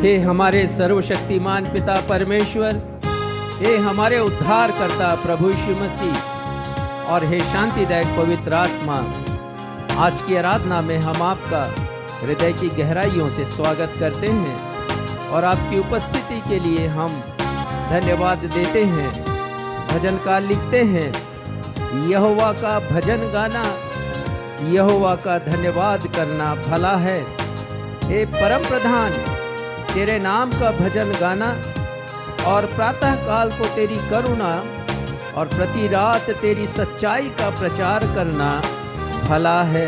हे हमारे सर्वशक्तिमान पिता परमेश्वर, हे हमारे उद्धार करता प्रभु यीशु मसीह और हे शांतिदायक पवित्र आत्मा, आज की आराधना में हम आपका हृदय की गहराइयों से स्वागत करते हैं और आपकी उपस्थिति के लिए हम धन्यवाद देते हैं। भजनकार लिखते हैं, यहोवा का भजन गाना, यहोवा का धन्यवाद करना भला है। हे परम प्रधान, तेरे नाम का भजन गाना और प्रातः काल को तेरी करुणा और प्रति रात तेरी सच्चाई का प्रचार करना भला है।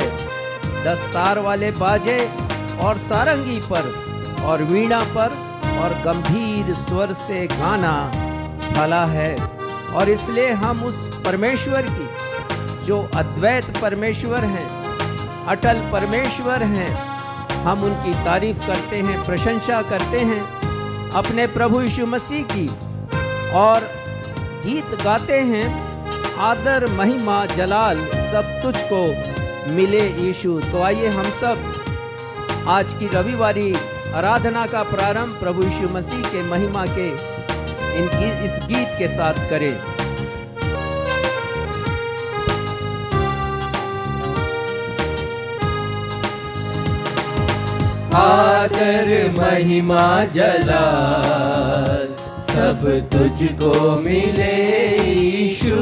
दस्तार वाले बाजे और सारंगी पर और वीणा पर और गंभीर स्वर से गाना भला है। और इसलिए हम उस परमेश्वर की जो अद्वैत परमेश्वर हैं, अटल परमेश्वर हैं, हम उनकी तारीफ करते हैं, प्रशंसा करते हैं अपने प्रभु यीशु मसीह की और गीत गाते हैं, आदर महिमा जलाल सब तुझको मिले यीशु। तो आइए हम सब आज की रविवारी आराधना का प्रारंभ प्रभु यीशु मसीह के महिमा के इस गीत के साथ करें। आदर महिमा जलाल सब तुझको मिले यीशु।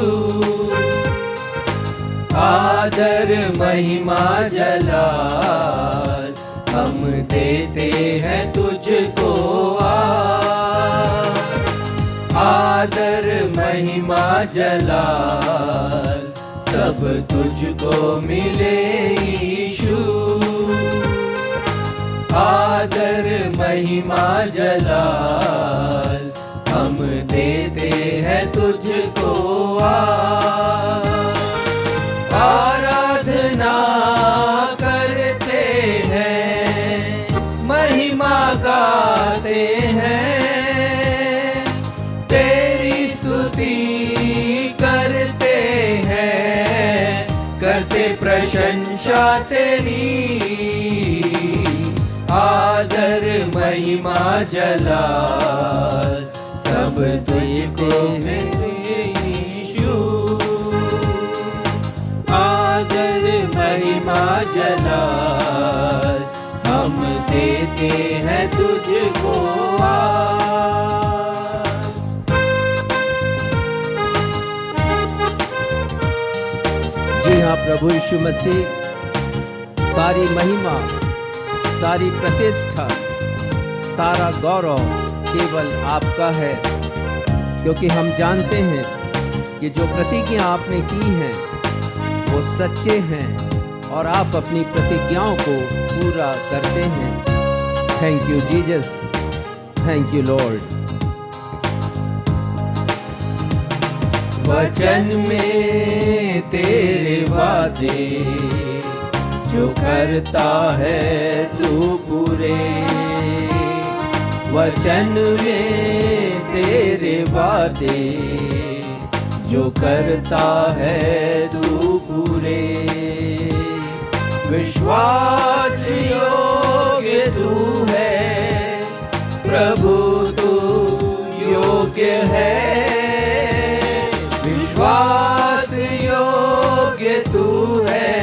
आदर महिमा जलाल हम देते हैं तुझको। आदर महिमा जलाल सब तुझको मिले यीशु। आदर महिमा जलाल हम देते हैं तुझको। आराधना करते हैं, महिमा गाते हैं, तेरी स्तुति करते हैं, करते प्रशंसा तेरी। आदर महिमा जलाल सब तुझको मिले यीशु। आदर महिमा जलाल हम देते हैं तुझको। जी हाँ प्रभु यीशु मसीह, सारी महिमा, सारी प्रतिष्ठा, सारा गौरव केवल आपका है, क्योंकि हम जानते हैं कि जो प्रतिज्ञा आपने की हैं वो सच्चे हैं और आप अपनी प्रतिज्ञाओं को पूरा करते हैं। Thank you Jesus, thank you Lord. वचन में तेरे वादे जो करता है तू पूरे। वचन में तेरे वादे जो करता है तू पूरे। विश्वास योग्य तू है प्रभु, तू योग्य है। विश्वास योग्य तू है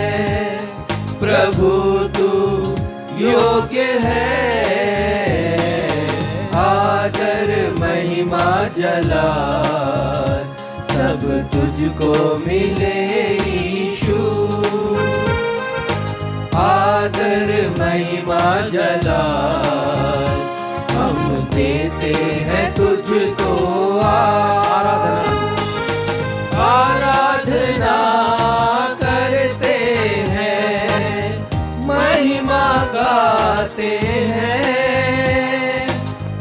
प्रभु, तू योग्य है। आदर महिमा जलाल सब तुझको मिले यीशु। आदर महिमा जलाल हम देते हैं तुझको। आराधना करते हैं, महिमा गाते हैं,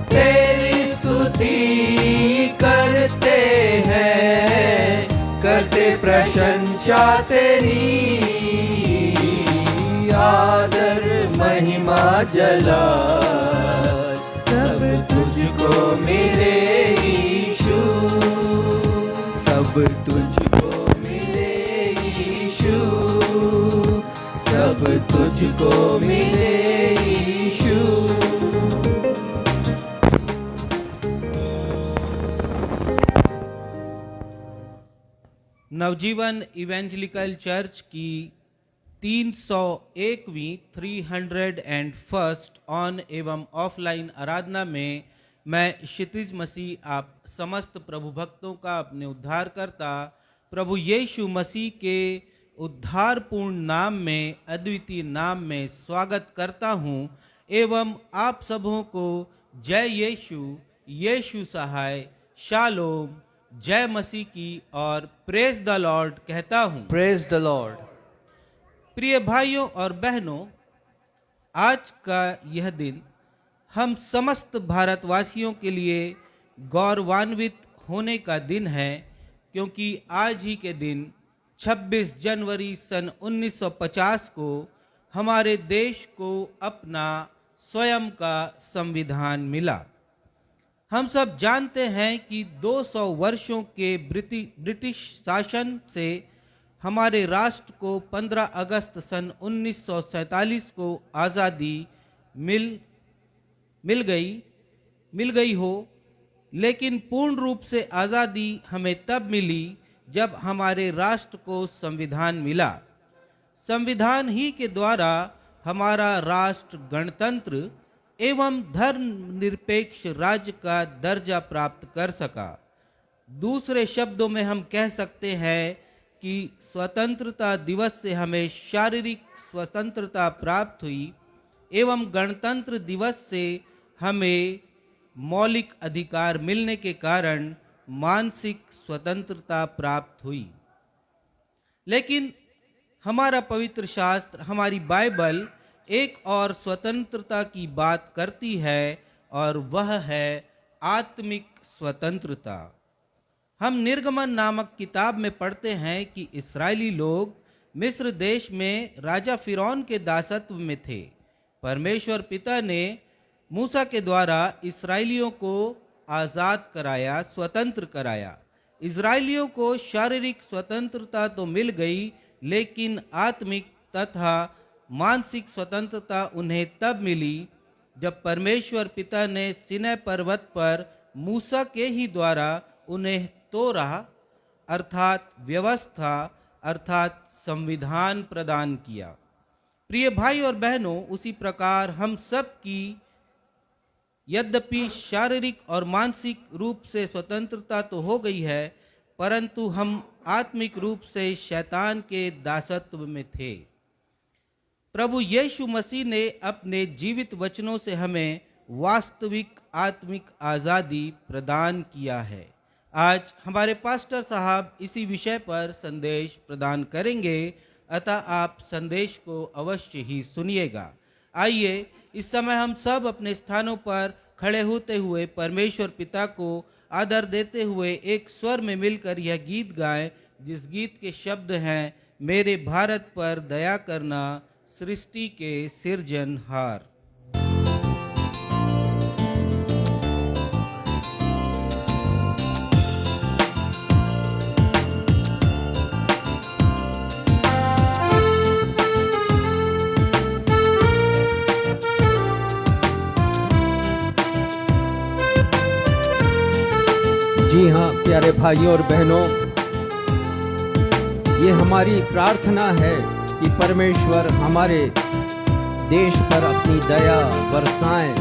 तेरी स्तुति करते हैं, करते प्रशंसा तेरी। आदर महिमा जलाल सब तुझको मिले यीशु। सब तुझको मिले यीशु। सब तुझको मिले यीशु। नवजीवन इवेंजलिकल चर्च की 301वीं 301st ऑन एवं ऑफलाइन आराधना में मैं क्षितिज मसीह आप समस्त प्रभु भक्तों का अपने उद्धारकर्ता प्रभु यीशु मसीह के उद्धारपूर्ण नाम में, अद्वितीय नाम में स्वागत करता हूं एवं आप सबों को जय यीशु, यीशु सहाय, शालोम, जय मसीह की और प्रेज द लॉर्ड कहता हूं। Praise the Lord. प्रिय भाइयों और बहनों, आज का यह दिन हम समस्त भारतवासियों के लिए गौरवान्वित होने का दिन है, क्योंकि आज ही के दिन 26 जनवरी सन 1950 को हमारे देश को अपना स्वयं का संविधान मिला। हम सब जानते हैं कि 200 वर्षों के ब्रिटिश शासन से हमारे राष्ट्र को 15 अगस्त सन 1947 को आज़ादी मिल गई हो, लेकिन पूर्ण रूप से आज़ादी हमें तब मिली जब हमारे राष्ट्र को संविधान मिला। संविधान ही के द्वारा हमारा राष्ट्र गणतंत्र एवं धर्मनिरपेक्ष राज्य का दर्जा प्राप्त कर सका। दूसरे शब्दों में हम कह सकते हैं कि स्वतंत्रता दिवस से हमें शारीरिक स्वतंत्रता प्राप्त हुई एवं गणतंत्र दिवस से हमें मौलिक अधिकार मिलने के कारण मानसिक स्वतंत्रता प्राप्त हुई। लेकिन हमारा पवित्र शास्त्र, हमारी बाइबल एक और स्वतंत्रता की बात करती है और वह है आत्मिक स्वतंत्रता। हम निर्गमन नामक किताब में पढ़ते हैं कि इस्राएली लोग मिस्र देश में राजा फिरौन के दासत्व में थे। परमेश्वर पिता ने मूसा के द्वारा इस्राएलियों को आज़ाद कराया, स्वतंत्र कराया। इस्राएलियों को शारीरिक स्वतंत्रता तो मिल गई, लेकिन आत्मिक तथा मानसिक स्वतंत्रता उन्हें तब मिली जब परमेश्वर पिता ने सिनै पर्वत पर मूसा के ही द्वारा उन्हें तोरा अर्थात व्यवस्था अर्थात संविधान प्रदान किया। प्रिय भाई और बहनों, उसी प्रकार हम सब की यद्यपि शारीरिक और मानसिक रूप से स्वतंत्रता तो हो गई है, परंतु हम आत्मिक रूप से शैतान के दासत्व में थे। प्रभु यीशु मसीह ने अपने जीवित वचनों से हमें वास्तविक आत्मिक आज़ादी प्रदान किया है। आज हमारे पास्टर साहब इसी विषय पर संदेश प्रदान करेंगे, अतः आप संदेश को अवश्य ही सुनिएगा। आइए इस समय हम सब अपने स्थानों पर खड़े होते हुए परमेश्वर पिता को आदर देते हुए एक स्वर में मिलकर यह गीत गाएं, जिस गीत के शब्द हैं, मेरे भारत पर दया करना सृष्टि के सिरजनहार। जी हाँ प्यारे भाइयों और बहनों, ये हमारी प्रार्थना है कि परमेश्वर हमारे देश पर अपनी दया बरसाएं।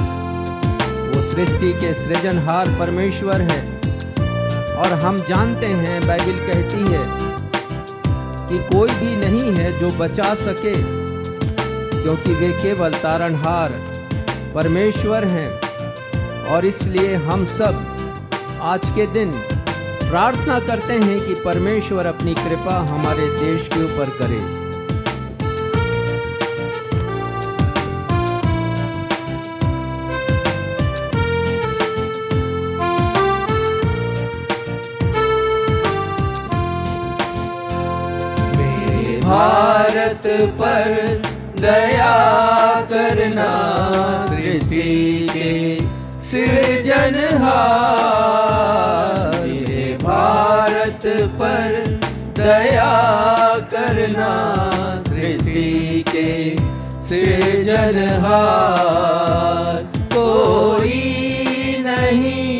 वो सृष्टि के सृजनहार परमेश्वर है और हम जानते हैं, बाइबल कहती है कि कोई भी नहीं है जो बचा सके, क्योंकि वे केवल तारणहार परमेश्वर हैं। और इसलिए हम सब आज के दिन प्रार्थना करते हैं कि परमेश्वर अपनी कृपा हमारे देश के ऊपर करे। मेरे भारत पर दया करना सृष्टि के सृजनहार। मेरे भारत पर दया करना सृष्टि के सृजनहार। कोई नहीं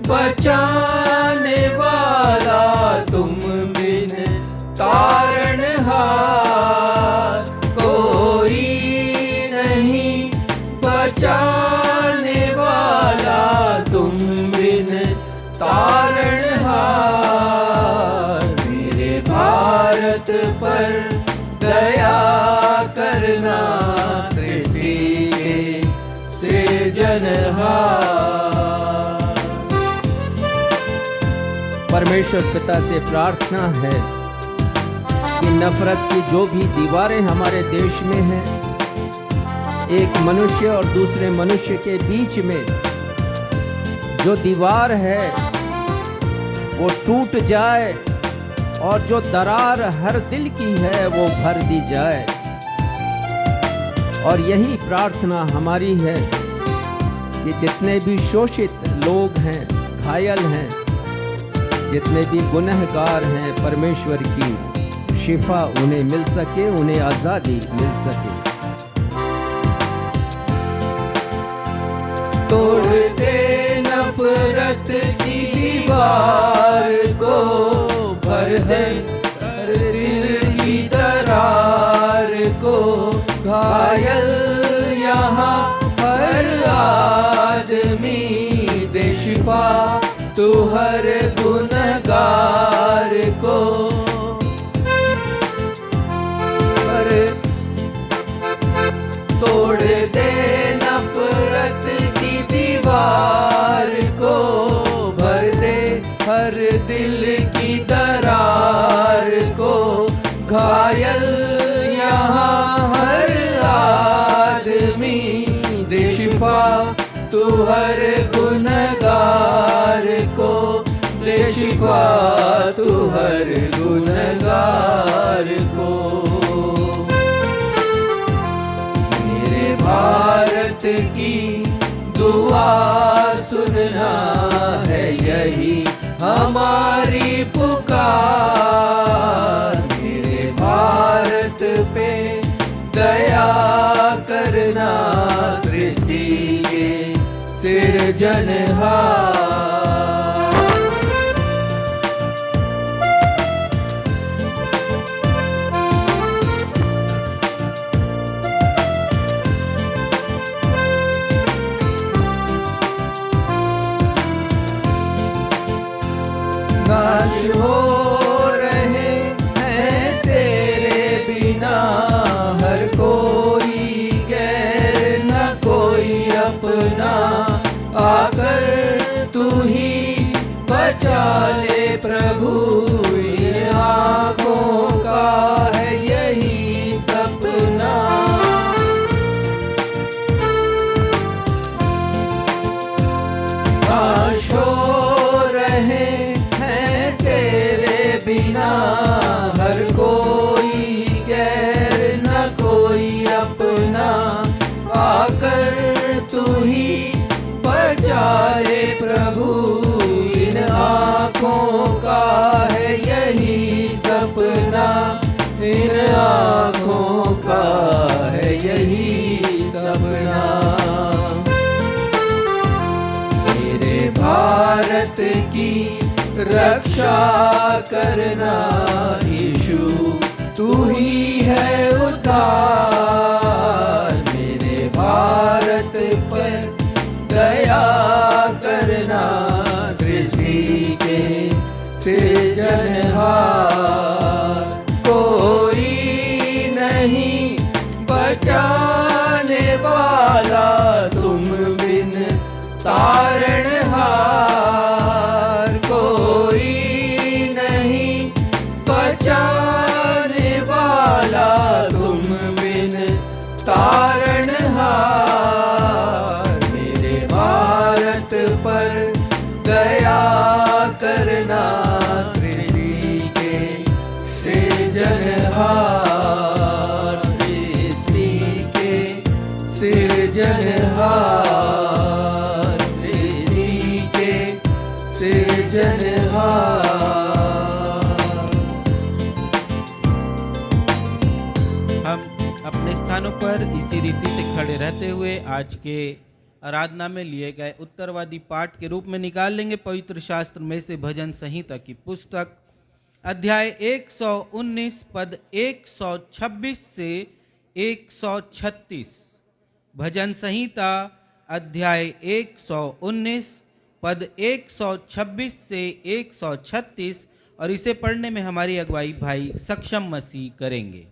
बचाने वाला तुम बिन परमेश्वर पिता से प्रार्थना है कि नफरत की जो भी दीवारें हमारे देश में हैं, एक मनुष्य और दूसरे मनुष्य के बीच में जो दीवार है वो टूट जाए और जो दरार हर दिल की है वो भर दी जाए। और यही प्रार्थना हमारी है कि जितने भी शोषित लोग हैं, घायल हैं, जितने भी गुनहगार हैं, परमेश्वर की शिफा उन्हें मिल सके, उन्हें आजादी मिल सके। तोड़ दे नफरत की दीवार को, भर दे हर दिल की दरार को, घायल यहाँ हर आदमी, दे शिफा तू हर गुनहगार को। तोड़ दे नफरत की दीवार को, भर दे हर दिल की दरार को, घायल यहाँ हर आदमी, दे शिफा तू हर गुनहगार को, दे शिफा तू हर गुनहगार को। मेरे भारत की दुआ सुनना है यही हमारी पुकार। मेरे भारत पे दया करना, सृष्टि के सिरजनहार। नाश हो रहे हैं तेरे बिना हर कोई गैर न कोई अपना, आकर तू ही बचा ले प्रभु, इन आँखों का है यही सपना। नाश हो रहे बिना हर कोई गैर न कोई अपना, आकर तू ही बचाए प्रभु, इन आँखों का है यही सपना, इन आँखों का है यही सपना। मेरे भारत की रक्षा करना यीशु, तू ही है उद्धार। मेरे भारत पर दया करना, सृष्टि के सृजनहार। कोई नहीं बचाने वाला तुम बिन तारणहार। बचाने वाला तुम बिन तारणहार। मेरे भारत पर दया करना, सृष्टि के सृजनहार, सृष्टि के सृजनहार, सृष्टि के सृजनहार। अपने स्थानों पर इसी रीति से खड़े रहते हुए आज के आराधना में लिए गए उत्तरवादी पाठ के रूप में निकाल लेंगे पवित्र शास्त्र में से भजन संहिता की पुस्तक अध्याय 119 पद 126 से 136। भजन संहिता अध्याय 119 पद 126 से 136, और इसे पढ़ने में हमारी अगुवाई भाई सक्षम मसीह करेंगे।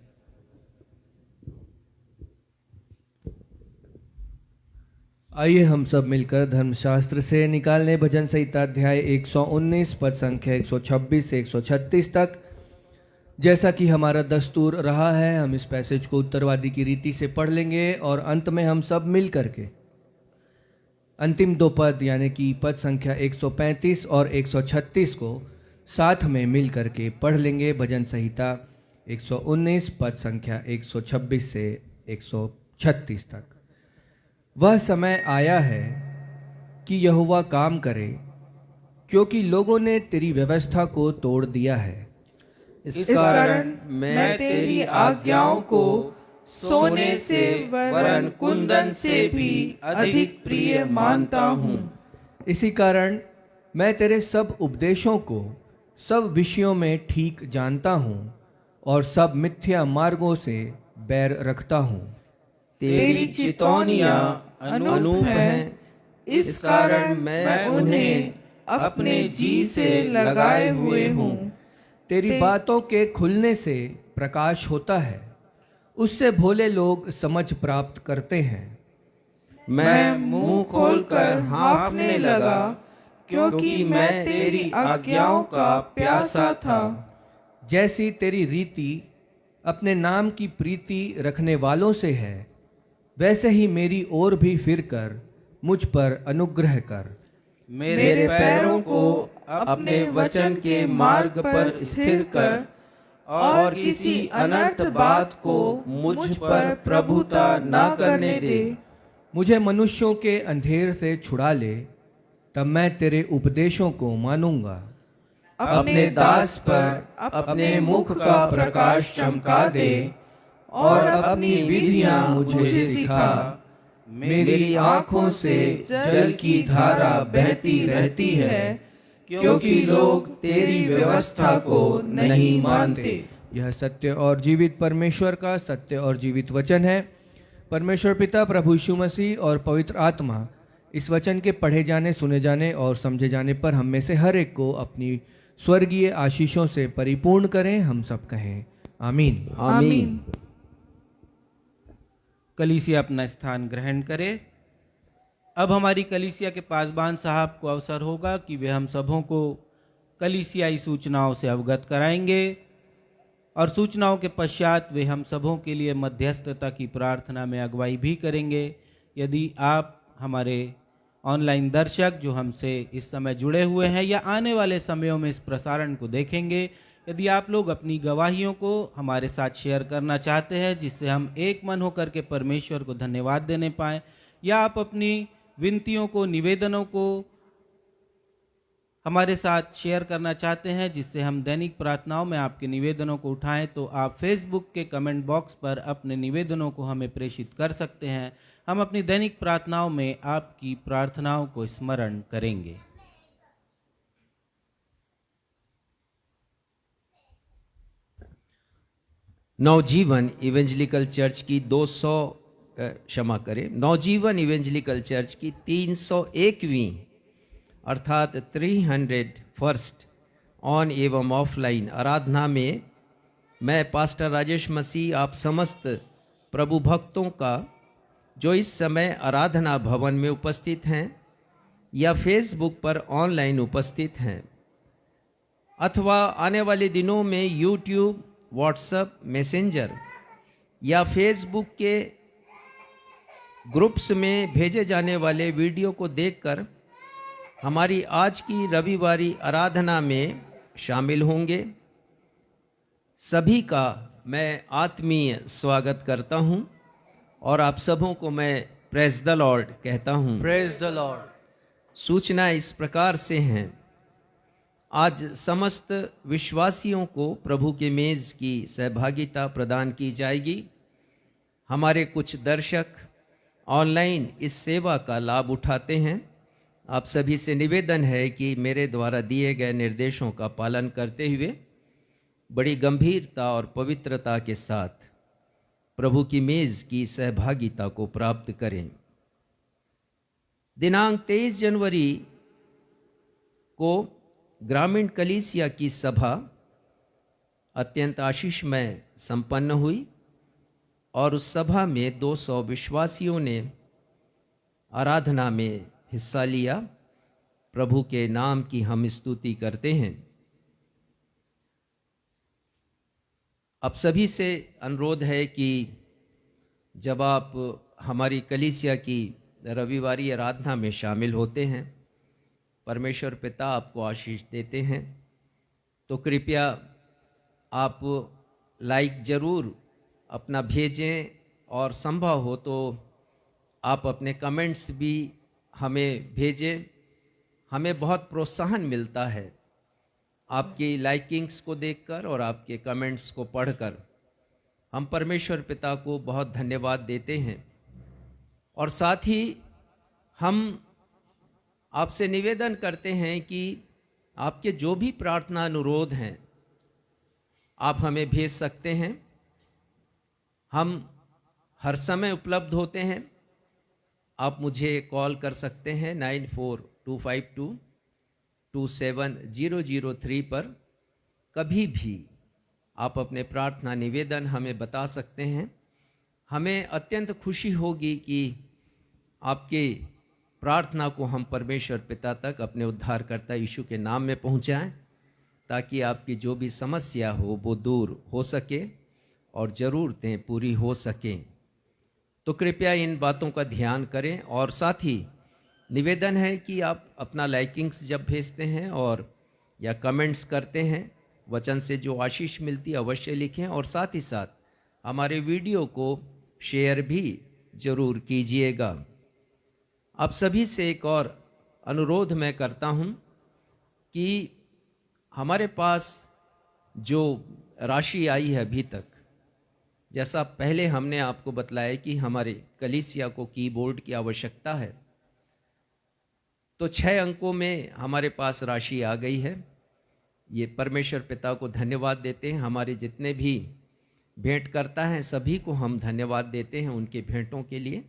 आइए हम सब मिलकर धर्मशास्त्र से निकालने भजन संहिता अध्याय 119 पद संख्या 126 से 136 तक। जैसा कि हमारा दस्तूर रहा है, हम इस पैसेज को उत्तरवादी की रीति से पढ़ लेंगे और अंत में हम सब मिल करके अंतिम दो पद यानी कि पद संख्या 135 और 136 को साथ में मिल करके पढ़ लेंगे। भजन संहिता 119 पद संख्या 126 से 136 तक। वह समय आया है कि यहोवा काम करे, क्योंकि लोगों ने तेरी व्यवस्था को तोड़ दिया है। इस कारण मैं तेरी आज्ञाओं को सोने से वरन कुंदन से भी अधिक प्रिय मानता हूँ। इसी कारण मैं तेरे सब उपदेशों को सब विषयों में ठीक जानता हूँ और सब मिथ्या मार्गों से बैर रखता हूँ। तेरी चितौनियाँ अनूप हैं, इस कारण मैं उन्हें अपने जी से लगाए हुए हूँ। तेरी बातों के खुलने से प्रकाश होता है, उससे भोले लोग समझ प्राप्त करते हैं। मैं मुंह खोलकर हाँफने लगा, क्योंकि मैं तेरी आज्ञाओं का प्यासा था। जैसी तेरी रीति अपने नाम की प्रीति रखने वालों से है, वैसे ही मेरी ओर भी फिरकर मुझ पर अनुग्रह कर। मेरे पैरों को अपने वचन के मार्ग पर स्थिर कर और किसी अनर्थ बात को मुझ पर प्रभुता न करने दे। मुझे मनुष्यों के अंधेर से छुड़ा ले, तब मैं तेरे उपदेशों को मानूंगा। अपने दास पर अपने मुख का प्रकाश चमका दे और अपनी विधियां मुझे सिखा। मेरी आंखों से जल की धारा बहती रहती है, क्योंकि लोग तेरी व्यवस्था को नहीं मानते। यह सत्य और जीवित परमेश्वर का सत्य और जीवित वचन है। परमेश्वर पिता, प्रभु यीशु मसीह और पवित्र आत्मा इस वचन के पढ़े जाने, सुने जाने और समझे जाने पर हम में से हर एक को अपनी स्वर्गीय आशीषों से परिपूर्ण करें। हम सब कहें आमीन। आमीन। कलीसिया अपना स्थान ग्रहण करे। अब हमारी कलीसिया के पासबान साहब को अवसर होगा कि वे हम सबों को कलीसियाई सूचनाओं से अवगत कराएंगे और सूचनाओं के पश्चात वे हम सबों के लिए मध्यस्थता की प्रार्थना में अगुवाई भी करेंगे। यदि आप हमारे ऑनलाइन दर्शक जो हमसे इस समय जुड़े हुए हैं या आने वाले समयों में इस प्रसारण को देखेंगे, यदि आप लोग अपनी गवाहियों को हमारे साथ शेयर करना चाहते हैं जिससे हम एक मन होकर के परमेश्वर को धन्यवाद देने पाएं, या आप अपनी विनतियों को, निवेदनों को हमारे साथ शेयर करना चाहते हैं जिससे हम दैनिक प्रार्थनाओं में आपके निवेदनों को उठाएं, तो आप फेसबुक के कमेंट बॉक्स पर अपने निवेदनों को हमें प्रेषित कर सकते हैं। हम अपनी दैनिक प्रार्थनाओं में आपकी प्रार्थनाओं को स्मरण करेंगे। नवजीवन इवेंजलिकल चर्च की नवजीवन इवेंजलिकल चर्च की 301वीं अर्थात 301st ऑन एवं ऑफलाइन आराधना में मैं पास्टर राजेश मसीह आप समस्त प्रभु भक्तों का जो इस समय आराधना भवन में उपस्थित हैं या फेसबुक पर ऑनलाइन उपस्थित हैं अथवा आने वाले दिनों में यूट्यूब, व्हाट्सएप, मैसेंजर या फेसबुक के ग्रुप्स में भेजे जाने वाले वीडियो को देखकर हमारी आज की रविवारी आराधना में शामिल होंगे, सभी का मैं आत्मीय स्वागत करता हूं और आप सबों को मैं प्रेज द लॉर्ड कहता हूं। Praise the Lord. सूचना इस प्रकार से हैं। आज समस्त विश्वासियों को प्रभु के मेज की सहभागिता प्रदान की जाएगी। हमारे कुछ दर्शक ऑनलाइन इस सेवा का लाभ उठाते हैं। आप सभी से निवेदन है कि मेरे द्वारा दिए गए निर्देशों का पालन करते हुए बड़ी गंभीरता और पवित्रता के साथ प्रभु की मेज की सहभागिता को प्राप्त करें। दिनांक 23 जनवरी को ग्रामीण कलीसिया की सभा अत्यंत आशीषमय संपन्न हुई और उस सभा में 200 विश्वासियों ने आराधना में हिस्सा लिया। प्रभु के नाम की हम स्तुति करते हैं। अब सभी से अनुरोध है कि जब आप हमारी कलीसिया की रविवारी आराधना में शामिल होते हैं, परमेश्वर पिता आपको आशीष देते हैं, तो कृपया आप लाइक ज़रूर अपना भेजें और संभव हो तो आप अपने कमेंट्स भी हमें भेजें। हमें बहुत प्रोत्साहन मिलता है आपकी लाइकिंग्स को देखकर और आपके कमेंट्स को पढ़कर। हम परमेश्वर पिता को बहुत धन्यवाद देते हैं और साथ ही हम आपसे निवेदन करते हैं कि आपके जो भी प्रार्थना अनुरोध हैं आप हमें भेज सकते हैं। हम हर समय उपलब्ध होते हैं। आप मुझे कॉल कर सकते हैं 9425227003 पर। कभी भी आप अपने प्रार्थना निवेदन हमें बता सकते हैं। हमें अत्यंत खुशी होगी कि आपके प्रार्थना को हम परमेश्वर पिता तक अपने उद्धारकर्ता यीशु के नाम में पहुंचाएं, ताकि आपकी जो भी समस्या हो वो दूर हो सके और ज़रूरतें पूरी हो सकें। तो कृपया इन बातों का ध्यान करें। और साथ ही निवेदन है कि आप अपना लाइकिंग्स जब भेजते हैं और या कमेंट्स करते हैं, वचन से जो आशीष मिलती है अवश्य लिखें, और साथ ही साथ हमारे वीडियो को शेयर भी ज़रूर कीजिएगा। आप सभी से एक और अनुरोध मैं करता हूं कि हमारे पास जो राशि आई है अभी तक, जैसा पहले हमने आपको बतलाया कि हमारे कलीसिया को कीबोर्ड की आवश्यकता है, तो 6 अंकों में हमारे पास राशि आ गई है। ये परमेश्वर पिता को धन्यवाद देते हैं। हमारे जितने भी भेंट करता हैं सभी को हम धन्यवाद देते हैं उनके भेंटों के लिए।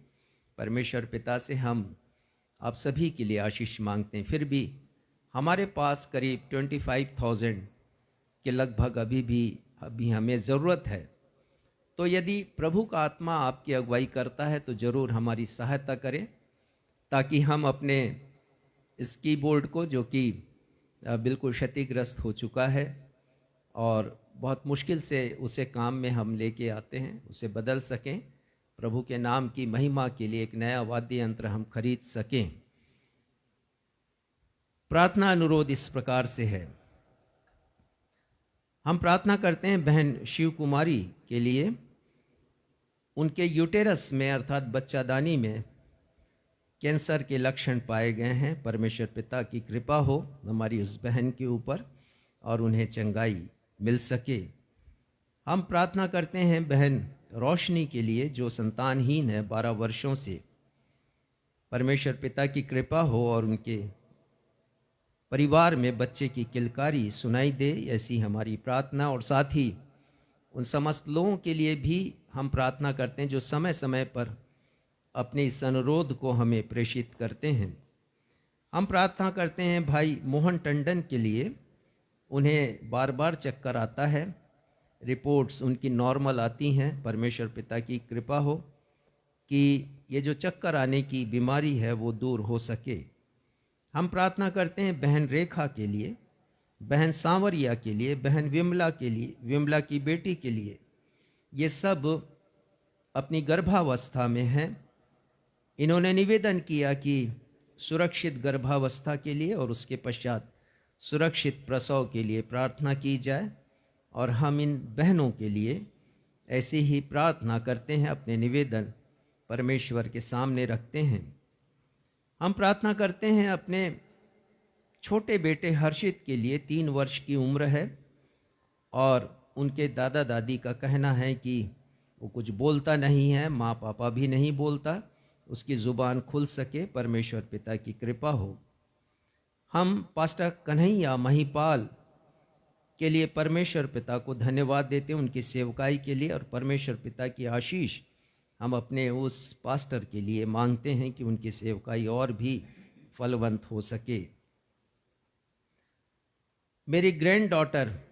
परमेश्वर पिता से हम आप सभी के लिए आशीष मांगते हैं। फिर भी हमारे पास करीब 25,000 के लगभग अभी हमें ज़रूरत है। तो यदि प्रभु का आत्मा आपकी अगुवाई करता है तो ज़रूर हमारी सहायता करें, ताकि हम अपने इस कीबोर्ड को, जो कि बिल्कुल क्षतिग्रस्त हो चुका है और बहुत मुश्किल से उसे काम में हम लेके आते हैं, उसे बदल सकें। प्रभु के नाम की महिमा के लिए एक नया वाद्य यंत्र हम खरीद सकें। प्रार्थना अनुरोध इस प्रकार से है। हम प्रार्थना करते हैं बहन शिव कुमारी के लिए। उनके यूटेरस में अर्थात बच्चादानी में कैंसर के लक्षण पाए गए हैं। परमेश्वर पिता की कृपा हो हमारी उस बहन के ऊपर और उन्हें चंगाई मिल सके। हम प्रार्थना करते हैं बहन रोशनी के लिए, जो संतानहीन है 12 वर्षों से। परमेश्वर पिता की कृपा हो और उनके परिवार में बच्चे की किलकारी सुनाई दे, ऐसी हमारी प्रार्थना। और साथ ही उन समस्त लोगों के लिए भी हम प्रार्थना करते हैं जो समय समय पर अपने इस अनुरोध को हमें प्रेषित करते हैं। हम प्रार्थना करते हैं भाई मोहन टंडन के लिए। उन्हें बार बार चक्कर आता है, रिपोर्ट्स उनकी नॉर्मल आती हैं। परमेश्वर पिता की कृपा हो कि ये जो चक्कर आने की बीमारी है वो दूर हो सके। हम प्रार्थना करते हैं बहन रेखा के लिए, बहन सांवरिया के लिए, बहन विमला के लिए, विमला की बेटी के लिए। ये सब अपनी गर्भावस्था में हैं। इन्होंने निवेदन किया कि सुरक्षित गर्भावस्था के लिए और उसके पश्चात सुरक्षित प्रसव के लिए प्रार्थना की जाए, और हम इन बहनों के लिए ऐसे ही प्रार्थना करते हैं, अपने निवेदन परमेश्वर के सामने रखते हैं। हम प्रार्थना करते हैं अपने छोटे बेटे हर्षित के लिए। 3 वर्ष की उम्र है और उनके दादा दादी का कहना है कि वो कुछ बोलता नहीं है, माँ पापा भी नहीं बोलता, उसकी ज़ुबान खुल सके। परमेश्वर पिता की कृपा हो। हम पास्टर कन्हैया महिपाल के लिए परमेश्वर पिता को धन्यवाद देते हैं उनकी सेवकाई के लिए, और परमेश्वर पिता की आशीष हम अपने उस पास्टर के लिए मांगते हैं कि उनकी सेवकाई और भी फलवंत हो सके। मेरी ग्रैंड डॉटर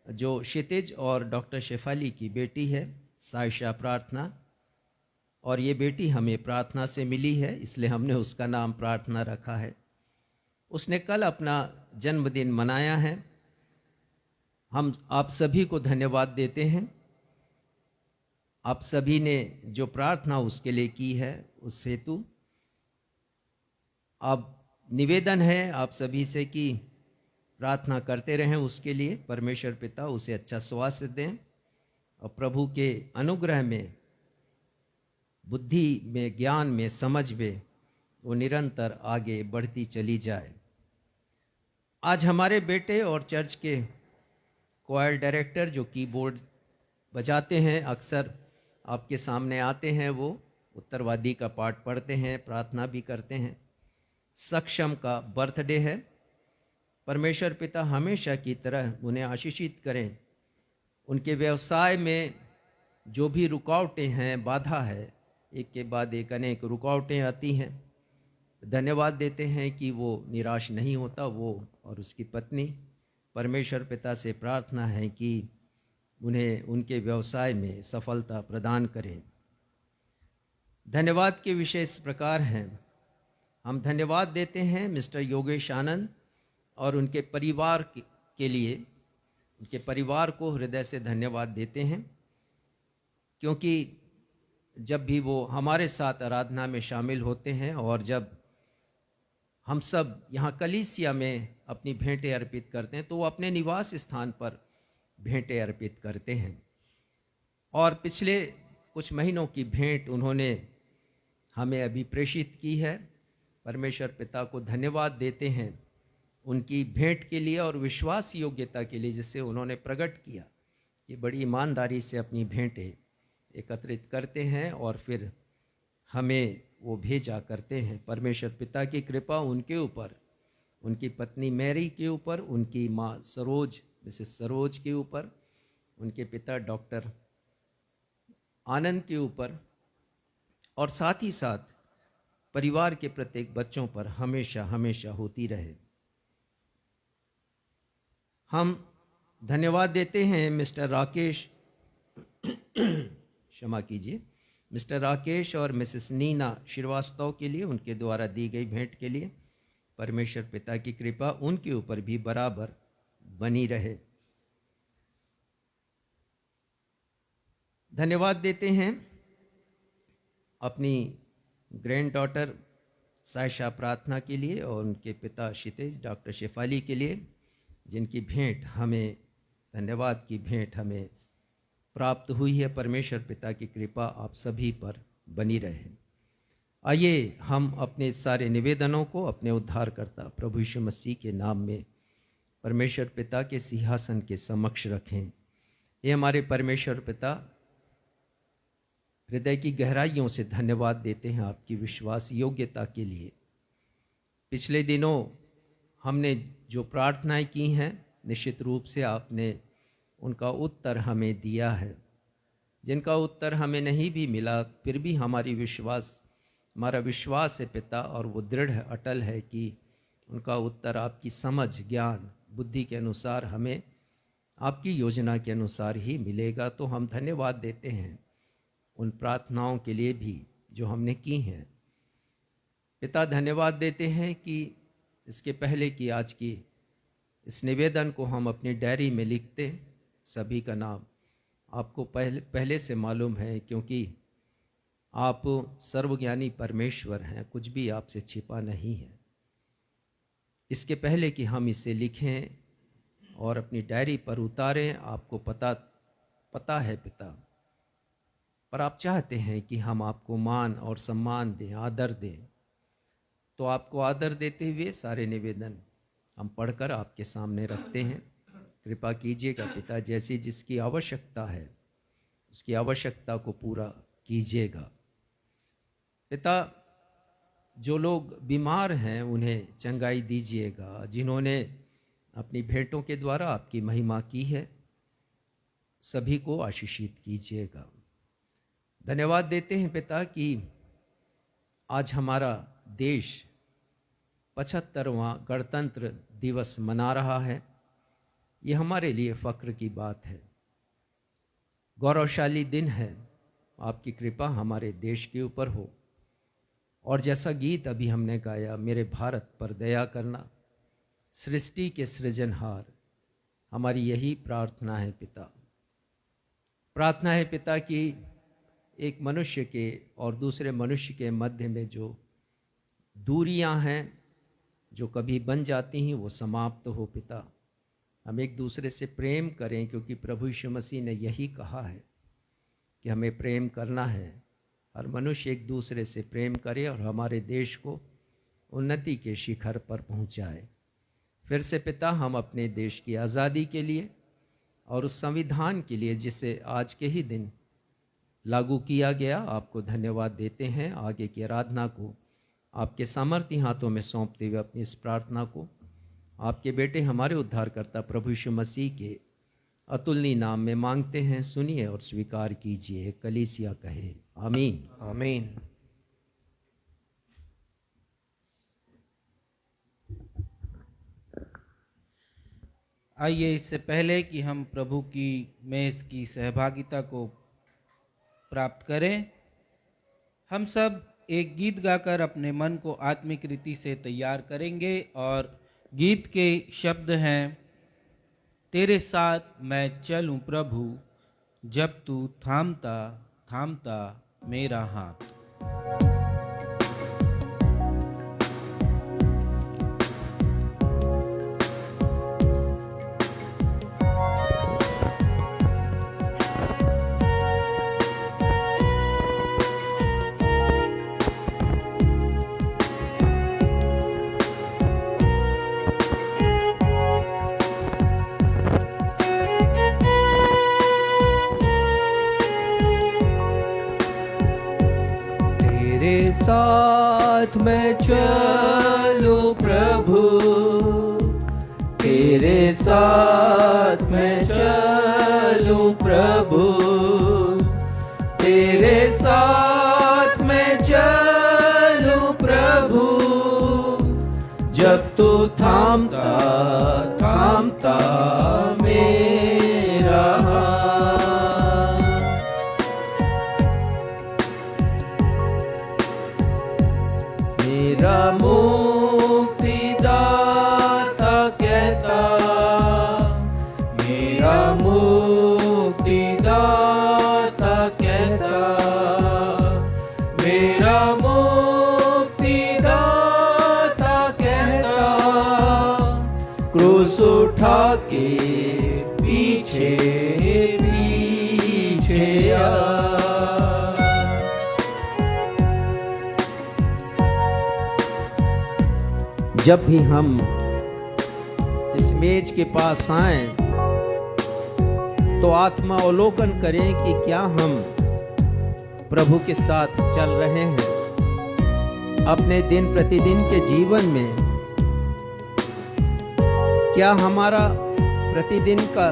जो क्षितिज और डॉक्टर शेफाली की बेटी है, सायशा प्रार्थना, और ये बेटी हमें प्रार्थना से मिली है, इसलिए हमने उसका नाम प्रार्थना रखा है। उसने कल अपना जन्मदिन मनाया है। हम आप सभी को धन्यवाद देते हैं। आप सभी ने जो प्रार्थना उसके लिए की है उस हेतु अब निवेदन है आप सभी से कि प्रार्थना करते रहें उसके लिए। परमेश्वर पिता उसे अच्छा स्वास्थ्य दें और प्रभु के अनुग्रह में, बुद्धि में, ज्ञान में, समझ में वो निरंतर आगे बढ़ती चली जाए। आज हमारे बेटे और चर्च के क्वायर डायरेक्टर जो कीबोर्ड बजाते हैं, अक्सर आपके सामने आते हैं, वो उत्तरवादी का पाठ पढ़ते हैं, प्रार्थना भी करते हैं। सक्षम का बर्थडे है। परमेश्वर पिता हमेशा की तरह उन्हें आशीषित करें। उनके व्यवसाय में जो भी रुकावटें हैं, बाधा है, एक के बाद एक अनेक रुकावटें आती हैं। धन्यवाद देते हैं कि वो निराश नहीं होता, वो और उसकी पत्नी। परमेश्वर पिता से प्रार्थना है कि उन्हें उनके व्यवसाय में सफलता प्रदान करें। धन्यवाद के विषय इस प्रकार हैं। हम धन्यवाद देते हैं मिस्टर योगेश आनंद और उनके परिवार के लिए, उनके परिवार को हृदय से धन्यवाद देते हैं, क्योंकि जब भी वो हमारे साथ आराधना में शामिल होते हैं और जब हम सब यहाँ कलीसिया में अपनी भेंटें अर्पित करते हैं तो वो अपने निवास स्थान पर भेंटें अर्पित करते हैं। और पिछले कुछ महीनों की भेंट उन्होंने हमें अभी प्रेषित की है। परमेश्वर पिता को धन्यवाद देते हैं उनकी भेंट के लिए और विश्वास योग्यता के लिए, जिससे उन्होंने प्रकट किया कि बड़ी ईमानदारी से अपनी भेंटें एकत्रित करते हैं और फिर हमें वो भेजा करते हैं। परमेश्वर पिता की कृपा उनके ऊपर, उनकी पत्नी मैरी के ऊपर, उनकी माँ सरोज, मिसेस सरोज के ऊपर, उनके पिता डॉक्टर आनंद के ऊपर और साथ ही साथ परिवार के प्रत्येक बच्चों पर हमेशा हमेशा होती रहे। हम धन्यवाद देते हैं मिस्टर राकेश क्षमा कीजिए, मिस्टर राकेश और मिसेस नीना श्रीवास्तव के लिए, उनके द्वारा दी गई भेंट के लिए। परमेश्वर पिता की कृपा उनके ऊपर भी बराबर बनी रहे। धन्यवाद देते हैं अपनी ग्रैंड डॉटर सायशा प्रार्थना के लिए और उनके पिता क्षितिज डॉक्टर शेफाली के लिए, जिनकी भेंट हमें, धन्यवाद की भेंट हमें प्राप्त हुई है। परमेश्वर पिता की कृपा आप सभी पर बनी रहे। आइए हम अपने सारे निवेदनों को अपने उद्धारकर्ता प्रभु यीशु मसीह के नाम में परमेश्वर पिता के सिंहासन के समक्ष रखें। ये हमारे परमेश्वर पिता, हृदय की गहराइयों से धन्यवाद देते हैं आपकी विश्वास योग्यता के लिए। पिछले दिनों हमने जो प्रार्थनाएं की हैं, निश्चित रूप से आपने उनका उत्तर हमें दिया है। जिनका उत्तर हमें नहीं भी मिला, फिर भी हमारा विश्वास है पिता, और वो दृढ़ अटल है कि उनका उत्तर आपकी समझ, ज्ञान, बुद्धि के अनुसार हमें आपकी योजना के अनुसार ही मिलेगा। तो हम धन्यवाद देते हैं उन प्रार्थनाओं के लिए भी जो हमने की हैं। पिता, धन्यवाद देते हैं कि इसके पहले कि आज की इस निवेदन को हम अपनी डायरी में लिखते, सभी का नाम आपको पहले से मालूम है, क्योंकि आप सर्वज्ञानी परमेश्वर हैं, कुछ भी आपसे छिपा नहीं है। इसके पहले कि हम इसे लिखें और अपनी डायरी पर उतारें, आपको पता है पिता, पर आप चाहते हैं कि हम आपको मान और सम्मान दें, आदर दें। तो आपको आदर देते हुए सारे निवेदन हम पढ़कर आपके सामने रखते हैं। कृपा कीजिएगा पिता, जैसी जिसकी आवश्यकता है उसकी आवश्यकता को पूरा कीजिएगा। पिता, जो लोग बीमार हैं उन्हें चंगाई दीजिएगा। जिन्होंने अपनी भेंटों के द्वारा आपकी महिमा की है, सभी को आशीषित कीजिएगा। धन्यवाद देते हैं पिता कि आज हमारा देश 75वां गणतंत्र दिवस मना रहा है। ये हमारे लिए फ़ख्र की बात है, गौरवशाली दिन है। आपकी कृपा हमारे देश के ऊपर हो। और जैसा गीत अभी हमने गाया, मेरे भारत पर दया करना, सृष्टि के सृजनहार, हमारी यही प्रार्थना है पिता। प्रार्थना है पिता कि एक मनुष्य के और दूसरे मनुष्य के मध्य में जो दूरियां हैं, जो कभी बन जाती हैं, वो समाप्त हो पिता। हम एक दूसरे से प्रेम करें, क्योंकि प्रभु यीशु मसीह ने यही कहा है कि हमें प्रेम करना है। हर मनुष्य एक दूसरे से प्रेम करे और हमारे देश को उन्नति के शिखर पर पहुंचाए। फिर से पिता, हम अपने देश की आज़ादी के लिए और उस संविधान के लिए जिसे आज के ही दिन लागू किया गया, आपको धन्यवाद देते हैं। आगे की आराधना को आपके सामर्थी हाथों में सौंपते हुए अपनी इस प्रार्थना को आपके बेटे हमारे उद्धारकर्ता प्रभु यीशु मसीह के अतुलनीय नाम में मांगते हैं। सुनिए और स्वीकार कीजिए। कलीसिया कहे आमीन। आमीन। आइए, इससे पहले कि हम प्रभु की मेज की सहभागिता को प्राप्त करें, हम सब एक गीत गाकर अपने मन को आत्मिक रीति से तैयार करेंगे। और गीत के शब्द हैं, तेरे साथ मैं चलूं प्रभु, जब तू थामता थामता मेरा हाथ। साथ मैं चलूं प्रभु, तेरे साथ मैं चलूं प्रभु, तेरे साथ मैं चलूं प्रभु, जब तू थामता थामता मेरा मेरा मुक्तिदाता कहता, मेरा मुक्तिदाता कहता, मेरा मुक्तिदाता कहता, क्रूस उठा के पीछे पीछे आ। जब भी हम इस मेज के पास आएं तो आत्मा अवलोकन करें कि क्या हम प्रभु के साथ चल रहे हैं अपने दिन प्रतिदिन के जीवन में। क्या हमारा प्रतिदिन का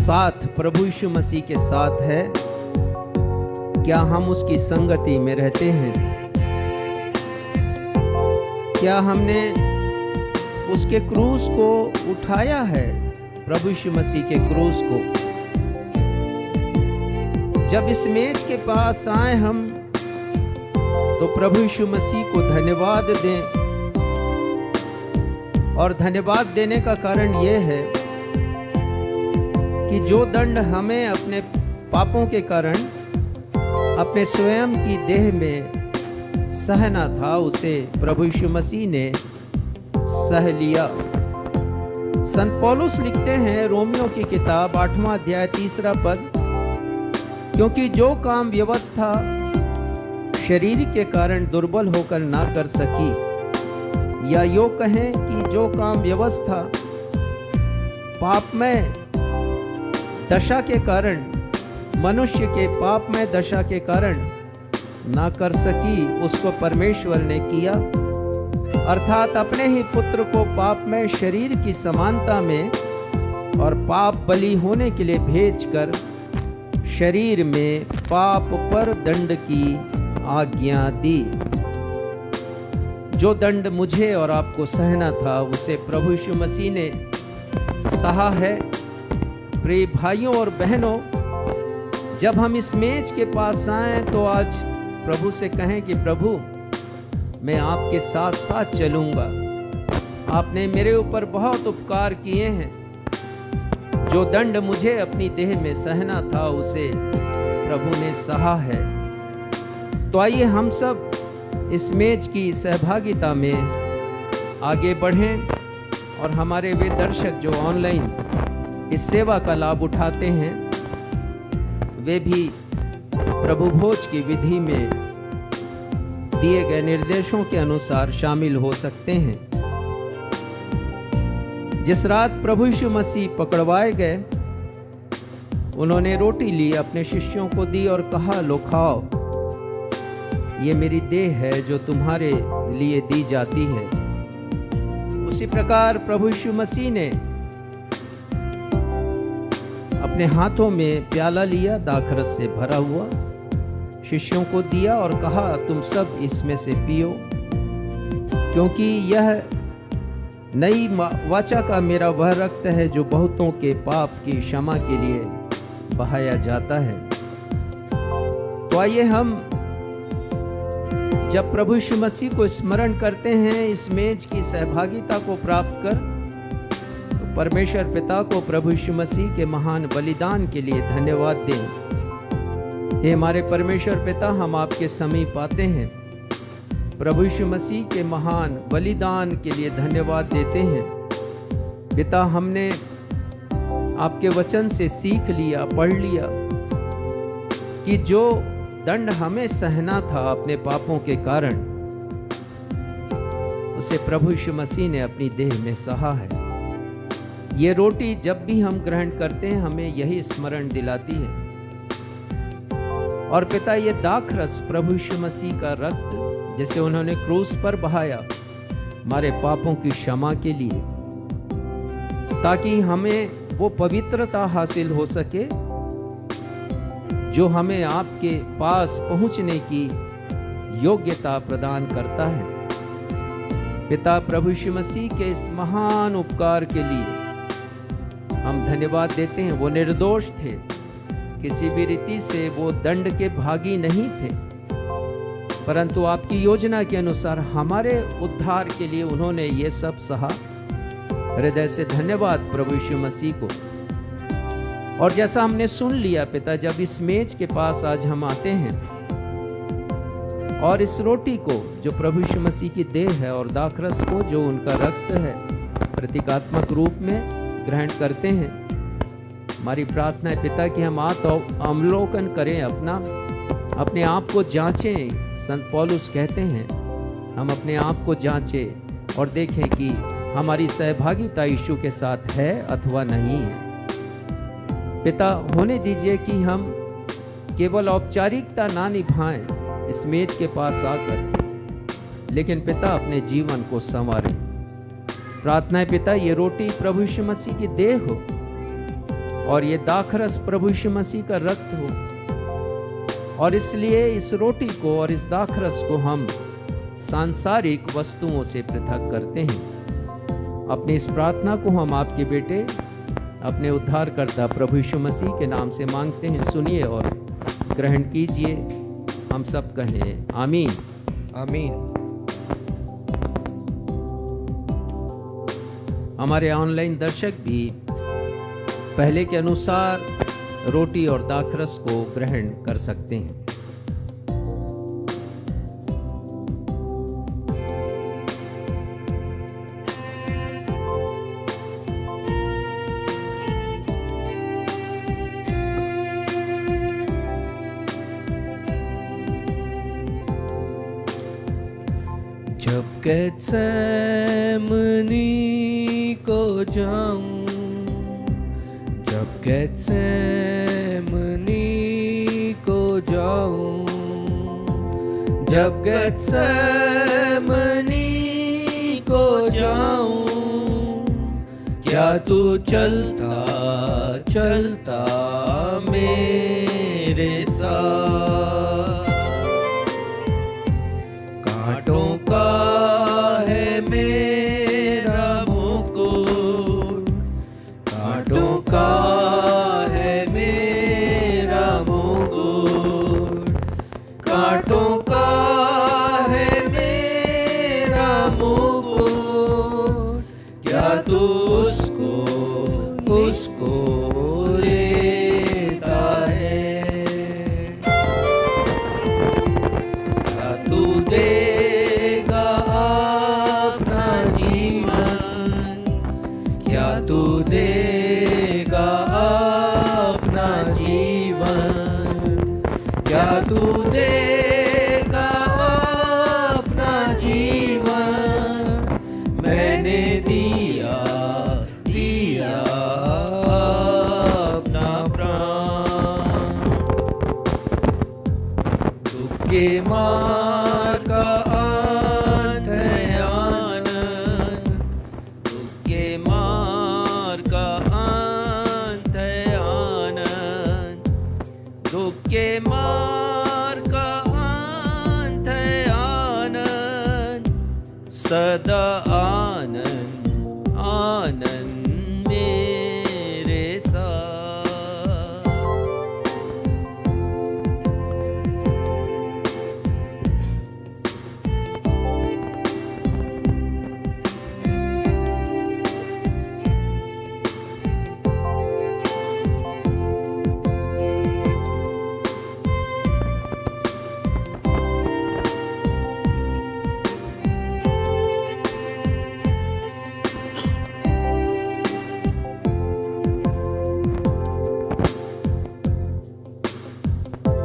साथ प्रभु यीशु मसीह के साथ है? क्या हम उसकी संगति में रहते हैं? क्या हमने उसके क्रूस को उठाया है, प्रभु यीशु मसीह के क्रूस को? जब इस मेज के पास आए हम तो प्रभु यीशु मसीह को धन्यवाद दें। और धन्यवाद देने का कारण यह है कि जो दंड हमें अपने पापों के कारण अपने स्वयं की देह में सहना था, उसे प्रभु यीशु मसीह ने सह लिया। संत पौलुस लिखते हैं रोमियो की किताब 8वां अध्याय 3 पद, क्योंकि जो काम व्यवस्था शरीर के कारण दुर्बल होकर ना कर सकी, या यो कहें कि जो काम व्यवस्था पापमय दशा के कारण, मनुष्य के पापमय दशा के कारण ना कर सकी, उसको परमेश्वर ने किया, अर्थात अपने ही पुत्र को पापमय शरीर की समानता में और पाप बलि होने के लिए भेजकर शरीर में पाप पर दंड की आज्ञा दी। जो दंड मुझे और आपको सहना था, उसे प्रभु यीशु मसीह ने सहा है। प्रिय भाइयों और बहनों, जब हम इस मेज के पास आए तो आज प्रभु से कहें कि प्रभु, मैं आपके साथ साथ चलूंगा। आपने मेरे ऊपर बहुत उपकार किए हैं। जो दंड मुझे अपनी देह में सहना था उसे प्रभु ने सहा है। तो आइए हम सब इस मेज की सहभागिता में आगे बढ़ें और हमारे वे दर्शक जो ऑनलाइन इस सेवा का लाभ उठाते हैं वे भी प्रभु भोज की विधि में दिए गए निर्देशों के अनुसार शामिल हो सकते हैं। जिस रात प्रभु यीशु मसीह पकड़वाए गए, उन्होंने रोटी ली, अपने शिष्यों को दी और कहा, लो खाओ, ये मेरी देह है जो तुम्हारे लिए दी जाती है। उसी प्रकार प्रभु यीशु मसीह ने अपने हाथों में प्याला लिया, दाखरस से भरा हुआ, शिष्यों को दिया और कहा, तुम सब इसमें से पियो, क्योंकि यह नई वाचा का मेरा वह रक्त है जो बहुतों के पाप की क्षमा के लिए बहाया जाता है। तो आइए हम जब प्रभु यीशु मसीह को स्मरण करते हैं, इस मेज की सहभागिता को प्राप्त कर, तो परमेश्वर पिता को प्रभु यीशु मसीह के महान बलिदान के लिए धन्यवाद दें। हे हमारे परमेश्वर पिता, हम आपके समीप आते हैं, प्रभु यीशु मसीह के महान बलिदान के लिए धन्यवाद देते हैं। पिता, हमने आपके वचन से सीख लिया, पढ़ लिया कि जो दंड हमें सहना था अपने पापों के कारण, उसे प्रभु यीशु मसीह ने अपनी देह में सहा है। ये रोटी जब भी हम ग्रहण करते हैं हमें यही स्मरण दिलाती है। और पिता, ये दाखरस प्रभु यीशु मसीह का रक्त जिसे उन्होंने क्रूस पर बहाया हमारे पापों की क्षमा के लिए, ताकि हमें वो पवित्रता हासिल हो सके जो हमें आपके पास पहुंचने की योग्यता प्रदान करता है। पिता, प्रभु यीशु मसीह के इस महान उपकार के लिए हम धन्यवाद देते हैं। वो निर्दोष थे, किसी भी रीति से वो दंड के भागी नहीं थे, परंतु आपकी योजना के अनुसार हमारे उद्धार के लिए उन्होंने ये सब सहा। हृदय से धन्यवाद प्रभु यीशु मसीह को। और जैसा हमने सुन लिया पिता, जब इस मेज के पास आज हम आते हैं और इस रोटी को जो प्रभु यीशु मसीह की देह है और दाखरस को जो उनका रक्त है प्रतीकात्मक रूप में ग्रहण करते हैं, हमारी प्रार्थना है पिता कि हम अवलोकन करें, अपने आप को जांचें। संत पौलुस कहते हैं हम अपने आप को जांचें और देखें कि हमारी सहभागिता यीशु के साथ है अथवा नहीं है। पिता, होने दीजिए कि हम केवल औपचारिकता ना निभाएं इस मेज के पास आकर, लेकिन पिता अपने जीवन को संवारें। प्रार्थना है पिता, ये रोटी प्रभु यीशु मसीह की देह हो और ये दाखरस प्रभु यीशु मसीह का रक्त हो, और इसलिए इस रोटी को और इस दाखरस को हम सांसारिक वस्तुओं से पृथक करते हैं। अपनी इस प्रार्थना को हम आपके बेटे, अपने उद्धारकर्ता प्रभु यीशु मसीह के नाम से मांगते हैं। सुनिए और ग्रहण कीजिए। हम सब कहें आमीन। आमीन। हमारे ऑनलाइन दर्शक भी पहले के अनुसार रोटी और दाखरस को ग्रहण कर सकते हैं। जब गेत्सेमनी को जाऊं, जब गेत्सेमनी को जाऊं, जब गेत्सेमनी को जाऊं, क्या तू चलता चलता मेरे साथ? कांटों का है मेरा मुकुट, कांटों का है मेरा मुकुट, देगा अपना जीवन, मैंने दिया अपना प्राण। दुख के मार्ग का अंत है आनंद, दुख के मार्ग का अंत है आनंद, दुख के मार्ग का अंत है आनंद, सदा आनंद आनंद मेरे साथ।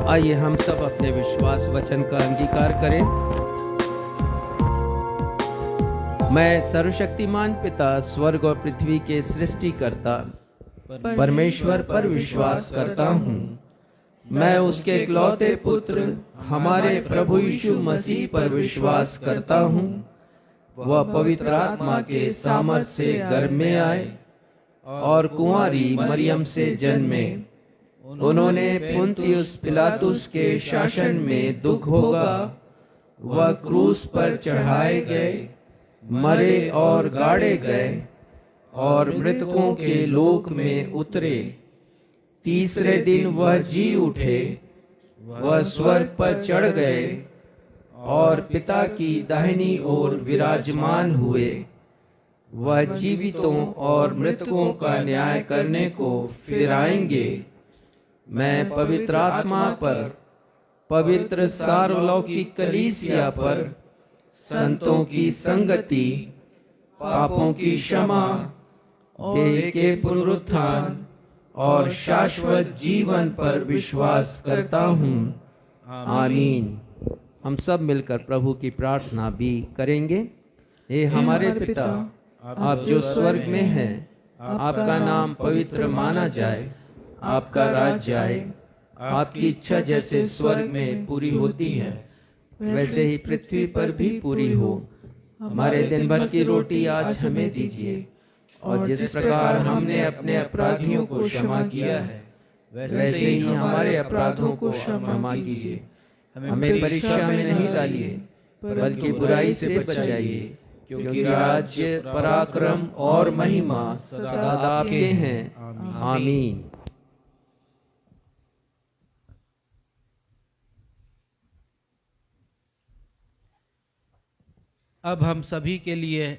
आइए हम सब अपने विश्वास वचन का अंगीकार करें। मैं सर्वशक्तिमान पिता स्वर्ग और पृथ्वी के सृष्टिकर्ता परमेश्वर पर विश्वास करता हूँ। मैं उसके इकलौते पुत्र हमारे प्रभु यीशु मसीह पर विश्वास करता हूँ। वह पवित्र आत्मा के सामर्थ से गर्भ में आए और कुंवारी मरियम से जन्मे। उन्होंने पुन्तियुस पिलातुस के शासन में दुख भोगा, वह क्रूस पर चढ़ाए गए, मरे और गाड़े गए और मृतकों के लोक में उतरे। तीसरे दिन वह जी उठे, वह स्वर्ग पर चढ़ गए और पिता की दाहिनी ओर विराजमान हुए। वह जीवितों और मृतकों का न्याय करने को फिर आएंगे। मैं पवित्र आत्मा पर, पवित्र सार्वलौकिक कलीसिया पर, संतों की संगति, पापों की क्षमा, देह के पुनरुत्थान और शाश्वत जीवन पर विश्वास करता हूँ। आमीन। हम सब मिलकर प्रभु की प्रार्थना भी करेंगे। हे हमारे पिता, आप जो स्वर्ग में हैं, आपका नाम पवित्र माना जाए, आपका राज्य आए, आपकी इच्छा जैसे स्वर्ग में पूरी होती है वैसे ही पृथ्वी पर भी पूरी हो। हमारे दिन भर की रोटी आज हमें दीजिए, और जिस प्रकार हमने अपने अपराधियों को क्षमा किया है वैसे ही हमारे अपराधों को क्षमा कीजिए। हमें परीक्षा में नहीं डालिए बल्कि बुराई से बचाइए, क्योंकि राज्य, पराक्रम और महिमा सदा आपके हैं। आमीन। अब हम सभी के लिए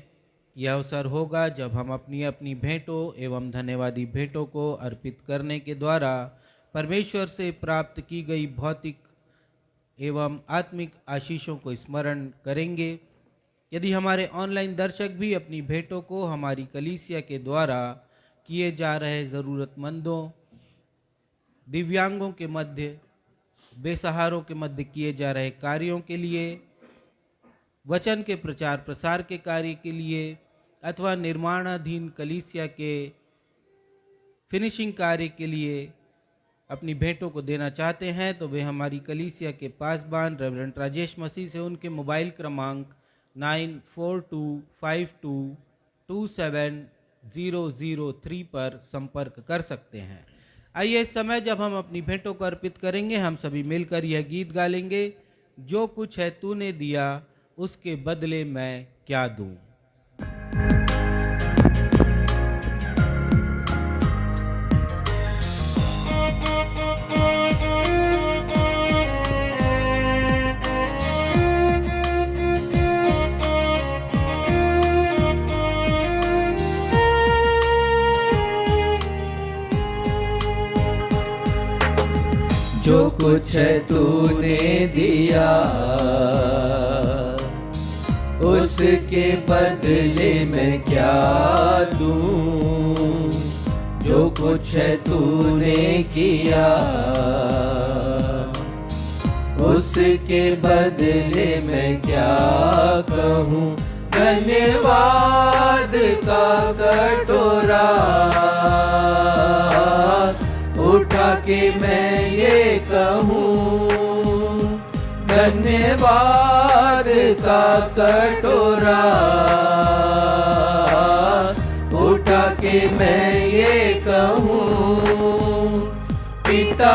यह अवसर होगा जब हम अपनी अपनी भेंटों एवं धन्यवादी भेंटों को अर्पित करने के द्वारा परमेश्वर से प्राप्त की गई भौतिक एवं आत्मिक आशीषों को स्मरण करेंगे। यदि हमारे ऑनलाइन दर्शक भी अपनी भेंटों को हमारी कलीसिया के द्वारा किए जा रहे ज़रूरतमंदों, दिव्यांगों के मध्य, बेसहारों के मध्य किए जा रहे कार्यों के लिए, वचन के प्रचार प्रसार के कार्य के लिए अथवा निर्माणाधीन कलीसिया के फिनिशिंग कार्य के लिए अपनी भेंटों को देना चाहते हैं, तो वे हमारी कलीसिया के पासबान रेवरेंड राजेश मसीह से उनके मोबाइल क्रमांक 9422527003 पर संपर्क कर सकते हैं। आइए, इस समय जब हम अपनी भेंटों को अर्पित करेंगे, हम सभी मिलकर यह गीत गा लेंगे, जो कुछ है तूने दिया उसके बदले मैं क्या दूं। जो कुछ है तूने दिया उसके बदले मैं क्या दूं। जो कुछ है तूने किया उसके बदले मैं क्या कहूँ। धन्यवाद का कटोरा उठा के मैं ये कहूँ, धन्यवाद का कटोरा उठा के मैं ये कहूँ। पिता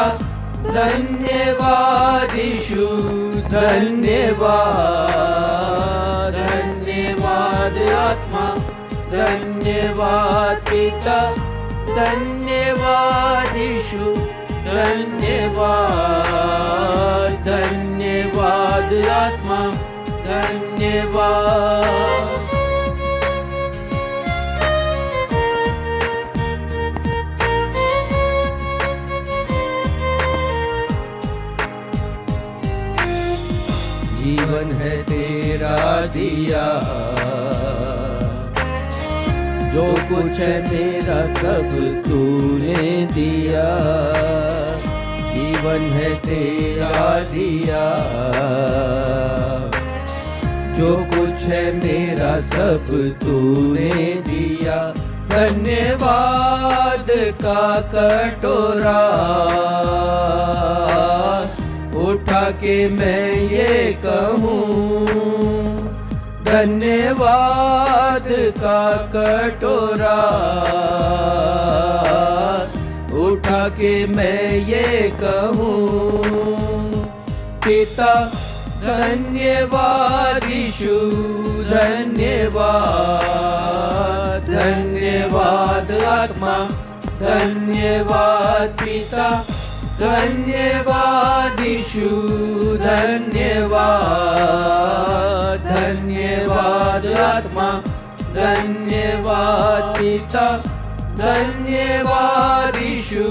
धन्यवाद, यीशु धन्यवाद, धन्यवाद आत्मा धन्यवाद, पिता धन्यवाद, यीशु धन्यवाद, धन्यवाद आत्मा धन्यवाद। जीवन है तेरा दिया, जो कुछ है मेरा सब तूने दिया। जीवन है तेरा दिया, जो कुछ है मेरा सब तूने दिया। धन्यवाद का कटोरा उठा के मैं ये कहूँ, धन्यवाद का कटोरा उठा के मैं ये कहूँ। पिता धन्यवाद, यीशु धन्यवाद, धन्यवाद आत्मा धन्यवाद, पिता धन्यवाद, यीशु धन्यवाद, धन्यवाद आत्मा धन्यवाद, पिता धन्यवाद, यीशु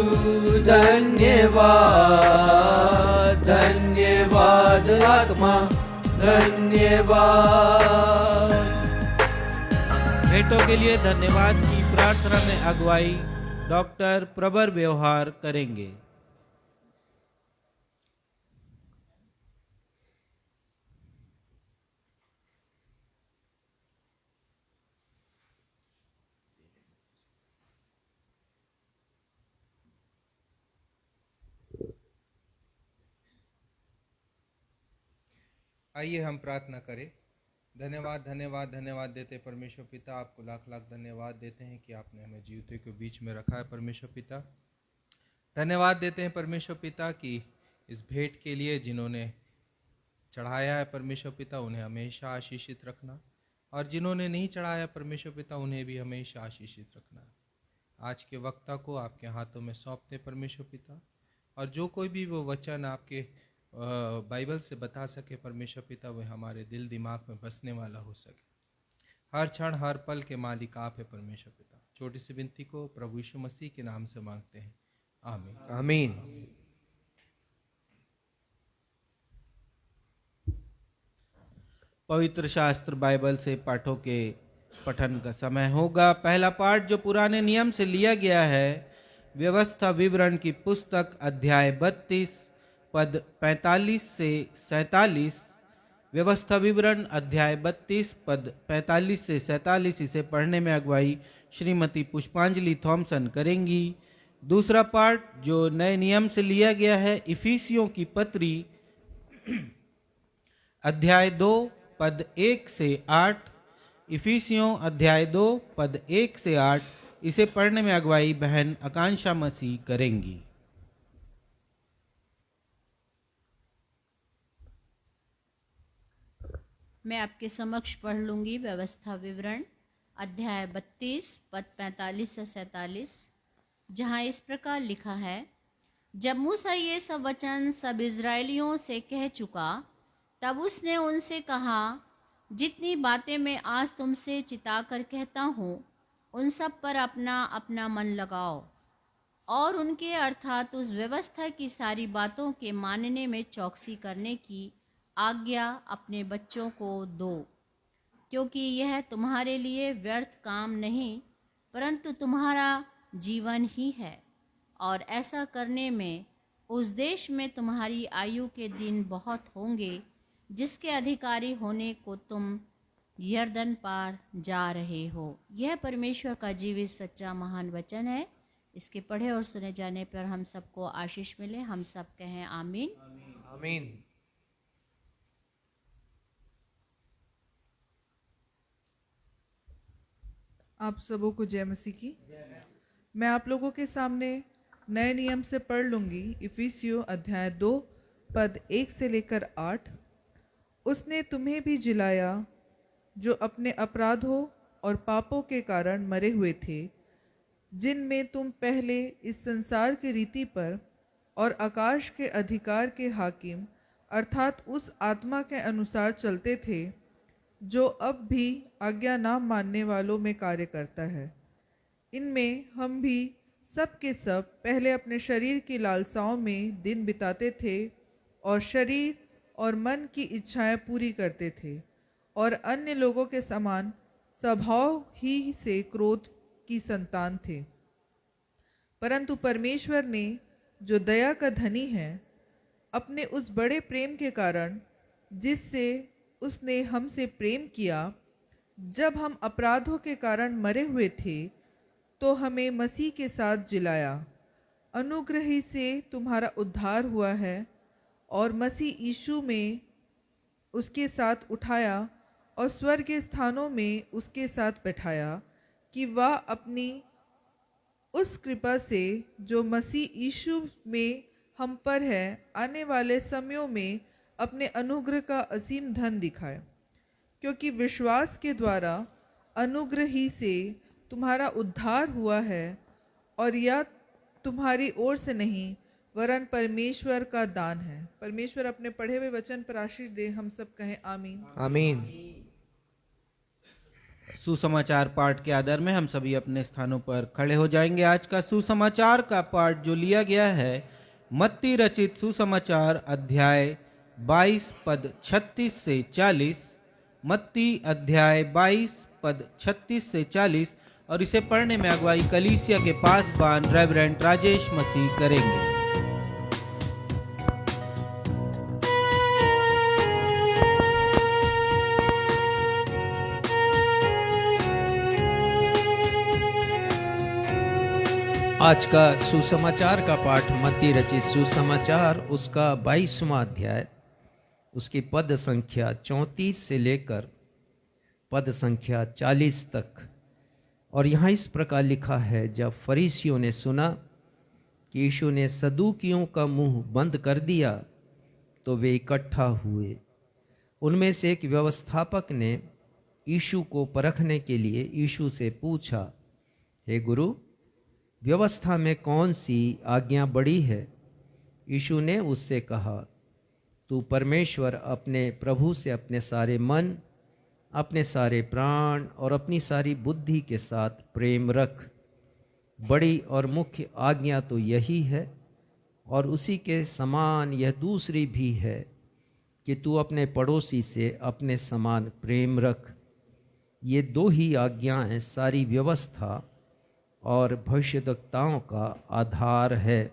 धन्यवाद, धन्यवाद आत्मा धन्यवाद। भेंटों के लिए धन्यवाद की प्रार्थना में अगुवाई डॉक्टर प्रबर व्यवहार करेंगे। आइए हम प्रार्थना करें। धन्यवाद धन्यवाद धन्यवाद देते परमेश्वर पिता, आपको लाख लाख धन्यवाद देते हैं कि आपने हमें जीवते के बीच में रखा है परमेश्वर पिता। धन्यवाद देते हैं परमेश्वर पिता कि इस भेंट के लिए जिन्होंने चढ़ाया है परमेश्वर पिता, उन्हें हमेशा आशीषित रखना, और जिन्होंने नहीं चढ़ाया परमेश्वर पिता, उन्हें भी हमेशा आशीषित रखना। आज के वक्ता को आपके हाथों में सौंपते परमेश्वर पिता, और जो कोई भी वो वचन आपके बाइबल से बता सके परमेश्वर पिता, वह हमारे दिल दिमाग में बसने वाला हो सके। हर क्षण हर पल के मालिक आप है परमेश्वर पिता। छोटी सी विनती को प्रभु यीशु मसीह के नाम से मांगते हैं, आमीन आमीन। पवित्र शास्त्र बाइबल से पाठों के पठन का समय होगा। पहला पाठ जो पुराने नियम से लिया गया है, व्यवस्था विवरण की पुस्तक अध्याय 32 पद 45 से 47। व्यवस्था विवरण अध्याय 32 पद 45 से 47। इसे पढ़ने में अगुवाई श्रीमती पुष्पांजलि थॉमसन करेंगी। दूसरा पाठ जो नए नियम से लिया गया है, इफिसियों की पत्री अध्याय 2 पद 1 से 8। इफिसियों अध्याय 2 पद 1 से 8। इसे पढ़ने में अगुवाई बहन आकांक्षा मसीह करेंगी। मैं आपके समक्ष पढ़ लूँगी व्यवस्था विवरण अध्याय 32 पद 45 से 47, जहाँ इस प्रकार लिखा है, जब मूसा ये सब वचन सब इज़राइलियों से कह चुका, तब उसने उनसे कहा, जितनी बातें मैं आज तुमसे चिताकर कहता हूँ, उन सब पर अपना अपना मन लगाओ, और उनके अर्थात उस व्यवस्था की सारी बातों के मानने में चौकसी करने की आज्ञा अपने बच्चों को दो, क्योंकि यह तुम्हारे लिए व्यर्थ काम नहीं, परंतु तुम्हारा जीवन ही है, और ऐसा करने में उस देश में तुम्हारी आयु के दिन बहुत होंगे जिसके अधिकारी होने को तुम यरदन पार जा रहे हो। यह परमेश्वर का जीवित सच्चा महान वचन है। इसके पढ़े और सुने जाने पर हम सबको आशीष मिले। हम सब कहें आमीन। आमीन। आप सबों को जय मसीह की। मैं आप लोगों के सामने नए नियम से पढ़ लूंगी। इफिसियों अध्याय 2 पद 1 से लेकर 8। उसने तुम्हें भी जिलाया जो अपने अपराधों और पापों के कारण मरे हुए थे, जिनमें तुम पहले इस संसार की रीति पर और आकाश के अधिकार के हाकिम अर्थात उस आत्मा के अनुसार चलते थे जो अब भी आज्ञा ना मानने वालों में कार्य करता है। इनमें हम भी सब के सब पहले अपने शरीर की लालसाओं में दिन बिताते थे और शरीर और मन की इच्छाएं पूरी करते थे और अन्य लोगों के समान स्वभाव ही से क्रोध की संतान थे। परंतु परमेश्वर ने, जो दया का धनी है, अपने उस बड़े प्रेम के कारण जिससे उसने हमसे प्रेम किया, जब हम अपराधों के कारण मरे हुए थे तो हमें मसीह के साथ जिलाया। अनुग्रह ही से तुम्हारा उद्धार हुआ है और मसीह यीशु में उसके साथ उठाया और स्वर्गीय स्थानों में उसके साथ बैठाया, कि वह अपनी उस कृपा से जो मसीह यीशु में हम पर है, आने वाले समयों में अपने अनुग्रह का असीम धन दिखाए। क्योंकि विश्वास के द्वारा अनुग्रह ही से तुम्हारा उद्धार हुआ है, और यह तुम्हारी ओर से नहीं वरन परमेश्वर का दान है। परमेश्वर अपने पढ़े हुए वचन पर आशीष दे। हम सब कहें आमीन। आमीन। सुसमाचार पाठ के आधार में हम सभी अपने स्थानों पर खड़े हो जाएंगे। आज का सुसमाचार का पाठ जो लिया गया है, मत्ती रचित सुसमाचार अध्याय 22 पद 36 से 40। मत्ती अध्याय 22 पद 36 से 40, और इसे पढ़ने में अगुवाई कलीसिया के पासबान रेवरेंड राजेश मसीह करेंगे। आज का सुसमाचार का पाठ मत्ती रचित सुसमाचार उसका 22वां अध्याय, उसकी पद संख्या 34 से लेकर पद संख्या 40 तक। और यहाँ इस प्रकार लिखा है, जब फरीसियों ने सुना कि यीशु ने सदूकियों का मुंह बंद कर दिया तो वे इकट्ठा हुए। उनमें से एक व्यवस्थापक ने यीशु को परखने के लिए यीशु से पूछा, हे गुरु, व्यवस्था में कौन सी आज्ञा बड़ी है? यीशु ने उससे कहा, तू परमेश्वर अपने प्रभु से अपने सारे मन, अपने सारे प्राण और अपनी सारी बुद्धि के साथ प्रेम रख। बड़ी और मुख्य आज्ञा तो यही है, और उसी के समान यह दूसरी भी है कि तू अपने पड़ोसी से अपने समान प्रेम रख। ये दो ही आज्ञाएं सारी व्यवस्था और भविष्यद्वक्ताओं का आधार है।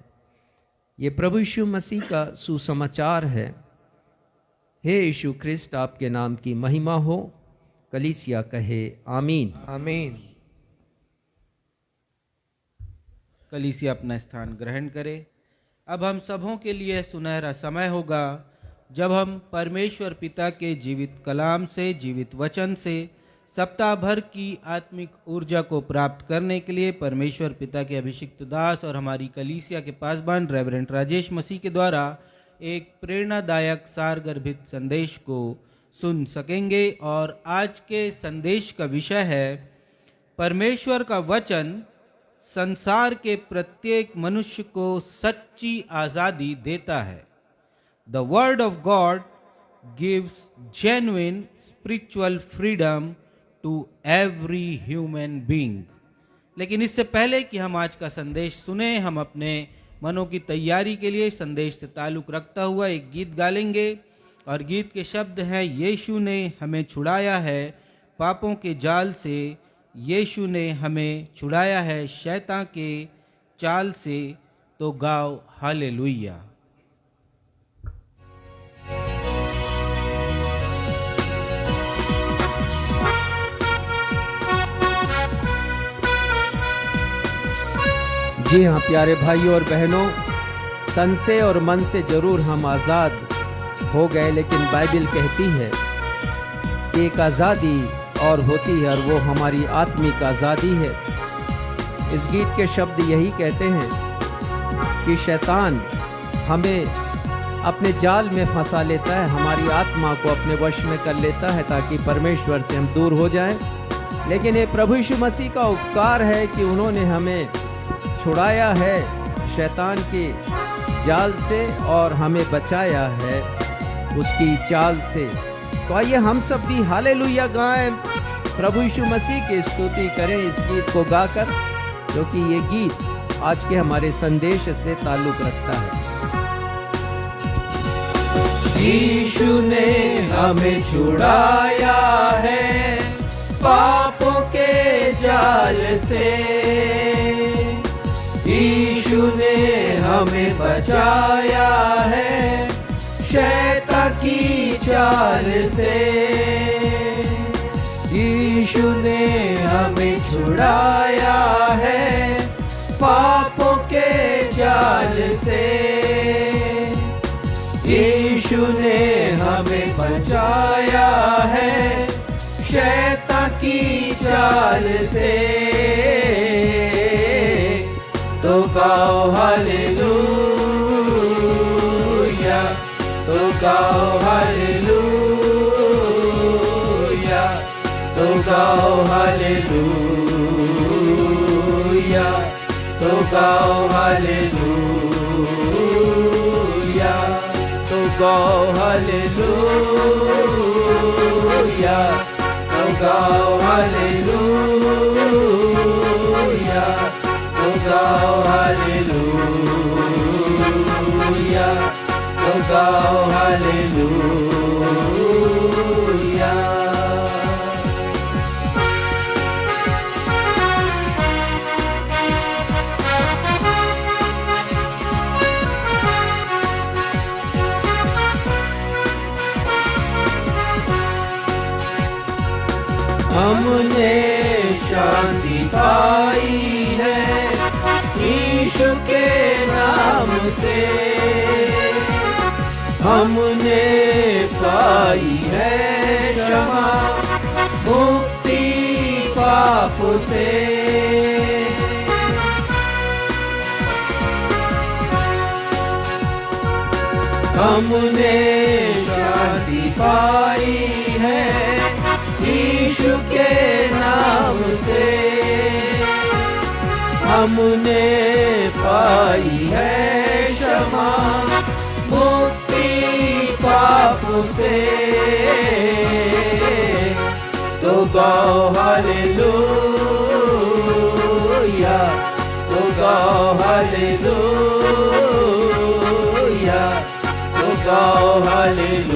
ये प्रभु यीशु मसीह का सुसमाचार है। हे यीशु ख्रिस्ट, आपके नाम की महिमा हो। कलीसिया कहे आमीन। आमीन। कलीसिया अपना स्थान ग्रहण करे। अब हम सबों के लिए सुनहरा समय होगा जब हम परमेश्वर पिता के जीवित कलाम से, जीवित वचन से सप्ताह भर की आत्मिक ऊर्जा को प्राप्त करने के लिए परमेश्वर पिता के अभिषिक्त दास और हमारी कलीसिया के पासबान रेवरेंड राजेश मसीह के द्वारा एक प्रेरणादायक सारगर्भित संदेश को सुन सकेंगे। और आज के संदेश का विषय है, परमेश्वर का वचन संसार के प्रत्येक मनुष्य को सच्ची आज़ादी देता है। The word of God gives genuine spiritual freedom to every human being. लेकिन इससे पहले कि हम आज का संदेश सुने, हम अपने मनों की तैयारी के लिए संदेश से ताल्लुक रखता हुआ एक गीत गा लेंगे। और गीत के शब्द हैं, यीशु ने हमें छुड़ाया है पापों के जाल से, यीशु ने हमें छुड़ाया है शैतान के चाल से, तो गाओ हालेलुया। जी हाँ प्यारे भाइयों और बहनों, तन से और मन से जरूर हम आज़ाद हो गए, लेकिन बाइबल कहती है कि एक आज़ादी और होती है और वो हमारी आत्मिक आज़ादी है। इस गीत के शब्द यही कहते हैं कि शैतान हमें अपने जाल में फंसा लेता है, हमारी आत्मा को अपने वश में कर लेता है ताकि परमेश्वर से हम दूर हो जाएं। लेकिन ये प्रभु यीशु मसीह का उपकार है कि उन्होंने हमें छुड़ाया है शैतान के जाल से और हमें बचाया है उसकी चाल से। तो आइए हम सब भी हालेलुया गाएं, प्रभु यीशु मसीह की स्तुति करें इस गीत को गाकर, क्योंकि ये गीत आज के हमारे संदेश से ताल्लुक रखता है। यीशु ने हमें छुड़ाया है पापों के जाल से, यीशु ने हमें बचाया है शैतान की चाल से, यीशु ने हमें छुड़ाया है पापों के जाल से, यीशु ने हमें बचाया है शैतान की चाल से। तो गाओ हालेलुया, तो गाओ हालेलुया, तो गाओ हालेलुया, तो गाओ हालेलुया, तो गाओ हालेलुया, तो गाओ हालेलुया, तो गाओ हालेलुया, तो गाओ हालेलुया। हमने शांति पाई है यीशु के नाम से, हमने पाई है क्षमा मुक्ति पाप से, हमने शांति पाई है यीशु के नाम से, हमने पाई है क्षमा मुक्ति पाप से। तो गाओ हालेलुया, तो गाओ हालेलुया, तो गाओ हालेलुया,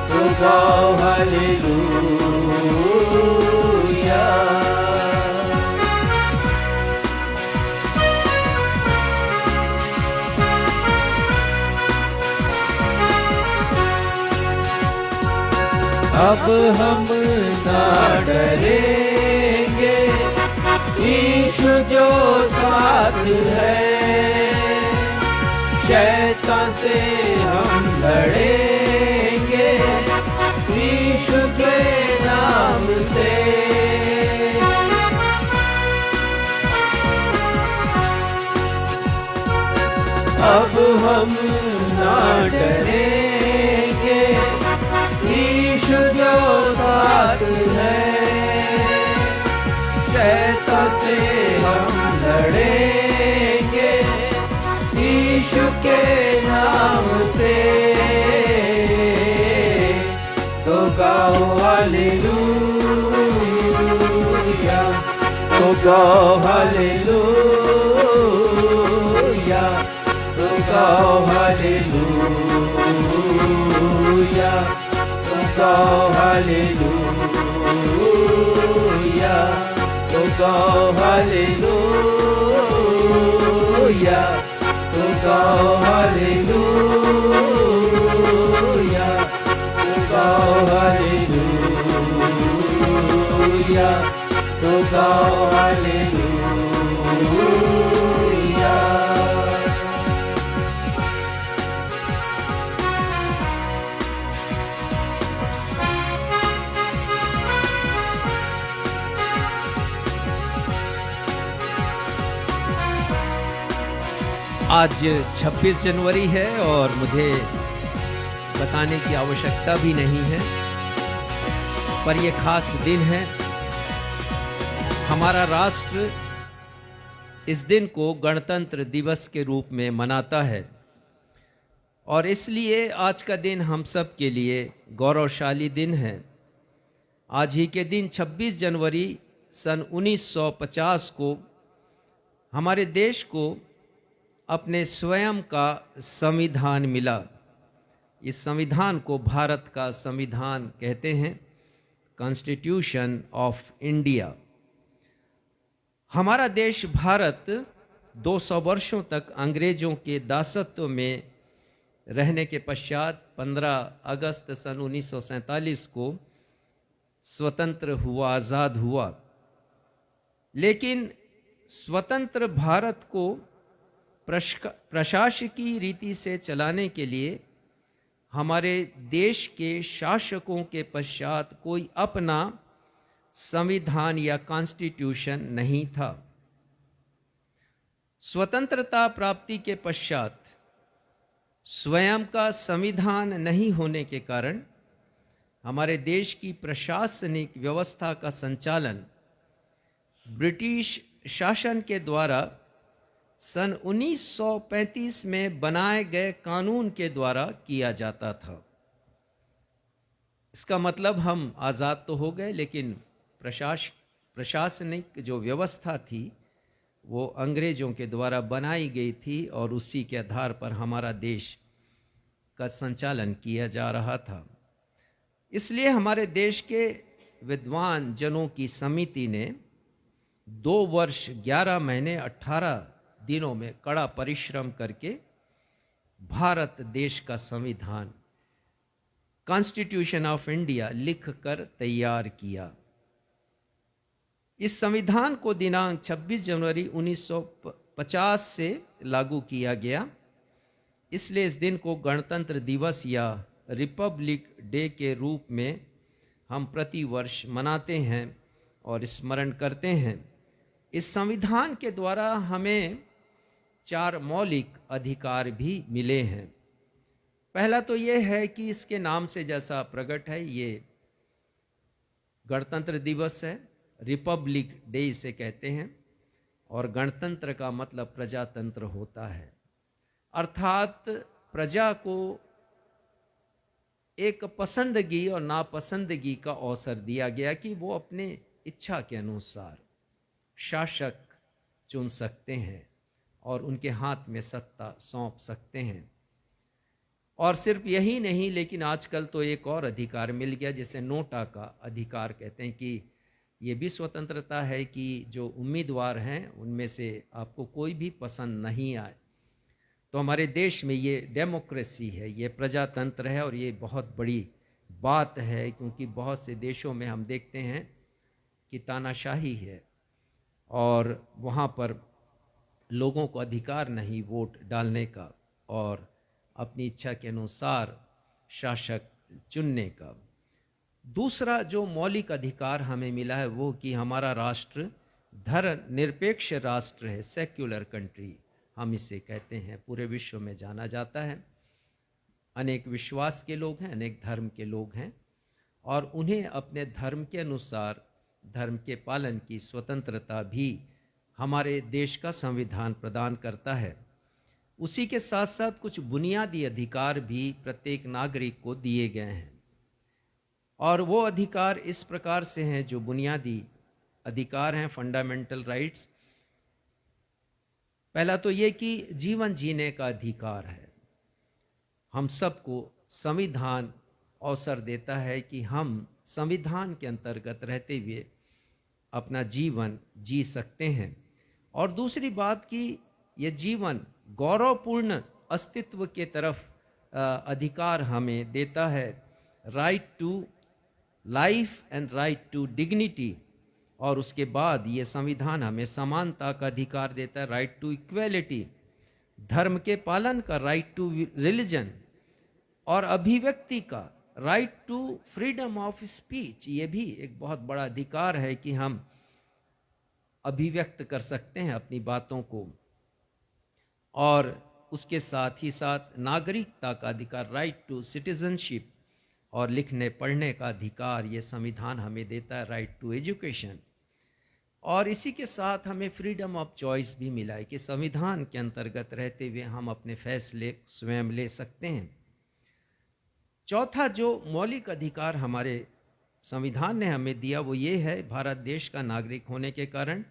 तो गाओ हालेलुया। अब हम ना डरेंगे, यीशु जो साथ है, शैतान से हम लड़ेंगे यीशु के नाम से। अब हम ना डरेंगे, यीशु जो साथ है, शैतान से हम लड़ेंगे यीशु के नाम से। तो गाओ हालेलुया, तो गाओ हालेलुया, तो गाओ हालेलुया, तो गाओ हालेलुया, तो गाओ हालेलुया, तो गाओ हालेलुया, तो गाओ हालेलुया, तो गाओ हालेलुया। आज 26 जनवरी है और मुझे बताने की आवश्यकता भी नहीं है, पर यह खास दिन है। हमारा राष्ट्र इस दिन को गणतंत्र दिवस के रूप में मनाता है और इसलिए आज का दिन हम सब के लिए गौरवशाली दिन है। आज ही के दिन 26 जनवरी सन 1950 को हमारे देश को अपने स्वयं का संविधान मिला। इस संविधान को भारत का संविधान कहते हैं, कॉन्स्टिट्यूशन ऑफ इंडिया। हमारा देश भारत 200 वर्षों तक अंग्रेजों के दासत्व में रहने के पश्चात 15 अगस्त सन 1947 को स्वतंत्र हुआ, आज़ाद हुआ। लेकिन स्वतंत्र भारत को प्रशासकीय रीति से चलाने के लिए हमारे देश के शासकों के पश्चात कोई अपना संविधान या कॉन्स्टिट्यूशन नहीं था। स्वतंत्रता प्राप्ति के पश्चात स्वयं का संविधान नहीं होने के कारण हमारे देश की प्रशासनिक व्यवस्था का संचालन ब्रिटिश शासन के द्वारा सन 1935 में बनाए गए कानून के द्वारा किया जाता था। इसका मतलब हम आज़ाद तो हो गए, लेकिन प्रशासनिक जो व्यवस्था थी वो अंग्रेजों के द्वारा बनाई गई थी और उसी के आधार पर हमारा देश का संचालन किया जा रहा था। इसलिए हमारे देश के विद्वान जनों की समिति ने 2 वर्ष 11 महीने 18 दिनों में कड़ा परिश्रम करके भारत देश का संविधान कॉन्स्टिट्यूशन ऑफ इंडिया लिखकर तैयार किया। इस संविधान को दिनांक 26 जनवरी 1950 से लागू किया गया। इसलिए इस दिन को गणतंत्र दिवस या रिपब्लिक डे के रूप में हम प्रति वर्ष मनाते हैं और स्मरण करते हैं। इस संविधान के द्वारा हमें 4 मौलिक अधिकार भी मिले हैं। पहला तो ये है कि इसके नाम से जैसा प्रकट है, ये गणतंत्र दिवस है, रिपब्लिक डे इसे कहते हैं, और गणतंत्र का मतलब प्रजातंत्र होता है। अर्थात प्रजा को एक पसंदगी और नापसंदगी का अवसर दिया गया कि वो अपने इच्छा के अनुसार शासक चुन सकते हैं और उनके हाथ में सत्ता सौंप सकते हैं। और सिर्फ यही नहीं, लेकिन आजकल तो एक और अधिकार मिल गया जिसे नोटा का अधिकार कहते हैं, कि ये भी स्वतंत्रता है कि जो उम्मीदवार हैं उनमें से आपको कोई भी पसंद नहीं आए। तो हमारे देश में ये डेमोक्रेसी है, ये प्रजातंत्र है और ये बहुत बड़ी बात है, क्योंकि बहुत से देशों में हम देखते हैं कि तानाशाही है और वहाँ पर लोगों को अधिकार नहीं वोट डालने का और अपनी इच्छा के अनुसार शासक चुनने का। दूसरा जो मौलिक अधिकार हमें मिला है वो कि हमारा राष्ट्र धर्मनिरपेक्ष राष्ट्र है, सेक्युलर कंट्री हम इसे कहते हैं। पूरे विश्व में जाना जाता है। अनेक विश्वास के लोग हैं, अनेक धर्म के लोग हैं और उन्हें अपने धर्म के अनुसार धर्म के पालन की स्वतंत्रता भी हमारे देश का संविधान प्रदान करता है। उसी के साथ साथ कुछ बुनियादी अधिकार भी प्रत्येक नागरिक को दिए गए हैं और वो अधिकार इस प्रकार से हैं, जो बुनियादी अधिकार हैं, फंडामेंटल राइट्स। पहला तो ये कि जीवन जीने का अधिकार है। हम सबको संविधान अवसर देता है कि हम संविधान के अंतर्गत रहते हुए अपना जीवन जी सकते हैं। और दूसरी बात कि ये जीवन गौरवपूर्ण अस्तित्व के तरफ अधिकार हमें देता है, right to life and right to dignity. और उसके बाद ये संविधान हमें समानता का अधिकार देता है, राइट टू इक्वेलिटी, धर्म के पालन का, राइट टू रिलीजन, और अभिव्यक्ति का, right to freedom of speech. ये भी एक बहुत बड़ा अधिकार है कि हम अभिव्यक्त कर सकते हैं अपनी बातों को। और उसके साथ ही साथ नागरिकता का अधिकार, राइट टू सिटीजनशिप, और लिखने पढ़ने का अधिकार ये संविधान हमें देता है, राइट टू एजुकेशन। और इसी के साथ हमें फ्रीडम ऑफ चॉइस भी मिला है कि संविधान के अंतर्गत रहते हुए हम अपने फैसले स्वयं ले सकते हैं। चौथा जो मौलिक अधिकार हमारे संविधान ने हमें दिया वो ये है, भारत देश का नागरिक होने के कारण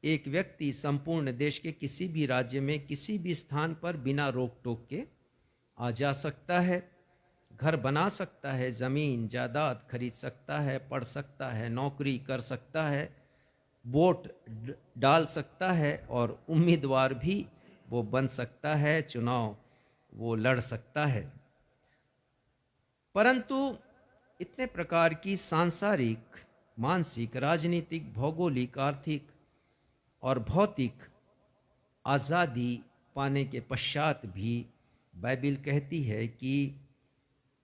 एक व्यक्ति संपूर्ण देश के किसी भी राज्य में किसी भी स्थान पर बिना रोक टोक के आ जा सकता है, घर बना सकता है, ज़मीन जायदाद खरीद सकता है, पढ़ सकता है, नौकरी कर सकता है, वोट डाल सकता है, और उम्मीदवार भी वो बन सकता है, चुनाव वो लड़ सकता है। परंतु इतने प्रकार की सांसारिक, मानसिक, राजनीतिक, भौगोलिक, आर्थिक और भौतिक आज़ादी पाने के पश्चात भी बाइबिल कहती है कि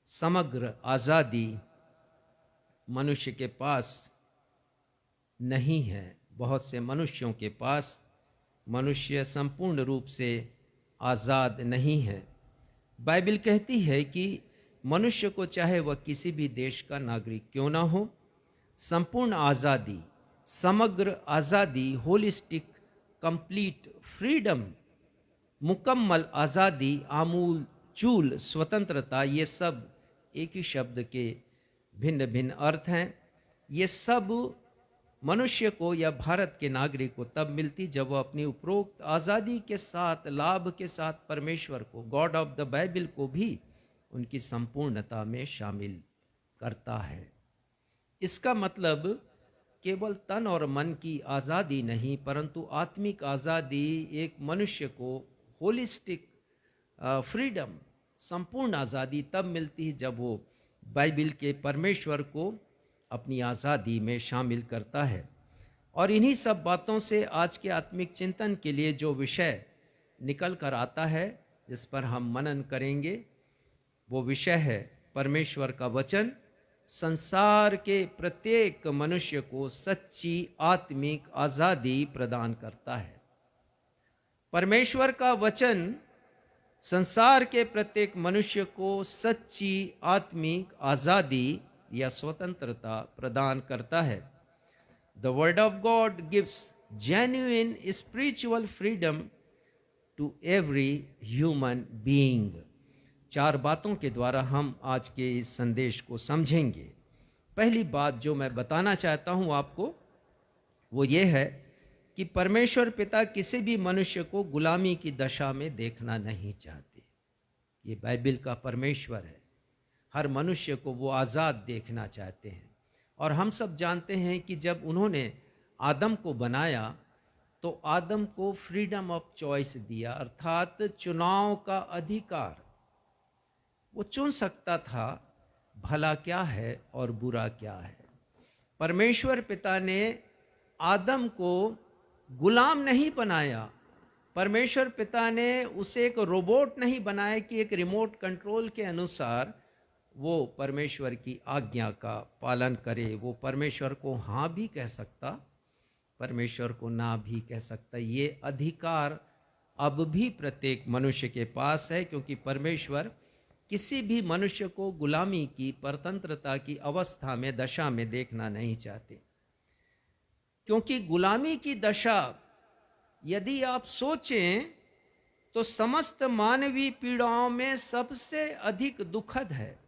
समग्र आज़ादी मनुष्य के पास नहीं है। बहुत से मनुष्यों के पास मनुष्य संपूर्ण रूप से आज़ाद नहीं है। बाइबिल कहती है कि मनुष्य को चाहे वह किसी भी देश का नागरिक क्यों ना हो, संपूर्ण आज़ादी, समग्र आज़ादी, होलिस्टिक कंप्लीट फ्रीडम, मुकम्मल आज़ादी, आमूल चूल स्वतंत्रता, ये सब एक ही शब्द के भिन्न भिन्न अर्थ हैं। ये सब मनुष्य को या भारत के नागरिक को तब मिलती जब वह अपनी उपरोक्त आज़ादी के साथ, लाभ के साथ परमेश्वर को, गॉड ऑफ द बाइबिल को भी उनकी संपूर्णता में शामिल करता है। इसका मतलब केवल तन और मन की आज़ादी नहीं, परंतु आत्मिक आज़ादी एक मनुष्य को होलिस्टिक फ्रीडम, संपूर्ण आज़ादी तब मिलती है जब वो बाइबिल के परमेश्वर को अपनी आज़ादी में शामिल करता है। और इन्हीं सब बातों से आज के आत्मिक चिंतन के लिए जो विषय निकल कर आता है, जिस पर हम मनन करेंगे, वो विषय है परमेश्वर का वचन संसार के प्रत्येक मनुष्य को सच्ची आत्मिक आज़ादी प्रदान करता है। परमेश्वर का वचन संसार के प्रत्येक मनुष्य को सच्ची आत्मिक आज़ादी या स्वतंत्रता प्रदान करता है। The word of God gives genuine spiritual freedom to every human being. चार बातों के द्वारा हम आज के इस संदेश को समझेंगे। पहली बात जो मैं बताना चाहता हूं आपको वो ये है कि परमेश्वर पिता किसी भी मनुष्य को गुलामी की दशा में देखना नहीं चाहते। ये बाइबिल का परमेश्वर है। हर मनुष्य को वो आज़ाद देखना चाहते हैं। और हम सब जानते हैं कि जब उन्होंने आदम को बनाया तो आदम को फ्रीडम ऑफ चॉइस दिया, अर्थात चुनाव का अधिकार। वो चुन सकता था भला क्या है और बुरा क्या है। परमेश्वर पिता ने आदम को गुलाम नहीं बनाया। परमेश्वर पिता ने उसे एक रोबोट नहीं बनाया कि एक रिमोट कंट्रोल के अनुसार वो परमेश्वर की आज्ञा का पालन करे। वो परमेश्वर को हाँ भी कह सकता, परमेश्वर को ना भी कह सकता। ये अधिकार अब भी प्रत्येक मनुष्य के पास है, क्योंकि परमेश्वर किसी भी मनुष्य को गुलामी की, परतंत्रता की अवस्था में, दशा में देखना नहीं चाहते। क्योंकि गुलामी की दशा यदि आप सोचें तो समस्त मानवीय पीड़ाओं में सबसे अधिक दुखद है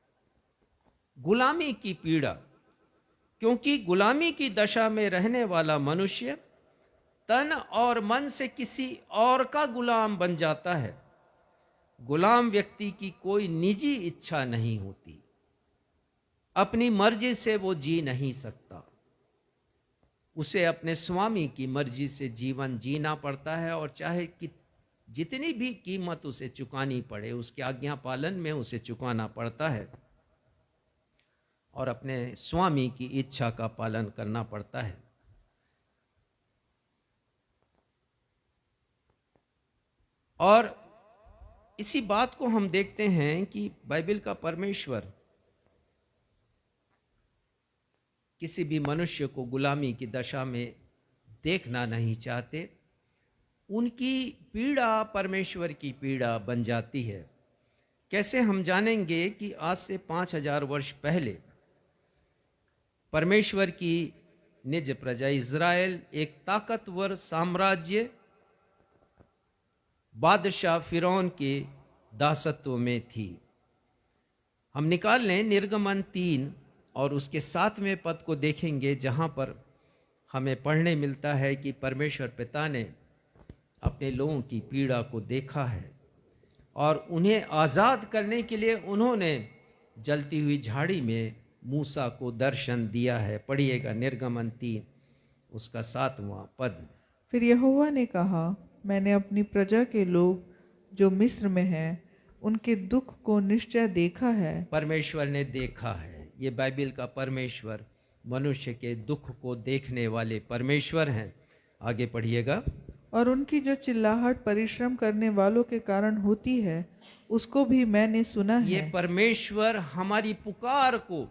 गुलामी की पीड़ा। क्योंकि गुलामी की दशा में रहने वाला मनुष्य तन और मन से किसी और का गुलाम बन जाता है। गुलाम व्यक्ति की कोई निजी इच्छा नहीं होती, अपनी मर्जी से वो जी नहीं सकता। उसे अपने स्वामी की मर्जी से जीवन जीना पड़ता है, और चाहे कि जितनी भी कीमत उसे चुकानी पड़े, उसके आज्ञा पालन में उसे चुकाना पड़ता है और अपने स्वामी की इच्छा का पालन करना पड़ता है। और इसी बात को हम देखते हैं कि बाइबल का परमेश्वर किसी भी मनुष्य को गुलामी की दशा में देखना नहीं चाहते। उनकी पीड़ा परमेश्वर की पीड़ा बन जाती है। कैसे हम जानेंगे कि आज से 5000 वर्ष पहले परमेश्वर की निज प्रजा इज़राइल एक ताकतवर साम्राज्य बादशाह फिरौन के दासत्व में थी। हम निकाल लें निर्गमन 3 और उसके 7वें पद को देखेंगे, जहां पर हमें पढ़ने मिलता है कि परमेश्वर पिता ने अपने लोगों की पीड़ा को देखा है और उन्हें आज़ाद करने के लिए उन्होंने जलती हुई झाड़ी में मूसा को दर्शन दिया है। पढ़िएगा निर्गमन 3 उसका 7वां पद। फिर यहोवा ने कहा, मैंने अपनी प्रजा के लोग जो मिस्र में हैं उनके दुख को निश्चय देखा है। परमेश्वर ने देखा है। ये बाइबल का परमेश्वर मनुष्य के दुख को देखने वाले परमेश्वर हैं। आगे पढ़िएगा। और उनकी जो चिल्लाहट परिश्रम करने वालों के कारण होती है उसको भी मैंने सुना है। ये परमेश्वर हमारी पुकार को,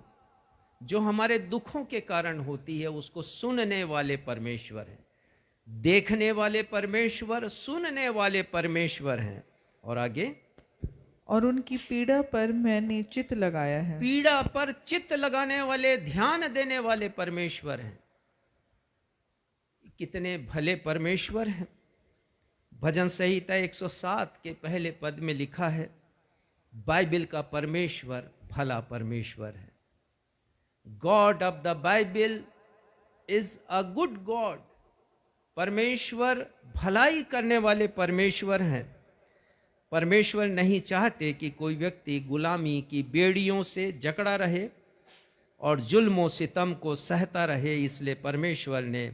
जो हमारे दुखों के कारण होती है, उसको सुनने वाले परमेश्वर हैं। देखने वाले परमेश्वर, सुनने वाले परमेश्वर हैं। और आगे, और उनकी पीड़ा पर मैंने चित्त लगाया है। पीड़ा पर चित्त लगाने वाले, ध्यान देने वाले परमेश्वर हैं। कितने भले परमेश्वर हैं। भजन संहिता 107 के पहले पद में लिखा है, बाइबल का परमेश्वर भला परमेश्वर है। God of the Bible is a good God. परमेश्वर भलाई करने वाले परमेश्वर हैं। परमेश्वर नहीं चाहते कि कोई व्यक्ति गुलामी की बेड़ियों से जकड़ा रहे और जुल्म सितम को सहता रहे, इसलिए परमेश्वर ने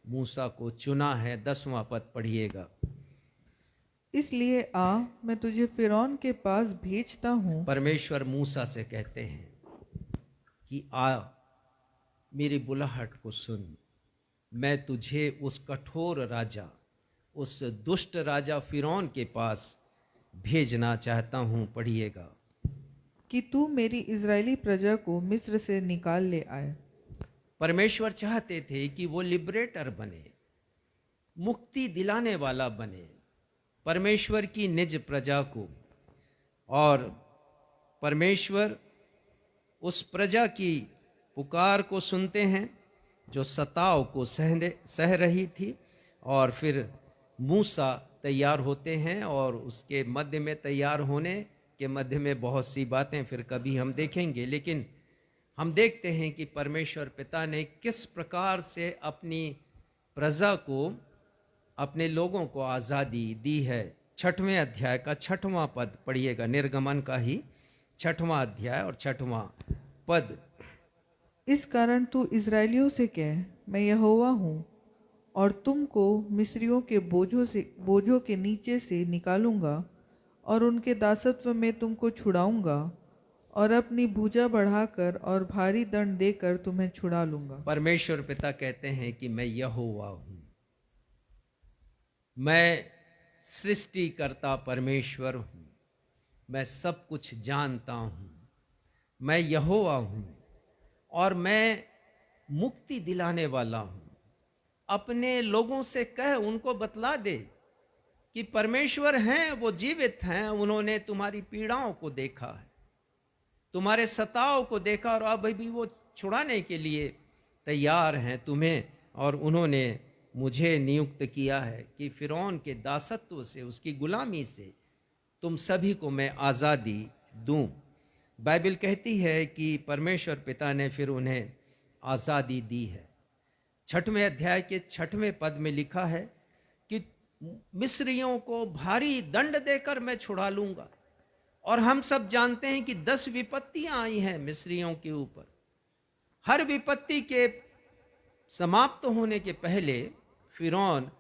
मूसा को चुना है। 10वां पद पढ़िएगा। इसलिए आ, मैं तुझे फिरौन के पास भेजता हूँ। परमेश्वर मूसा से कहते हैं कि आ, मेरी बुलाहट को सुन। मैं तुझे उस कठोर राजा, उस दुष्ट राजा फिरौन के पास भेजना चाहता हूं। पढ़िएगा। कि तू मेरी इज़राइली प्रजा को मिस्र से निकाल ले आए। परमेश्वर चाहते थे कि वो लिबरेटर बने, मुक्ति दिलाने वाला बने परमेश्वर की निज प्रजा को। और परमेश्वर उस प्रजा की पुकार को सुनते हैं जो सताव को सह रही थी। और फिर मूसा तैयार होते हैं और उसके मध्य में, तैयार होने के मध्य में बहुत सी बातें फिर कभी हम देखेंगे। लेकिन हम देखते हैं कि परमेश्वर पिता ने किस प्रकार से अपनी प्रजा को, अपने लोगों को आज़ादी दी है। 6वें अध्याय का 6वां पद पढ़िएगा। निर्गमन का ही 6वां अध्याय और 6वां पद। इस कारण तू इज़राइलियों से कह, मैं यहोवा हूँ, और तुमको मिस्रियों के बोझों के नीचे से निकालूंगा और उनके दासत्व में तुमको छुड़ाऊंगा और अपनी भुजा बढ़ाकर और भारी दंड देकर तुम्हें छुड़ा लूंगा। परमेश्वर पिता कहते हैं कि मैं यहोवा हूँ, मैं सृष्टिकर्ता परमेश्वर हूँ, मैं सब कुछ जानता हूँ, मैं यहोवा हूँ और मैं मुक्ति दिलाने वाला हूँ। अपने लोगों से कह, उनको बतला दे कि परमेश्वर हैं, वो जीवित हैं। उन्होंने तुम्हारी पीड़ाओं को देखा है, तुम्हारे सताव को देखा, और अब भी वो छुड़ाने के लिए तैयार हैं तुम्हें। और उन्होंने मुझे नियुक्त किया है कि फिरौन के दासत्व से, उसकी गुलामी से तुम सभी को मैं आज़ादी दूं। बाइबल कहती है कि परमेश्वर पिता ने फिर उन्हें आज़ादी दी है। 6वें अध्याय के 6वें पद में लिखा है कि मिस्रियों को भारी दंड देकर मैं छुड़ा लूंगा। और हम सब जानते हैं कि 10 विपत्तियां आई हैं मिस्रियों के ऊपर। हर विपत्ति के समाप्त होने के पहले फिरौन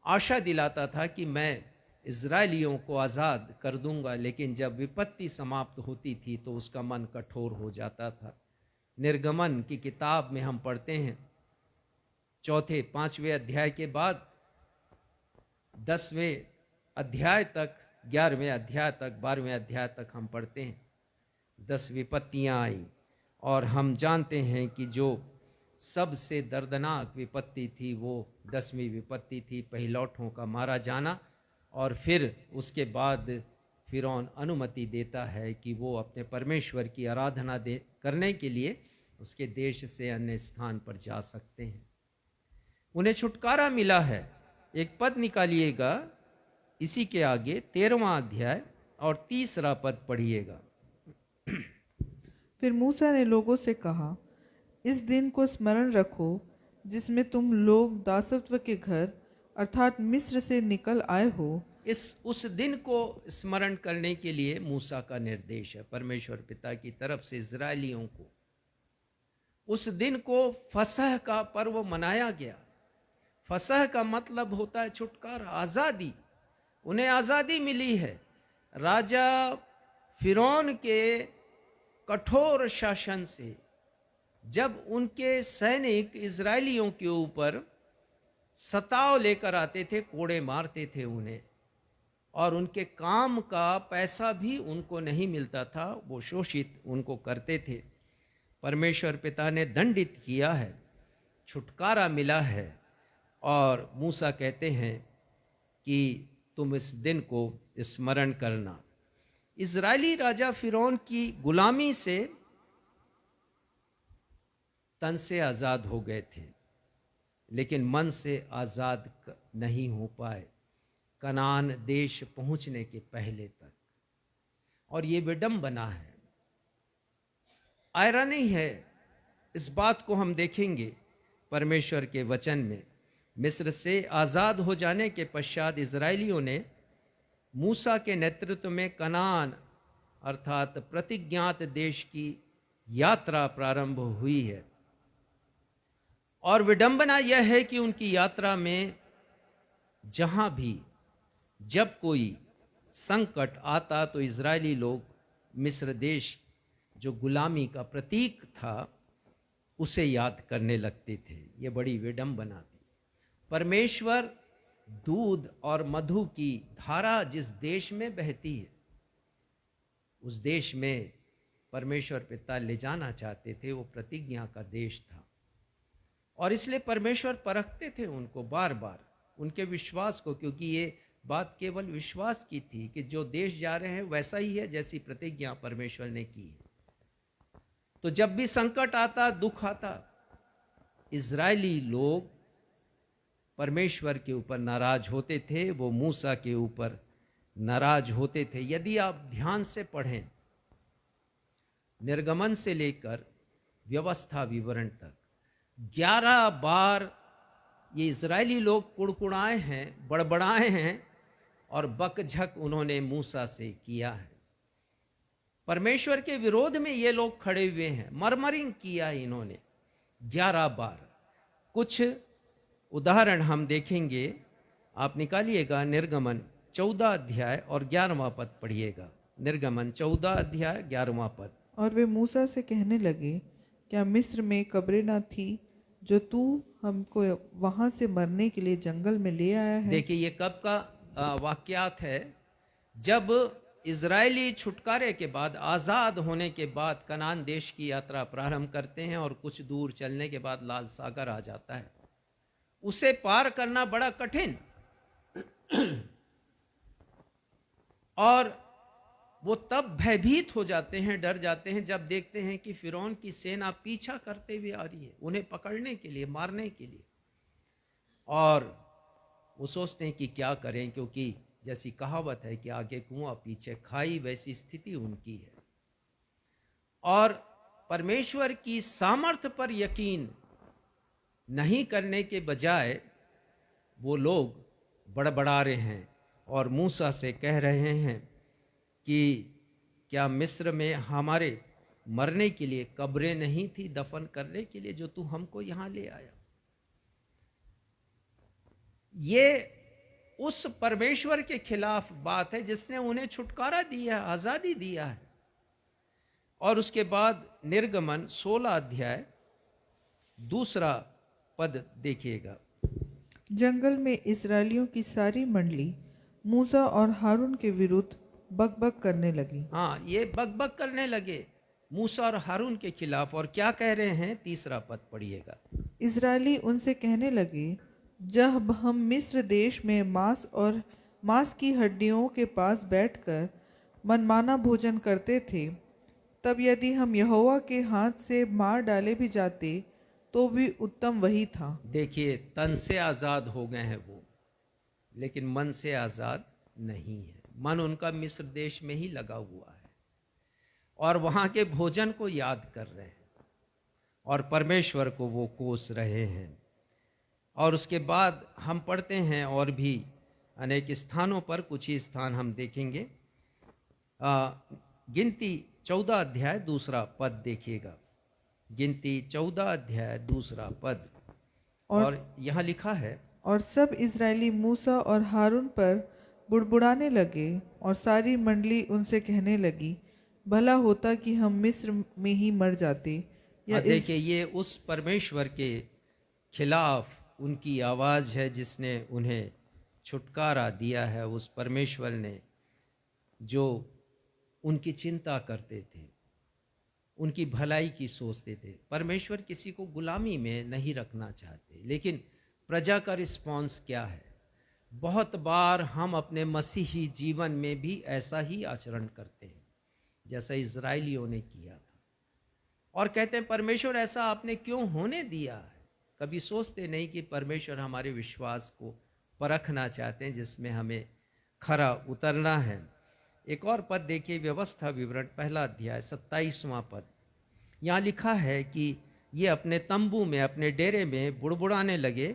आशा दिलाता था कि मैं इजरायलियों को आज़ाद कर दूंगा, लेकिन जब विपत्ति समाप्त होती थी तो उसका मन कठोर हो जाता था। निर्गमन की किताब में हम पढ़ते हैं 4-5वें अध्याय के बाद 10वें अध्याय तक, 11वें अध्याय तक, 12वें अध्याय तक हम पढ़ते हैं 10 विपत्तियां आई, और हम जानते हैं कि जो सबसे दर्दनाक विपत्ति थी वो 10वीं विपत्ति थी, पहिलौठों का मारा जाना। और फिर उसके बाद फिरौन अनुमति देता है कि वो अपने परमेश्वर की आराधना करने के लिए उसके देश से अन्य स्थान पर जा सकते हैं। उन्हें छुटकारा मिला है। एक पद निकालिएगा इसी के आगे, 13वां अध्याय और 3रा पद पढ़िएगा। फिर मूसा ने लोगों से कहा, इस दिन को स्मरण रखो जिसमें तुम लोग दासत्व के घर अर्थात मिस्र से निकल आए हो। उस दिन को स्मरण करने के लिए मूसा का निर्देश है परमेश्वर पिता की तरफ से इजरायलियों को। उस दिन को फसह का पर्व मनाया गया। फसह का मतलब होता है छुटकारा, आज़ादी। उन्हें आज़ादी मिली है। राजा फिरौन के कठोर शासन से जब उनके सैनिक इजरायलियों के ऊपर सताव लेकर आते थे, कोड़े मारते थे उन्हें, और उनके काम का पैसा भी उनको नहीं मिलता था, वो शोषित उनको करते थे। परमेश्वर पिता ने दंडित किया है, छुटकारा मिला है, और मूसा कहते हैं कि तुम इस दिन को स्मरण करना। इजरायली राजा फिरौन की गुलामी से तन से आज़ाद हो गए थे, लेकिन मन से आज़ाद नहीं हो पाए कनान देश पहुंचने के पहले तक। और ये विडंबना है, आयरनी है। इस बात को हम देखेंगे परमेश्वर के वचन में। मिस्र से आज़ाद हो जाने के पश्चात इजरायलियों ने मूसा के नेतृत्व में कनान अर्थात प्रतिज्ञात देश की यात्रा प्रारंभ हुई है। और विडंबना यह है कि उनकी यात्रा में जहां भी जब कोई संकट आता तो इजरायली लोग मिस्र देश जो गुलामी का प्रतीक था उसे याद करने लगते थे। ये बड़ी विडंबना थी। परमेश्वर दूध और मधु की धारा जिस देश में बहती है उस देश में परमेश्वर पिता ले जाना चाहते थे। वो प्रतिज्ञा का देश था, और इसलिए परमेश्वर परखते थे उनको बार बार, उनके विश्वास को, क्योंकि ये बात केवल विश्वास की थी कि जो देश जा रहे हैं वैसा ही है जैसी प्रतिज्ञा परमेश्वर ने की है। तो जब भी संकट आता, दुख आता, इजरायली लोग परमेश्वर के ऊपर नाराज होते थे, वो मूसा के ऊपर नाराज होते थे। यदि आप ध्यान से पढ़ें निर्गमन से लेकर व्यवस्था विवरण तक 11 बार ये इजरायली लोग कुड़कुड़ाए हैं, बड़बड़ाए हैं, और बकझक उन्होंने मूसा से किया है। परमेश्वर के विरोध में ये लोग खड़े हुए हैं, मरमरिंग किया इन्होंने 11 बार। कुछ उदाहरण हम देखेंगे। आप निकालिएगा निर्गमन 14 अध्याय और 11वां पद पढ़िएगा। निर्गमन 14 अध्याय 11वां पद। और वे मूसा से कहने लगे, क्या मिस्र में कब्रें न थी जो तू हमको वहां से मरने के लिए जंगल में ले आया है? देखिए ये कब का वाक्यात है? जब इजरायली छुटकारे के बाद, आज़ाद होने के बाद कनान देश की यात्रा प्रारंभ करते हैं, और कुछ दूर चलने के बाद लाल सागर आ जाता है। उसे पार करना बड़ा कठिन, और वो तब भयभीत हो जाते हैं, डर जाते हैं जब देखते हैं कि फिरौन की सेना पीछा करते हुए आ रही है उन्हें पकड़ने के लिए, मारने के लिए। और वो सोचते हैं कि क्या करें, क्योंकि जैसी कहावत है कि आगे कुआं पीछे खाई, वैसी स्थिति उनकी है। और परमेश्वर की सामर्थ्य पर यकीन नहीं करने के बजाय वो लोग बड़बड़ा रहे हैं और मूसा से कह रहे हैं कि क्या मिस्र में हमारे मरने के लिए, कब्रें नहीं थी दफन करने के लिए, जो तू हमको यहां ले आया। ये उस परमेश्वर के खिलाफ बात है जिसने उन्हें छुटकारा दिया, आजादी दिया है। और उसके बाद निर्गमन 16 अध्याय 2 पद देखिएगा। जंगल में इस्राएलियों की सारी मंडली मूसा और हारून के विरुद्ध बकबक करने लगी। हाँ, ये बकबक करने लगे मूसा और हारून के खिलाफ। और क्या कह रहे हैं? 3 पद पढ़िएगा। इस्राएली उनसे कहने लगे, जब हम मिस्र देश में मांस की हड्डियों के पास बैठकर मनमाना भोजन करते थे, तब यदि हम यहोवा के हाथ से मार डाले भी जाते तो भी उत्तम वही था। देखिए, तन से आजाद हो गए हैं वो, लेकिन मन से आजाद नहीं है। मन उनका मिस्र देश में ही लगा हुआ है और वहां के भोजन को याद कर रहे हैं और परमेश्वर को वो कोस रहे हैं। और उसके बाद हम पढ़ते हैं और भी अनेक स्थानों पर, कुछ ही स्थान हम देखेंगे। गिनती 14 अध्याय 2 पद देखिएगा। गिनती 14 अध्याय 2 पद। और यहाँ लिखा है, और सब इस्राएली मूसा और हारून पर बुड़बुड़ाने लगे और सारी मंडली उनसे कहने लगी, भला होता कि हम मिस्र में ही मर जाते। या देखिए, ये उस परमेश्वर के खिलाफ उनकी आवाज़ है जिसने उन्हें छुटकारा दिया है। उस परमेश्वर ने जो उनकी चिंता करते थे, उनकी भलाई की सोचते थे। परमेश्वर किसी को गुलामी में नहीं रखना चाहते, लेकिन प्रजा का रिस्पॉन्स क्या है? बहुत बार हम अपने मसीही जीवन में भी ऐसा ही आचरण करते हैं जैसा इजराइलियों ने किया था, और कहते हैं परमेश्वर ऐसा आपने क्यों होने दिया है। कभी सोचते नहीं कि परमेश्वर हमारे विश्वास को परखना चाहते हैं, जिसमें हमें खरा उतरना है। एक और पद देखिए, व्यवस्था विवरण 1 अध्याय 27वां पद। यहाँ लिखा है कि ये अपने तंबू में, अपने डेरे में बुड़बुड़ाने लगे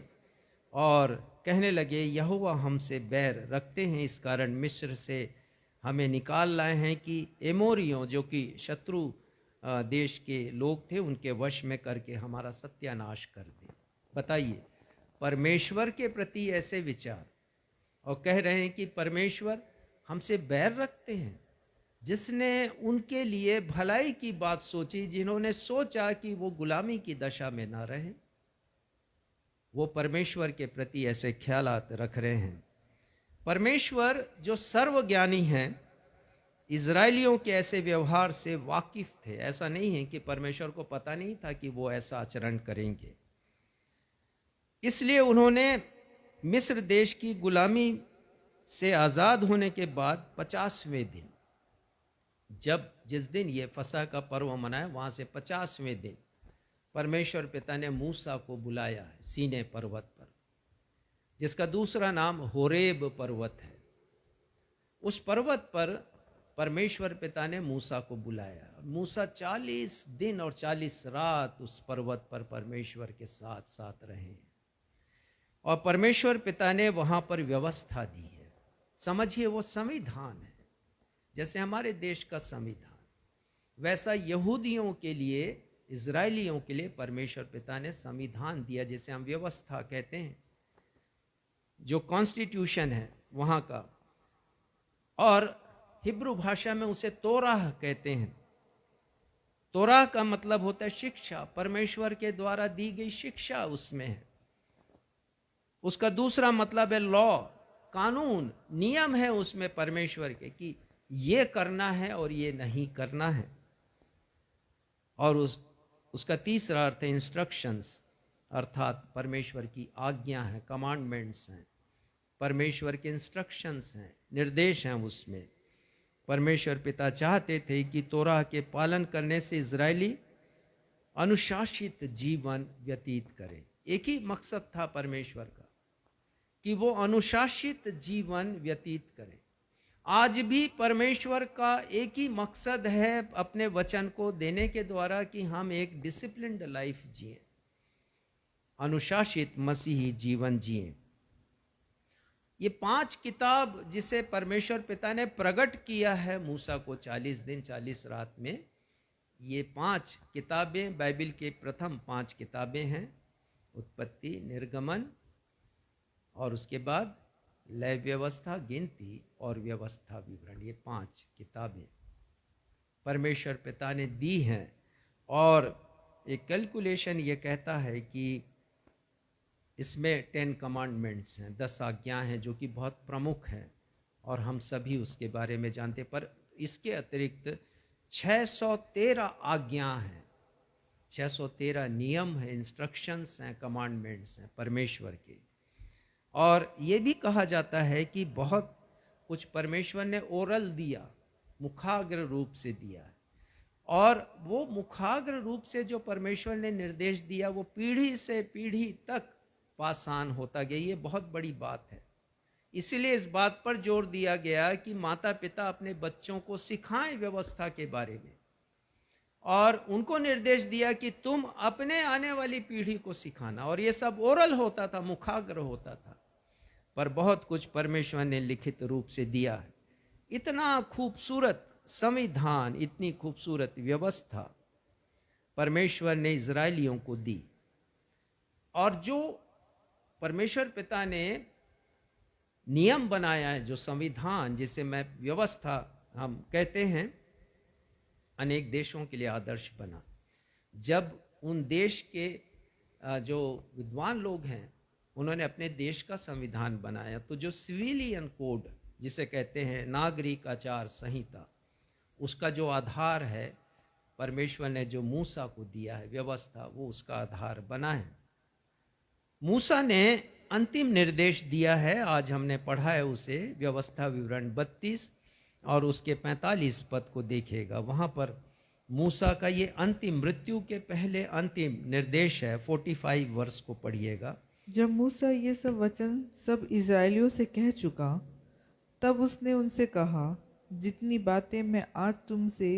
और कहने लगे, यहोवा हमसे बैर रखते हैं, इस कारण मिस्र से हमें निकाल लाए हैं कि एमोरियों, जो कि शत्रु देश के लोग थे, उनके वश में करके हमारा सत्यानाश कर दे। बताइए, परमेश्वर के प्रति ऐसे विचार, और कह रहे हैं कि परमेश्वर हमसे बैर रखते हैं। जिसने उनके लिए भलाई की बात सोची, जिन्होंने सोचा कि वो गुलामी की दशा में ना रहे, वो परमेश्वर के प्रति ऐसे ख्यालात रख रहे हैं। परमेश्वर जो सर्वज्ञानी हैं, इजराइलियों के ऐसे व्यवहार से वाकिफ थे। ऐसा नहीं है कि परमेश्वर को पता नहीं था कि वो ऐसा आचरण करेंगे। इसलिए उन्होंने मिस्र देश की गुलामी से आज़ाद होने के बाद 50वें दिन, जिस दिन ये फसह का पर्व मनाया, वहाँ से 50वें दिन परमेश्वर पिता ने मूसा को बुलाया है सीने पर्वत पर, जिसका दूसरा नाम होरेब पर्वत है। उस पर्वत पर परमेश्वर पिता ने मूसा को बुलाया। मूसा 40 दिन और 40 रात उस पर्वत पर परमेश्वर के साथ साथ रहे, और परमेश्वर पिता ने वहाँ पर व्यवस्था दी है। समझिए, वो संविधान है। जैसे हमारे देश का संविधान, वैसा यहूदियों के लिए, इजराइलियों के लिए परमेश्वर पिता ने संविधान दिया, जिसे हम व्यवस्था कहते हैं, जो कॉन्स्टिट्यूशन है वहाँ का। और हिब्रू भाषा में उसे तोराह कहते हैं। तोराह का मतलब होता है शिक्षा, परमेश्वर के द्वारा दी गई शिक्षा उसमें है। उसका दूसरा मतलब है लॉ, कानून, नियम है उसमें परमेश्वर के, कि ये करना है और ये नहीं करना है। और उसका तीसरा अर्थ है इंस्ट्रक्शंस, अर्थात परमेश्वर की आज्ञा है, कमांडमेंट्स हैं, परमेश्वर के इंस्ट्रक्शंस हैं, निर्देश हैं। उसमें परमेश्वर पिता चाहते थे कि तोराह के पालन करने से इजरायली अनुशासित जीवन व्यतीत करें। एक ही मकसद था परमेश्वर का, कि वो अनुशासित जीवन व्यतीत करें। आज भी परमेश्वर का एक ही मकसद है अपने वचन को देने के द्वारा, कि हम एक डिसिप्लिन्ड लाइफ जिएं, अनुशासित मसीही जीवन जिएं। ये 5 किताब जिसे परमेश्वर पिता ने प्रकट किया है मूसा को 40 दिन 40 रात में, ये 5 किताबें बाइबल के प्रथम 5 किताबें हैं, उत्पत्ति, निर्गमन और उसके बाद लय व्यवस्था, गिनती और व्यवस्था विवरण। ये 5 किताबें परमेश्वर पिता ने दी हैं। और एक कैलकुलेशन ये कहता है कि इसमें 10 कमांडमेंट्स हैं, 10 आज्ञाएं हैं, जो कि बहुत प्रमुख हैं और हम सभी उसके बारे में जानते। पर इसके अतिरिक्त 613 आज्ञा हैं, 613 नियम हैं, इंस्ट्रक्शंस हैं, कमांडमेंट्स हैं परमेश्वर के। और ये भी कहा जाता है कि बहुत कुछ परमेश्वर ने ओरल दिया, मुखाग्र रूप से दिया है। और वो मुखाग्र रूप से जो परमेश्वर ने निर्देश दिया वो पीढ़ी से पीढ़ी तक पासान होता गया। ये बहुत बड़ी बात है। इसीलिए इस बात पर जोर दिया गया कि माता पिता अपने बच्चों को सिखाएं व्यवस्था के बारे में, और उनको निर्देश दिया कि तुम अपने आने वाली पीढ़ी को सिखाना। और ये सब ओरल होता था, मुखाग्र होता था, पर बहुत कुछ परमेश्वर ने लिखित रूप से दिया है। इतना खूबसूरत संविधान, इतनी खूबसूरत व्यवस्था परमेश्वर ने इजरायलियों को दी। और जो परमेश्वर पिता ने नियम बनाया है, जो संविधान, जिसे मैं व्यवस्था हम कहते हैं, अनेक देशों के लिए आदर्श बना। जब उन देश के जो विद्वान लोग हैं उन्होंने अपने देश का संविधान बनाया, तो जो सिविलियन कोड जिसे कहते हैं, नागरिक आचार संहिता, उसका जो आधार है परमेश्वर ने जो मूसा को दिया है व्यवस्था, वो उसका आधार बना है। मूसा ने अंतिम निर्देश दिया है, आज हमने पढ़ा है उसे, व्यवस्था विवरण 32 और उसके 45 पद को देखिएगा। वहाँ पर मूसा का ये अंतिम, मृत्यु के पहले अंतिम निर्देश है। 45 वर्ष को पढ़िएगा। जब मूसा ये सब वचन सब इज़राइलियों से कह चुका, तब उसने उनसे कहा, जितनी बातें मैं आज तुमसे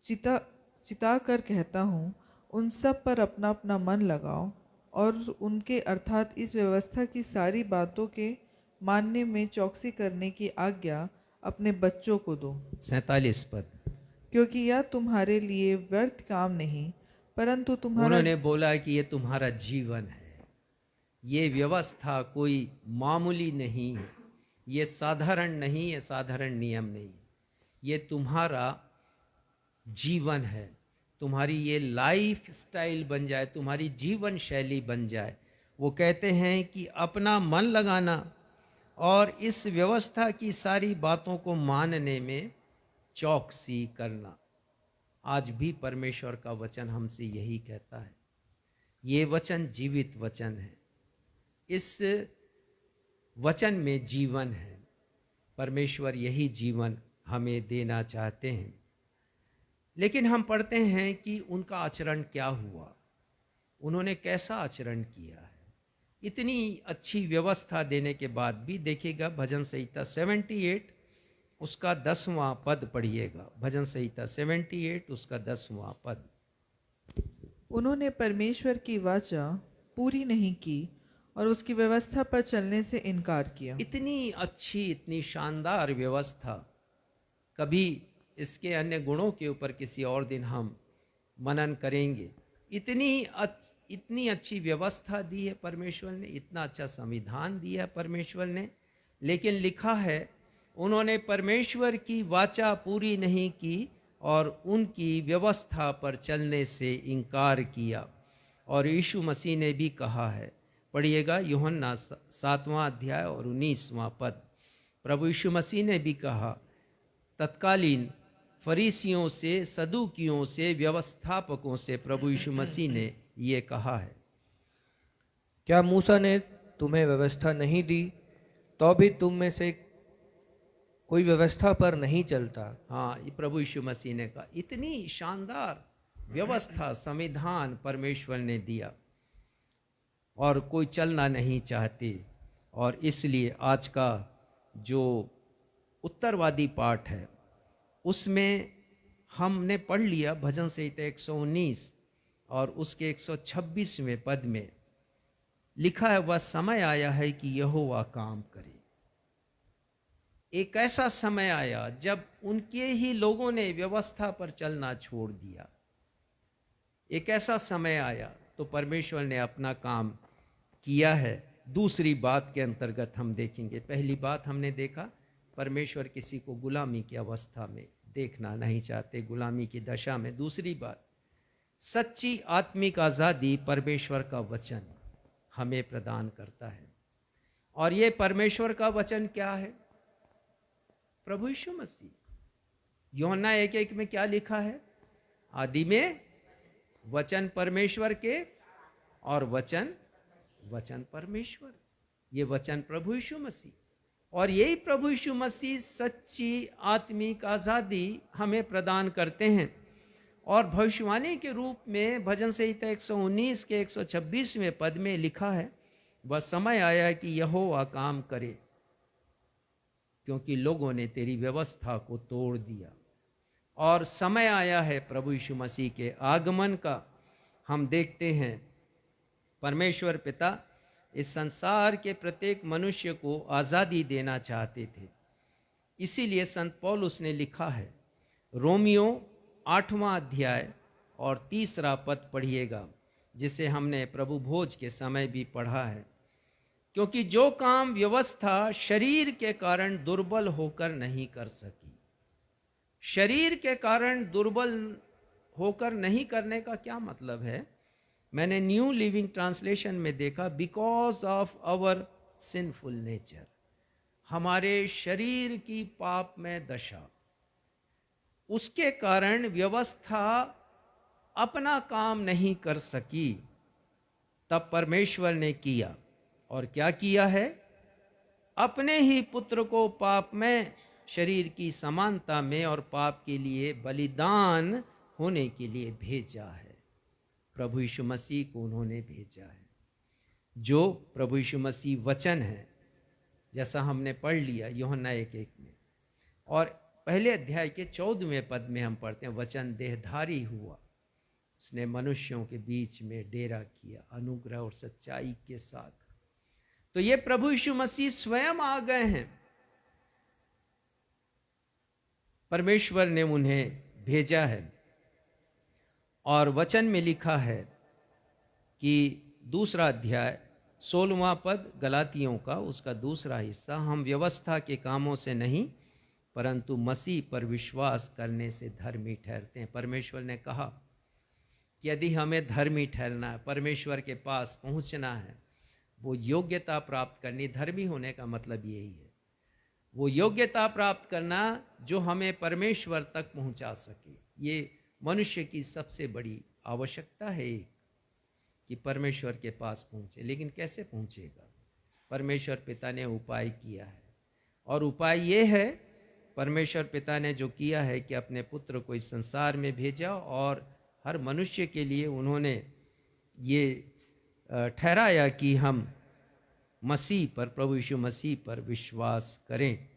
चिता कर कहता हूँ, उन सब पर अपना अपना मन लगाओ और उनके अर्थात इस व्यवस्था की सारी बातों के मानने में चौकसी करने की आज्ञा अपने बच्चों को दो। 47 पद। क्योंकि यह तुम्हारे लिए व्यर्थ काम नहीं, परंतु तुम्हारा, उन्होंने बोला कि ये तुम्हारा जीवन है। ये व्यवस्था कोई मामूली नहीं है, ये साधारण नहीं है, साधारण नियम नहीं, ये तुम्हारा जीवन है। तुम्हारी ये लाइफ स्टाइल बन जाए, तुम्हारी जीवन शैली बन जाए। वो कहते हैं कि अपना मन लगाना और इस व्यवस्था की सारी बातों को मानने में चौकसी करना। आज भी परमेश्वर का वचन हमसे यही कहता है। ये वचन जीवित वचन है, इस वचन में जीवन है। परमेश्वर यही जीवन हमें देना चाहते हैं। लेकिन हम पढ़ते हैं कि उनका आचरण क्या हुआ, उन्होंने कैसा आचरण किया है। इतनी अच्छी व्यवस्था देने के बाद भी देखिएगा, भजन संहिता 78 उसका 10वां पद पढ़िएगा। भजन संहिता 78 उसका 10वां पद। उन्होंने परमेश्वर की वाचा पूरी नहीं की और उसकी व्यवस्था पर चलने से इनकार किया। इतनी अच्छी, इतनी शानदार व्यवस्था, कभी इसके अन्य गुणों के ऊपर किसी और दिन हम मनन करेंगे। इतनी अच्छी व्यवस्था दी है परमेश्वर ने, इतना अच्छा संविधान दिया है परमेश्वर ने, लेकिन लिखा है उन्होंने परमेश्वर की वाचा पूरी नहीं की और उनकी व्यवस्था पर चलने से इनकार किया। और यीशु मसीह ने भी कहा है, पढ़िएगा यूहन्ना 7वां अध्याय और 19वां पद। प्रभु यीशु मसीह ने भी कहा, तत्कालीन फरीसियों से, सदूकियों से, व्यवस्थापकों से प्रभु यीशु मसीह ने ये कहा है, क्या मूसा ने तुम्हें व्यवस्था नहीं दी तो भी तुम में से कोई व्यवस्था पर नहीं चलता? हाँ, ये प्रभु यीशु मसीह ने कहा। इतनी शानदार व्यवस्था, संविधान परमेश्वर ने दिया और कोई चलना नहीं चाहते। और इसलिए आज का जो उत्तरवादी पाठ है उसमें हमने पढ़ लिया भजन संहिता 119 और उसके 126वें पद में लिखा है, वह समय आया है कि यहोवा काम करे। एक ऐसा समय आया जब उनके ही लोगों ने व्यवस्था पर चलना छोड़ दिया। एक ऐसा समय आया तो परमेश्वर ने अपना काम किया है। दूसरी बात के अंतर्गत हम देखेंगे, पहली बात हमने देखा परमेश्वर किसी को गुलामी की अवस्था में देखना नहीं चाहते, गुलामी की दशा में। दूसरी बात, सच्ची आत्मिक आज़ादी परमेश्वर का वचन हमें प्रदान करता है। और ये परमेश्वर का वचन क्या है? प्रभु यीशु मसीह। यूहन्ना 1:1 में क्या लिखा है? आदि में वचन परमेश्वर के और वचन परमेश्वर। ये वचन प्रभु यीशु मसीह, और यही प्रभु यीशु मसीह सच्ची आत्मिक आज़ादी हमें प्रदान करते हैं। और भविष्यवाणी के रूप में भजन संहिता 119 के 126वें पद में लिखा है, वह समय आया कि यहोवा काम करे, क्योंकि लोगों ने तेरी व्यवस्था को तोड़ दिया। और समय आया है प्रभु यीशु मसीह के आगमन का। हम देखते हैं परमेश्वर पिता इस संसार के प्रत्येक मनुष्य को आज़ादी देना चाहते थे। इसीलिए संत पौलुस ने लिखा है, रोमियो 8वां अध्याय और 3रा पद पढ़िएगा, जिसे हमने प्रभु भोज के समय भी पढ़ा है। क्योंकि जो काम व्यवस्था शरीर के कारण दुर्बल होकर नहीं कर सकी। शरीर के कारण दुर्बल होकर नहीं करने का क्या मतलब है? मैंने न्यू लिविंग ट्रांसलेशन में देखा, because of our sinful nature, हमारे शरीर की पाप में दशा, उसके कारण व्यवस्था अपना काम नहीं कर सकी। तब परमेश्वर ने किया, और क्या किया है? अपने ही पुत्र को पाप में, शरीर की समानता में और पाप के लिए बलिदान होने के लिए भेजा है। प्रभु यीशु मसीह को उन्होंने भेजा है, जो प्रभु यीशु मसीह वचन है, जैसा हमने पढ़ लिया यूहन्ना 1:1 में। और पहले अध्याय के 14वें पद में हम पढ़ते हैं, वचन देहधारी हुआ, उसने मनुष्यों के बीच में डेरा किया अनुग्रह और सच्चाई के साथ। तो ये प्रभु यीशु मसीह स्वयं आ गए हैं, परमेश्वर ने उन्हें भेजा है। और वचन में लिखा है कि 2रा अध्याय 16वां पद गलातियों का, उसका 2रा हिस्सा, हम व्यवस्था के कामों से नहीं परंतु मसीह पर विश्वास करने से धर्मी ठहरते हैं। परमेश्वर ने कहा कि यदि हमें धर्मी ठहरना है, परमेश्वर के पास पहुंचना है, वो योग्यता प्राप्त करनी, धर्मी होने का मतलब यही है, वो योग्यता प्राप्त करना जो हमें परमेश्वर तक पहुंचा सके। ये मनुष्य की सबसे बड़ी आवश्यकता है कि परमेश्वर के पास पहुंचे। लेकिन कैसे पहुंचेगा? परमेश्वर पिता ने उपाय किया है, और उपाय ये है, परमेश्वर पिता ने जो किया है कि अपने पुत्र को इस संसार में भेजा, और हर मनुष्य के लिए उन्होंने ये ठहराया कि हम मसीह पर, प्रभु यीशु मसीह पर विश्वास करें।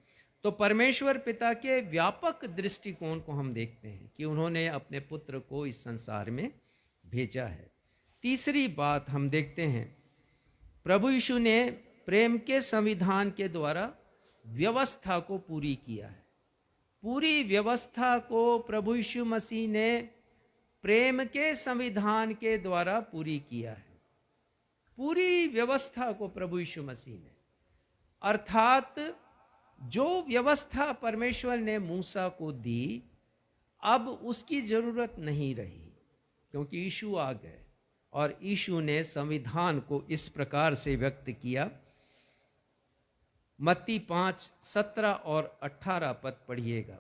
तो परमेश्वर पिता के व्यापक दृष्टिकोण को हम देखते हैं कि उन्होंने अपने पुत्र को इस संसार में भेजा है। तीसरी बात हम देखते हैं, प्रभु यीशु ने प्रेम के संविधान के द्वारा व्यवस्था को पूरी किया है। पूरी व्यवस्था को प्रभु यीशु मसीह ने प्रेम के संविधान के द्वारा पूरी किया है। पूरी व्यवस्था को प्रभु यीशु मसीह ने, अर्थात जो व्यवस्था परमेश्वर ने मूसा को दी, अब उसकी जरूरत नहीं रही, क्योंकि यीशु आ गए। और यीशु ने संविधान को इस प्रकार से व्यक्त किया। मत्ती 5:17 और 18 पद पढ़िएगा,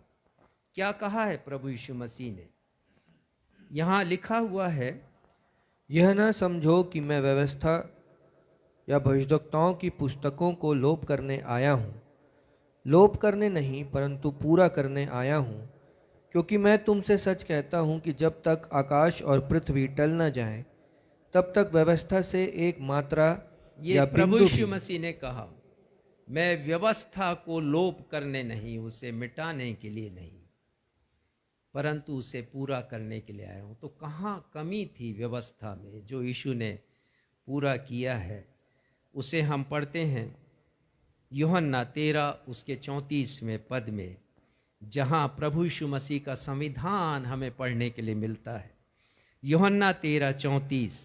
क्या कहा है प्रभु यीशु मसीह ने? यहां लिखा हुआ है, यह न समझो कि मैं व्यवस्था या भविष्यद्वक्ताओं की पुस्तकों को लोप करने आया हूँ। लोप करने नहीं परंतु पूरा करने आया हूँ। क्योंकि मैं तुमसे सच कहता हूँ कि जब तक आकाश और पृथ्वी टल न जाए, तब तक व्यवस्था से एक मात्रा ये या प्रभु बिंदु यीशु भी मसीह ने कहा, मैं व्यवस्था को लोप करने नहीं, उसे मिटाने के लिए नहीं, परंतु उसे पूरा करने के लिए आया हूँ। तो कहाँ कमी थी व्यवस्था में जो यीशु ने पूरा किया है? उसे हम पढ़ते हैं यूहन्ना 13 उसके 34वें पद में, जहां प्रभु यीशु मसीह का संविधान हमें पढ़ने के लिए मिलता है। यूहन्ना 13:34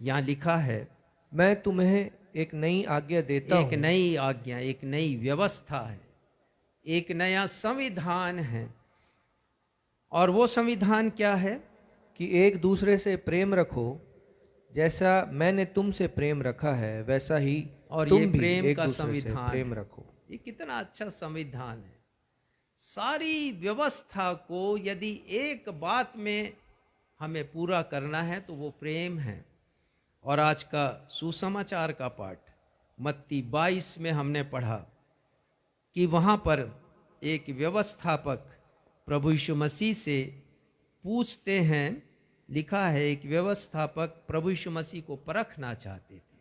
यहाँ लिखा है, मैं तुम्हें एक नई आज्ञा देता एक हूँ। नई आज्ञा, एक नई व्यवस्था है, एक नया संविधान है। और वो संविधान क्या है? कि एक दूसरे से प्रेम रखो, जैसा मैंने तुमसे प्रेम रखा है वैसा ही और तुम ये भी प्रेम एक का दूसरे से संविधान प्रेम है। रखो। ये कितना अच्छा संविधान है। सारी व्यवस्था को यदि एक बात में हमें पूरा करना है तो वो प्रेम है। और आज का सुसमाचार का पाठ मत्ती 22 में हमने पढ़ा कि वहाँ पर एक व्यवस्थापक प्रभु यीशु मसीह से पूछते हैं, लिखा है एक व्यवस्थापक प्रभु यीशु मसीह को परखना चाहते थे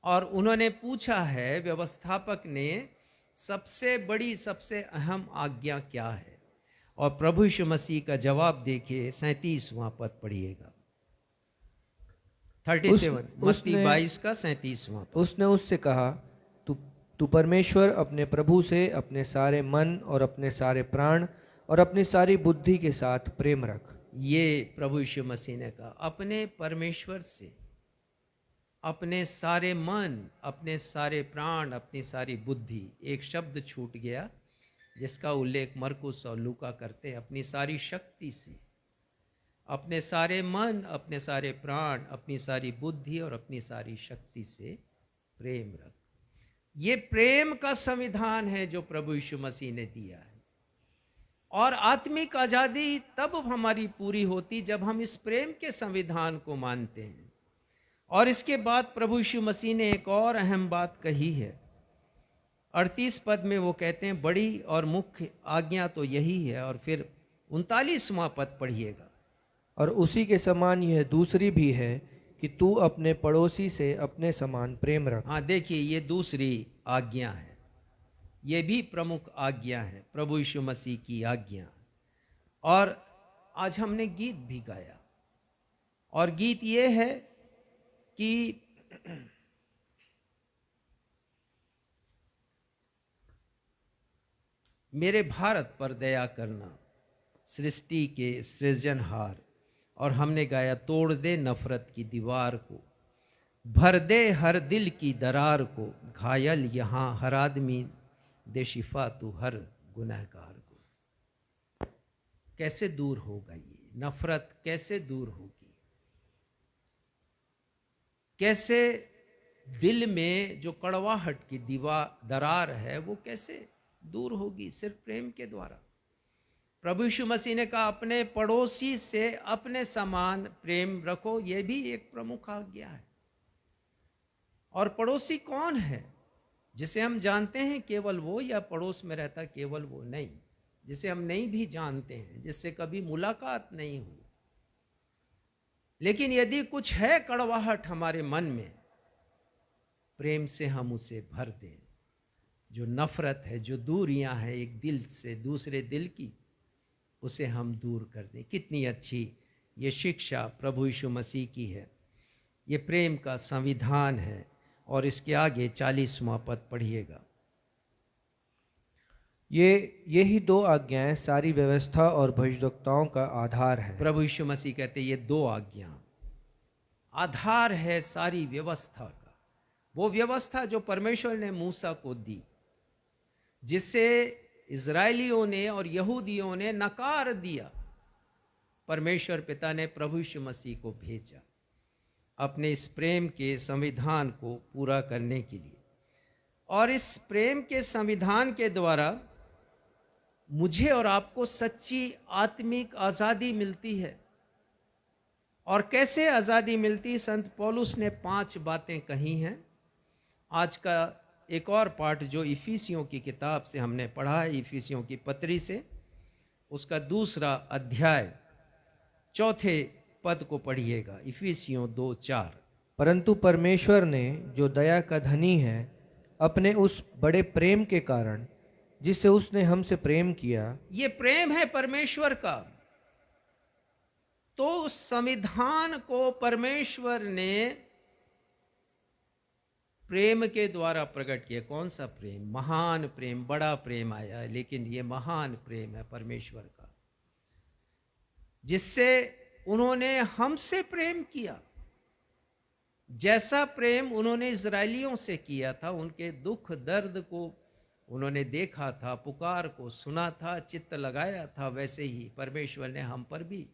और उन्होंने पूछा है, व्यवस्थापक ने, सबसे बड़ी सबसे अहम आज्ञा क्या है? और प्रभु यीशु मसीह का जवाब देखिए, 37वां पद पढ़िएगा, 37 मत्ती 22 का 37वां पद। उसने उससे कहा, तू परमेश्वर अपने प्रभु से अपने सारे मन और अपने सारे प्राण और अपनी सारी बुद्धि के साथ प्रेम रख। ये प्रभु यीशु मसीह ने कहा, अपने परमेश्वर से अपने सारे मन, अपने सारे प्राण, अपनी सारी बुद्धि। एक शब्द छूट गया जिसका उल्लेख मरकुस और लूका करते हैं, अपनी सारी शक्ति से, अपने सारे मन, अपने सारे प्राण, अपनी सारी बुद्धि और अपनी सारी शक्ति से प्रेम रख। ये प्रेम का संविधान है जो प्रभु यीशु मसीह ने दिया है। और आत्मिक आजादी तब हमारी पूरी होती जब हम इस प्रेम के संविधान को मानते हैं। और इसके बाद प्रभु यीशु मसीह ने एक और अहम बात कही है, 38 पद में वो कहते हैं, बड़ी और मुख्य आज्ञा तो यही है। और फिर 39वां पद पढ़िएगा, और उसी के समान यह दूसरी भी है कि तू अपने पड़ोसी से अपने समान प्रेम रख। हाँ देखिए, ये दूसरी आज्ञा है, ये भी प्रमुख आज्ञा है, प्रभु यीशु मसीह की आज्ञा। और आज हमने गीत भी गाया, और गीत ये है कि मेरे भारत पर दया करना, सृष्टि के सृजनहार। और हमने गाया, तोड़ दे नफरत की दीवार को, भर दे हर दिल की दरार को, घायल यहाँ हर आदमी, दे शिफा तू हर गुनहगार को। कैसे दूर होगा ये नफरत? कैसे दूर होगी? कैसे दिल में जो कड़वाहट की दरार है वो कैसे दूर होगी? सिर्फ प्रेम के द्वारा। प्रभु यीशु मसीह ने कहा, अपने पड़ोसी से अपने समान प्रेम रखो। यह भी एक प्रमुख आज्ञा है। और पड़ोसी कौन है? जिसे हम जानते हैं केवल वो, या पड़ोस में रहता केवल वो? नहीं, जिसे हम नहीं भी जानते हैं, जिससे कभी मुलाकात नहीं हुई, लेकिन यदि कुछ है कड़वाहट हमारे मन में, प्रेम से हम उसे भर दें। जो नफरत है, जो दूरियां हैं एक दिल से दूसरे दिल की, उसे हम दूर कर दें। कितनी अच्छी ये शिक्षा प्रभु यीशु मसीह की है। ये प्रेम का संविधान है। और इसके आगे 40वां पद पढ़िएगा, यही दो आज्ञाएं सारी व्यवस्था और भविष्यवक्ताओं का आधार है। प्रभु यीशु मसीह कहते हैं, ये दो आज्ञा आधार है सारी व्यवस्था का। वो व्यवस्था जो परमेश्वर ने मूसा को दी, जिससे इजराइलियों ने और यहूदियों ने नकार दिया, परमेश्वर पिता ने प्रभु यीशु मसीह को भेजा अपने इस प्रेम के संविधान को पूरा करने के लिए। और इस प्रेम के संविधान के द्वारा मुझे और आपको सच्ची आत्मिक आज़ादी मिलती है। और कैसे आज़ादी मिलती? संत पौलुस ने 5 बातें कही हैं। आज का एक और पाठ जो इफिसियों की किताब से हमने पढ़ा है, इफिसियों की पत्री से, उसका 2 अध्याय 4 पद को पढ़िएगा, इफिसियों 2:4। परंतु परमेश्वर ने जो दया का धनी है, अपने उस बड़े प्रेम के कारण जिससे उसने हमसे प्रेम किया। ये प्रेम है परमेश्वर का। तो उस संविधान को परमेश्वर ने प्रेम के द्वारा प्रकट किया। कौन सा प्रेम? महान प्रेम, बड़ा प्रेम आया है, लेकिन ये महान प्रेम है परमेश्वर का, जिससे उन्होंने हमसे प्रेम किया। जैसा प्रेम उन्होंने इजरायलियों से किया था, उनके दुख दर्द को उन्होंने देखा था, पुकार को सुना था, चित्त लगाया था, वैसे ही परमेश्वर ने हम पर भी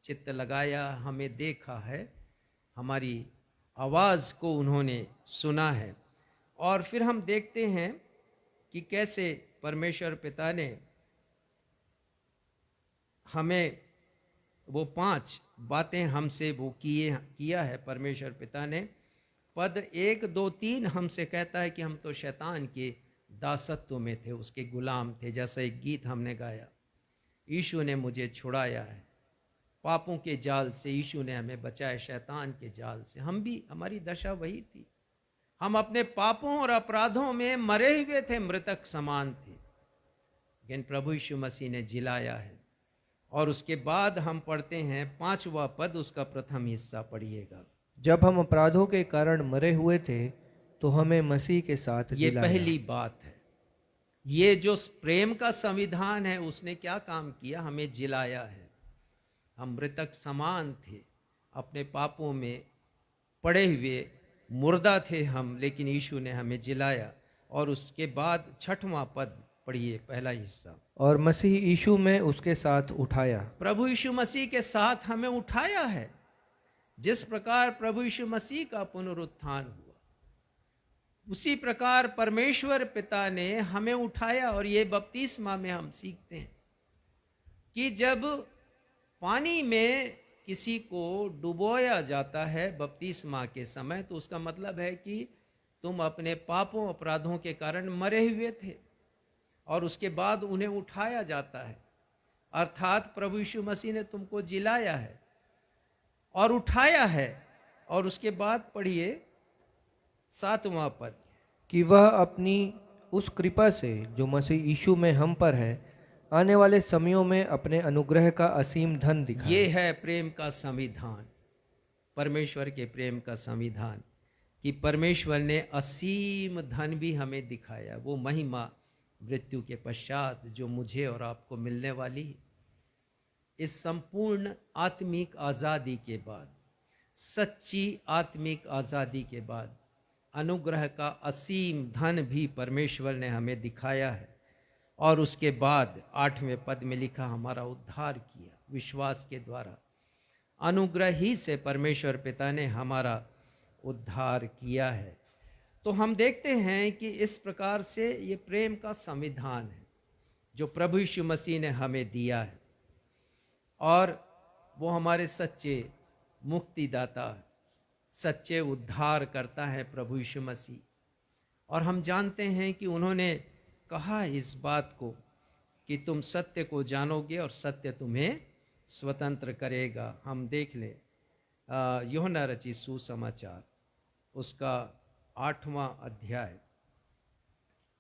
चित्त लगाया, हमें देखा है, हमारी आवाज़ को उन्होंने सुना है। और फिर हम देखते हैं कि कैसे परमेश्वर पिता ने हमें वो 5 बातें हमसे वो किया है। परमेश्वर पिता ने पद 1, 2, 3 हमसे कहता है कि हम तो शैतान के दासत्व में थे, उसके गुलाम थे। जैसा एक गीत हमने गाया, यीशु ने मुझे छुड़ाया है पापों के जाल से, यीशु ने हमें बचाया शैतान के जाल से। हम भी, हमारी दशा वही थी, हम अपने पापों और अपराधों में मरे हुए थे, मृतक समान थे, लेकिन प्रभु यीशु मसीह ने जिलाया है। और उसके बाद हम पढ़ते हैं 5वां पद, उसका प्रथम हिस्सा पढ़िएगा। जब हम अपराधों के कारण मरे हुए थे तो हमें मसीह के साथ ये जिलाया। पहली बात है। ये जो प्रेम का संविधान है, उसने क्या काम किया? हमें जिलाया है। हम मृतक समान थे, अपने पापों में पड़े हुए मुर्दा थे हम, लेकिन यीशु ने हमें जिलाया। और उसके बाद 6वां पद पढ़िए, पहला हिस्सा। और मसीह यीशु में उसके साथ उठाया। प्रभु यीशु मसीह के साथ हमें उठाया है। जिस प्रकार प्रभु यीशु मसीह का पुनरुत्थान हुआ, उसी प्रकार परमेश्वर पिता ने हमें उठाया। और ये बपतिस्मा में हम सीखते हैं कि जब पानी में किसी को डुबोया जाता है बपतिस्मा के समय, तो उसका मतलब है कि तुम अपने पापों अपराधों के कारण मरे हुए थे, और उसके बाद उन्हें उठाया जाता है। अर्थात प्रभु यीशु मसीह ने तुमको जिलाया है और उठाया है। और उसके बाद पढ़िए 7वां पद, कि वह अपनी उस कृपा से जो मसीह यीशु में हम पर है, आने वाले समयों में अपने अनुग्रह का असीम धन दिखाए। ये है प्रेम का संविधान, परमेश्वर के प्रेम का संविधान, कि परमेश्वर ने असीम धन भी हमें दिखाया। वो महिमा मृत्यु के पश्चात जो मुझे और आपको मिलने वाली है, इस संपूर्ण आत्मिक आज़ादी के बाद, सच्ची आत्मिक आज़ादी के बाद, अनुग्रह का असीम धन भी परमेश्वर ने हमें दिखाया है। और उसके बाद 8वें पद में लिखा, हमारा उद्धार किया विश्वास के द्वारा। अनुग्रह ही से परमेश्वर पिता ने हमारा उद्धार किया है। तो हम देखते हैं कि इस प्रकार से ये प्रेम का संविधान है जो प्रभु यीशु मसीह ने हमें दिया है। और वो हमारे सच्चे मुक्तिदाता, सच्चे उद्धार करता है प्रभु यीशु मसीह। और हम जानते हैं कि उन्होंने कहा इस बात को कि तुम सत्य को जानोगे और सत्य तुम्हें स्वतंत्र करेगा। हम देख ले यूहन्ना रचित सुसमाचार, उसका 8वां अध्याय,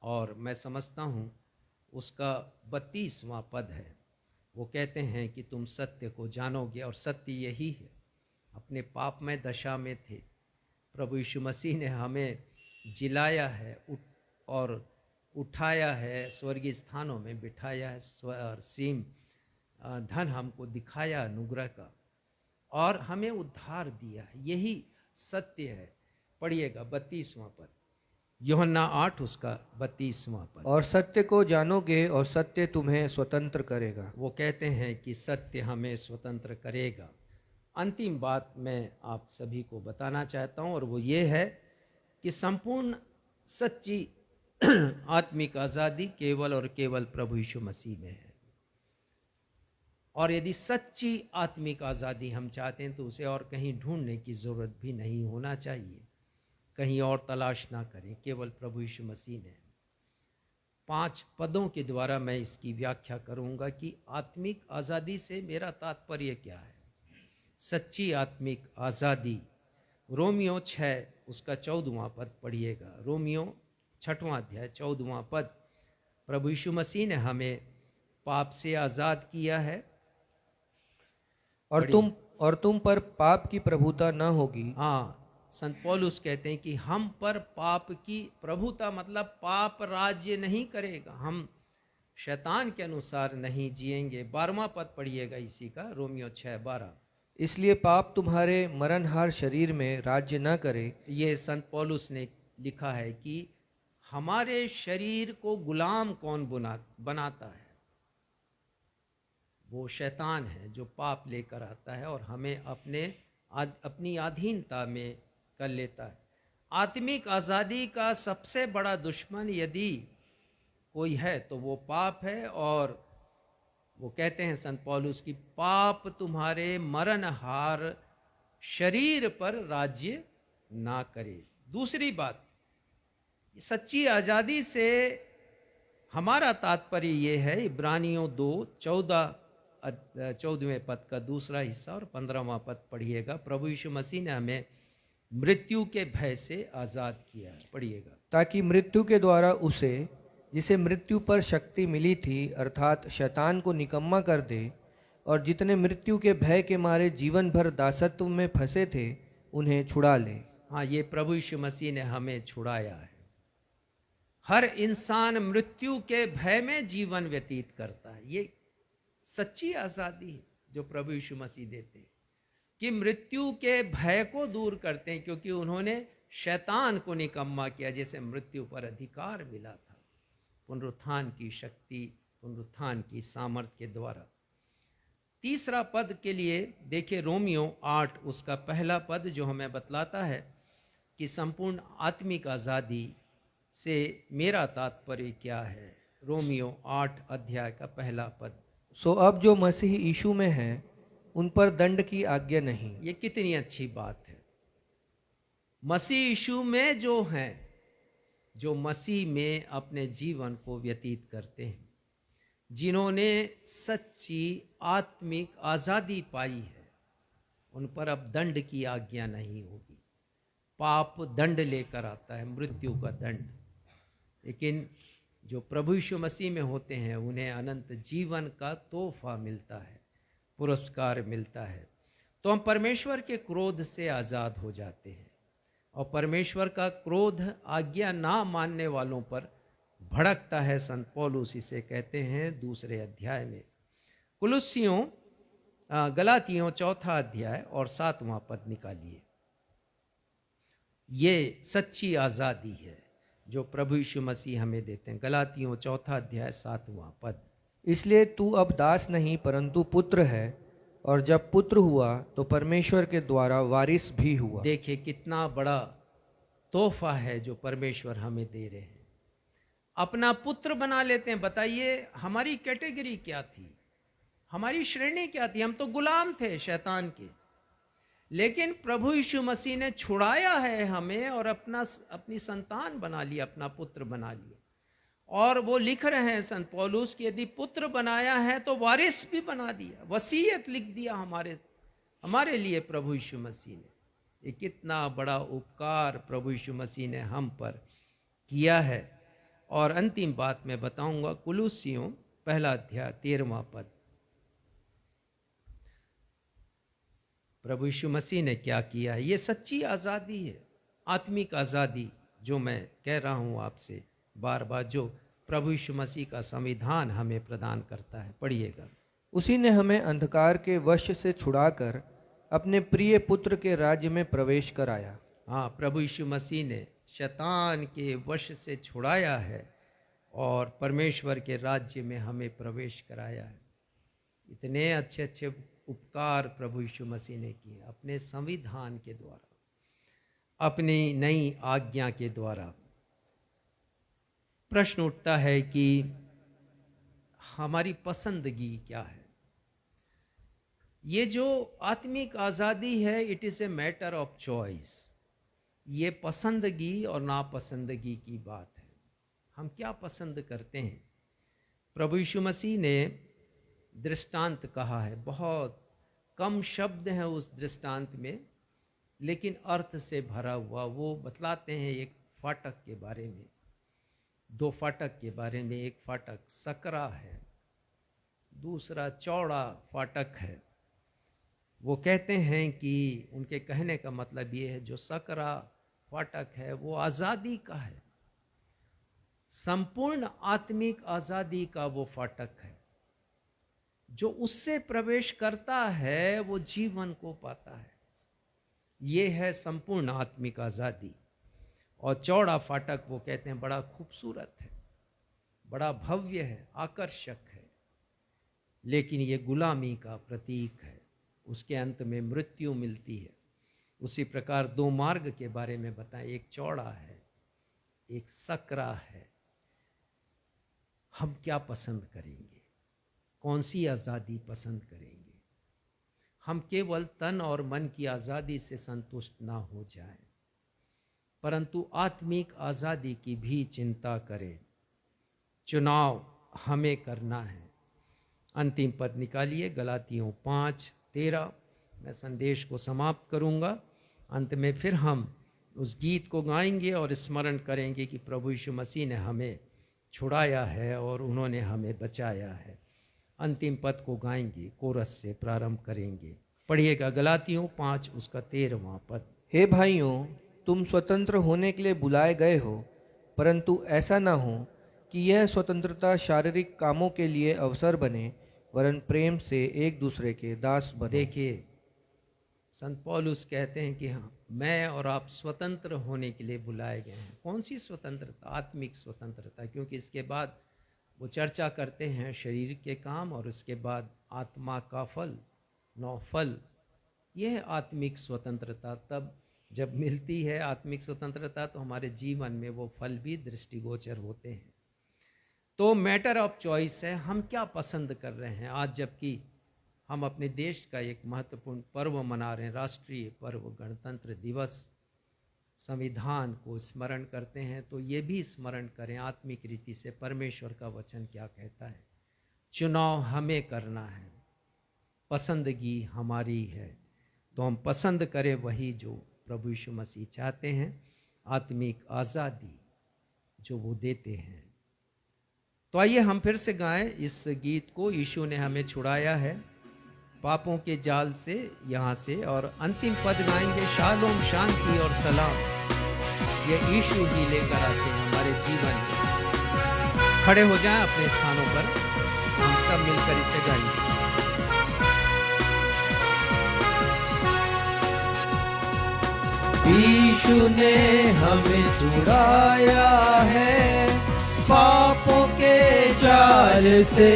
और मैं समझता हूँ उसका 32वां पद है। वो कहते हैं कि तुम सत्य को जानोगे, और सत्य यही है। अपने पाप में दशा में थे, प्रभु यीशु मसीह ने हमें जिलाया है और उठाया है, स्वर्गीय स्थानों में बिठाया है, असीम धन हमको दिखाया अनुग्रह का, और हमें उद्धार दिया है। यही सत्य है। पढ़िएगा 32वां पद, यूहन्ना 8 उसका 32वां पद। और सत्य को जानोगे और सत्य तुम्हें स्वतंत्र करेगा। वो कहते हैं कि सत्य हमें स्वतंत्र करेगा। अंतिम बात मैं आप सभी को बताना चाहता हूँ, और वो ये है कि संपूर्ण सच्ची आत्मिक आज़ादी केवल और केवल प्रभु यीशु मसीह में है। और यदि सच्ची आत्मिक आज़ादी हम चाहते हैं तो उसे और कहीं ढूंढने की ज़रूरत भी नहीं होना चाहिए, कहीं और तलाश ना करें, केवल प्रभु यीशु मसीह ने। 5 पदों के द्वारा मैं इसकी व्याख्या करूंगा कि आत्मिक आज़ादी से मेरा तात्पर्य क्या है। सच्ची आत्मिक आज़ादी, रोमियो 6 उसका 14वां पद पढ़िएगा। रोमियो 6वां अध्याय 14वां पद, प्रभु यीशु मसीह ने हमें पाप से आज़ाद किया है, और तुम पर पाप की प्रभुता न होगी। हाँ, संत पौलुस कहते हैं कि हम पर पाप की प्रभुता, मतलब पाप राज्य नहीं करेगा, हम शैतान के अनुसार नहीं जिएंगे। 12वां पद पढ़िएगा इसी का, रोमियो 6:12। इसलिए पाप तुम्हारे मरणहार शरीर में राज्य न करे। ये संत पौलुस ने लिखा है कि हमारे शरीर को गुलाम कौन बनाता है? वो शैतान है जो पाप लेकर आता है और हमें अपनी अधीनता में कर लेता है। आत्मिक आज़ादी का सबसे बड़ा दुश्मन यदि कोई है तो वो पाप है, और वो कहते हैं संत पौलुस की पाप तुम्हारे मरणहार शरीर पर राज्य ना करे। दूसरी बात, सच्ची आज़ादी से हमारा तात्पर्य ये है, इब्रानियों 2:14वें पद का दूसरा हिस्सा और 15वां पद पढ़िएगा। प्रभु यीशु मसीह ने हमें मृत्यु के भय से आज़ाद किया है, पढ़िएगा। ताकि मृत्यु के द्वारा उसे, जिसे मृत्यु पर शक्ति मिली थी, अर्थात शैतान को निकम्मा कर दे, और जितने मृत्यु के भय के मारे जीवन भर दासत्व में फंसे थे उन्हें छुड़ा ले। हाँ, ये प्रभु यीशु मसीह ने हमें छुड़ाया है। हर इंसान मृत्यु के भय में जीवन व्यतीत करता है। ये सच्ची आज़ादी है जो प्रभु यीशु मसीह देते हैं, कि मृत्यु के भय को दूर करते हैं, क्योंकि उन्होंने शैतान को निकम्मा किया, जैसे मृत्यु पर अधिकार मिला था पुनरुत्थान की शक्ति, पुनरुत्थान की सामर्थ्य के द्वारा। तीसरा पद के लिए देखिए रोमियो 8 उसका पहला पद, जो हमें बतलाता है कि संपूर्ण आत्मिक आज़ादी से मेरा तात्पर्य क्या है। रोमियो 8 अध्याय का पहला पद। सो अब जो मसीह यीशु में है उन पर दंड की आज्ञा नहीं। ये कितनी अच्छी बात है। मसीह यीशु में जो हैं, जो मसीह में अपने जीवन को व्यतीत करते हैं, जिन्होंने सच्ची आत्मिक आज़ादी पाई है, उन पर अब दंड की आज्ञा नहीं होगी। पाप दंड लेकर आता है, मृत्यु का दंड, लेकिन जो प्रभु यीशु मसीह में होते हैं उन्हें अनंत जीवन का तोहफा मिलता है, पुरस्कार मिलता है। तो हम परमेश्वर के क्रोध से आज़ाद हो जाते हैं, और परमेश्वर का क्रोध आज्ञा ना मानने वालों पर भड़कता है। संत पौलुस इसे कहते हैं 2 अध्याय में। गलातियों 4 अध्याय और 7वां पद निकालिए। ये सच्ची आज़ादी है जो प्रभु यीशु मसीह हमें देते हैं। गलातियों 4 अध्याय 7वां पद। इसलिए तू अब दास नहीं परंतु पुत्र है, और जब पुत्र हुआ तो परमेश्वर के द्वारा वारिस भी हुआ। देखिए कितना बड़ा तोहफा है जो परमेश्वर हमें दे रहे हैं, अपना पुत्र बना लेते हैं। बताइए हमारी कैटेगरी क्या थी, हमारी श्रेणी क्या थी? हम तो गुलाम थे शैतान के, लेकिन प्रभु यीशु मसीह ने छुड़ाया है हमें और अपनी संतान बना लिया, अपना पुत्र बना लिया। और वो लिख रहे हैं संत पौलुस कि यदि पुत्र बनाया है तो वारिस भी बना दिया, वसीयत लिख दिया हमारे लिए प्रभु यीशु मसीह ने। ये कितना बड़ा उपकार प्रभु यीशु मसीह ने हम पर किया है। और अंतिम बात मैं बताऊंगा, कुलुस्सियों 1 अध्याय 13वां पद। प्रभु यीशु मसीह ने क्या किया है? ये सच्ची आज़ादी है, आत्मिक आज़ादी, जो मैं कह रहा हूँ आपसे बार बार, जो प्रभु यीशु मसीह का संविधान हमें प्रदान करता है। पढ़िएगा। उसी ने हमें अंधकार के वश से छुड़ाकर अपने प्रिय पुत्र के राज्य में प्रवेश कराया। हाँ, प्रभु यीशु मसीह ने शैतान के वश से छुड़ाया है और परमेश्वर के राज्य में हमें प्रवेश कराया है। इतने अच्छे अच्छे उपकार प्रभु यीशु मसीह ने किए अपने संविधान के द्वारा, अपनी नई आज्ञा के द्वारा। प्रश्न उठता है कि हमारी पसंदगी क्या है? ये जो आत्मिक आज़ादी है, it is a matter of choice. ये पसंदगी और नापसंदगी की बात है। हम क्या पसंद करते हैं? प्रभु यीशु मसीह ने दृष्टांत कहा है, बहुत कम शब्द हैं उस दृष्टांत में, लेकिन अर्थ से भरा हुआ। वो बतलाते हैं एक फाटक के बारे में, 2 फाटक के बारे में। एक फाटक सकरा है, दूसरा चौड़ा फाटक है। वो कहते हैं कि उनके कहने का मतलब ये है, जो सकरा फाटक है वो आज़ादी का है, संपूर्ण आत्मिक आज़ादी का वो फाटक है। जो उससे प्रवेश करता है वो जीवन को पाता है। ये है संपूर्ण आत्मिक आज़ादी। और चौड़ा फाटक वो कहते हैं बड़ा खूबसूरत है, बड़ा भव्य है, आकर्षक है, लेकिन ये गुलामी का प्रतीक है। उसके अंत में मृत्यु मिलती है। उसी प्रकार दो मार्ग के बारे में बताएं, एक चौड़ा है, एक सकरा है। हम क्या पसंद करेंगे? कौन सी आज़ादी पसंद करेंगे? हम केवल तन और मन की आज़ादी से संतुष्ट ना हो जाएं, परंतु आत्मिक आज़ादी की भी चिंता करें। चुनाव हमें करना है। अंतिम पद निकालिए, गलातियों 5:13। मैं संदेश को समाप्त करूंगा। अंत में फिर हम उस गीत को गाएंगे और स्मरण करेंगे कि प्रभु यीशु मसीह ने हमें छुड़ाया है और उन्होंने हमें बचाया है। अंतिम पद को गाएंगे, कोरस से प्रारंभ करेंगे। पढ़िएगा गलातियों 5 उसका 13वां पद। हे भाइयों, तुम स्वतंत्र होने के लिए बुलाए गए हो, परंतु ऐसा न हो कि यह स्वतंत्रता शारीरिक कामों के लिए अवसर बने, वरन प्रेम से एक दूसरे के दास बने। देखिए, संत पौलुस कहते हैं कि हाँ, मैं और आप स्वतंत्र होने के लिए बुलाए गए हैं। कौन सी स्वतंत्रता? आत्मिक स्वतंत्रता। क्योंकि इसके बाद वो चर्चा करते हैं शरीर के काम और उसके बाद आत्मा का फल, 9 फल। यह है आत्मिक स्वतंत्रता। तब जब मिलती है आत्मिक स्वतंत्रता तो हमारे जीवन में वो फल भी दृष्टिगोचर होते हैं। तो मैटर ऑफ चॉइस है, हम क्या पसंद कर रहे हैं। आज जबकि हम अपने देश का एक महत्वपूर्ण पर्व मना रहे हैं, राष्ट्रीय पर्व गणतंत्र दिवस, संविधान को स्मरण करते हैं, तो ये भी स्मरण करें आत्मिक रीति से परमेश्वर का वचन क्या कहता है। चुनाव हमें करना है, पसंदगी हमारी है। तो हम पसंद करें वही जो प्रभु यीशु मसीह चाहते हैं, आत्मिक आज़ादी जो वो देते हैं। तो आइए हम फिर से गाएं इस गीत को। यीशु ने हमें छुड़ाया है पापों के जाल से, यहाँ से। और अंतिम पद गाएंगे, शालोम, शांति और सलाम, ये यीशु ही लेकर आते हैं हमारे जीवन में। खड़े हो जाएं अपने स्थानों पर, हम सब मिलकर इसे गाएंगे। यीशु ने हमें छुड़ाया है पापों के जाल से,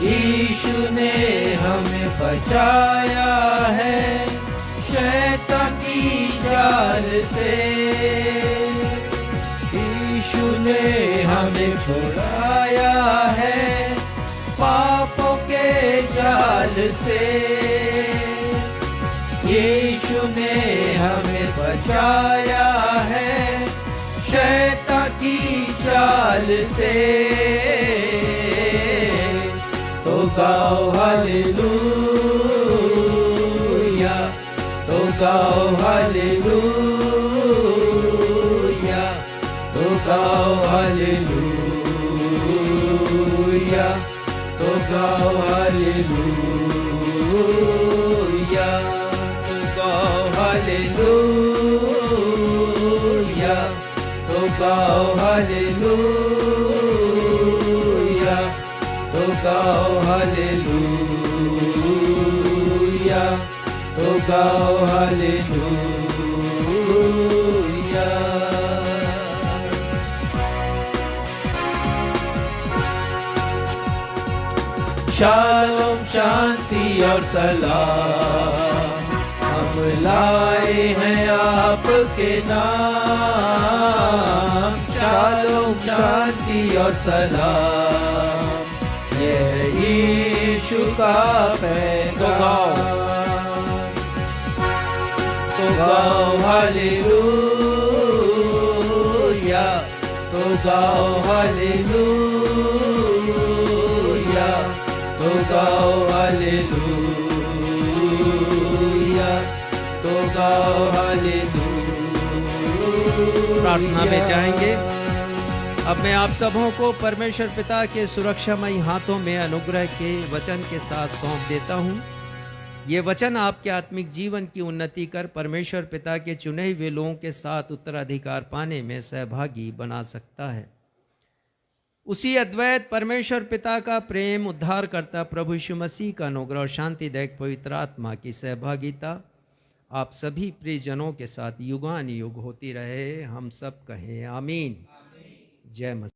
यीशु ने हमें बचाया है शैतान की जाल से। यीशु ने हमें छुड़ाया है पापों के जाल से, यीशु ने हमें बचाया है शैतान की चाल से। तो गाओ हालेलुया, तो गाओ हालेलुया, तो गाओ हालेलुया, तो गाओ हालेलुया, तो गाओ हालेलुया, तो गाओ हालेलुया, तो गाओ हालेलुया, तो गाओ हालेलुया। शालोम, शांति और सलाम हम लाए हैं आपके नाम। शालोम, शांति और सलाम, ये यीशु का पैगाम। तो गाओ हालेलुया, तो गाओ हालेलुया, तो गाओ हालेलुया, तो गाओ हालेलुया। प्रार्थना में जाएंगे। अब मैं आप सबों को परमेश्वर पिता के सुरक्षामयी हाथों में अनुग्रह के वचन के साथ सौंप देता हूँ। ये वचन आपके आत्मिक जीवन की उन्नति कर परमेश्वर पिता के चुने हुए लोगों के साथ उत्तराधिकार पाने में सहभागी बना सकता है। उसी अद्वैत परमेश्वर पिता का प्रेम, उद्धारकर्ता प्रभु यीशु मसीह का अनुग्रह और शांतिदायक पवित्र आत्मा की सहभागिता आप सभी प्रियजनों के साथ युगानुयुग होती रहे। हम सब कहें आमीन। जय मसीह।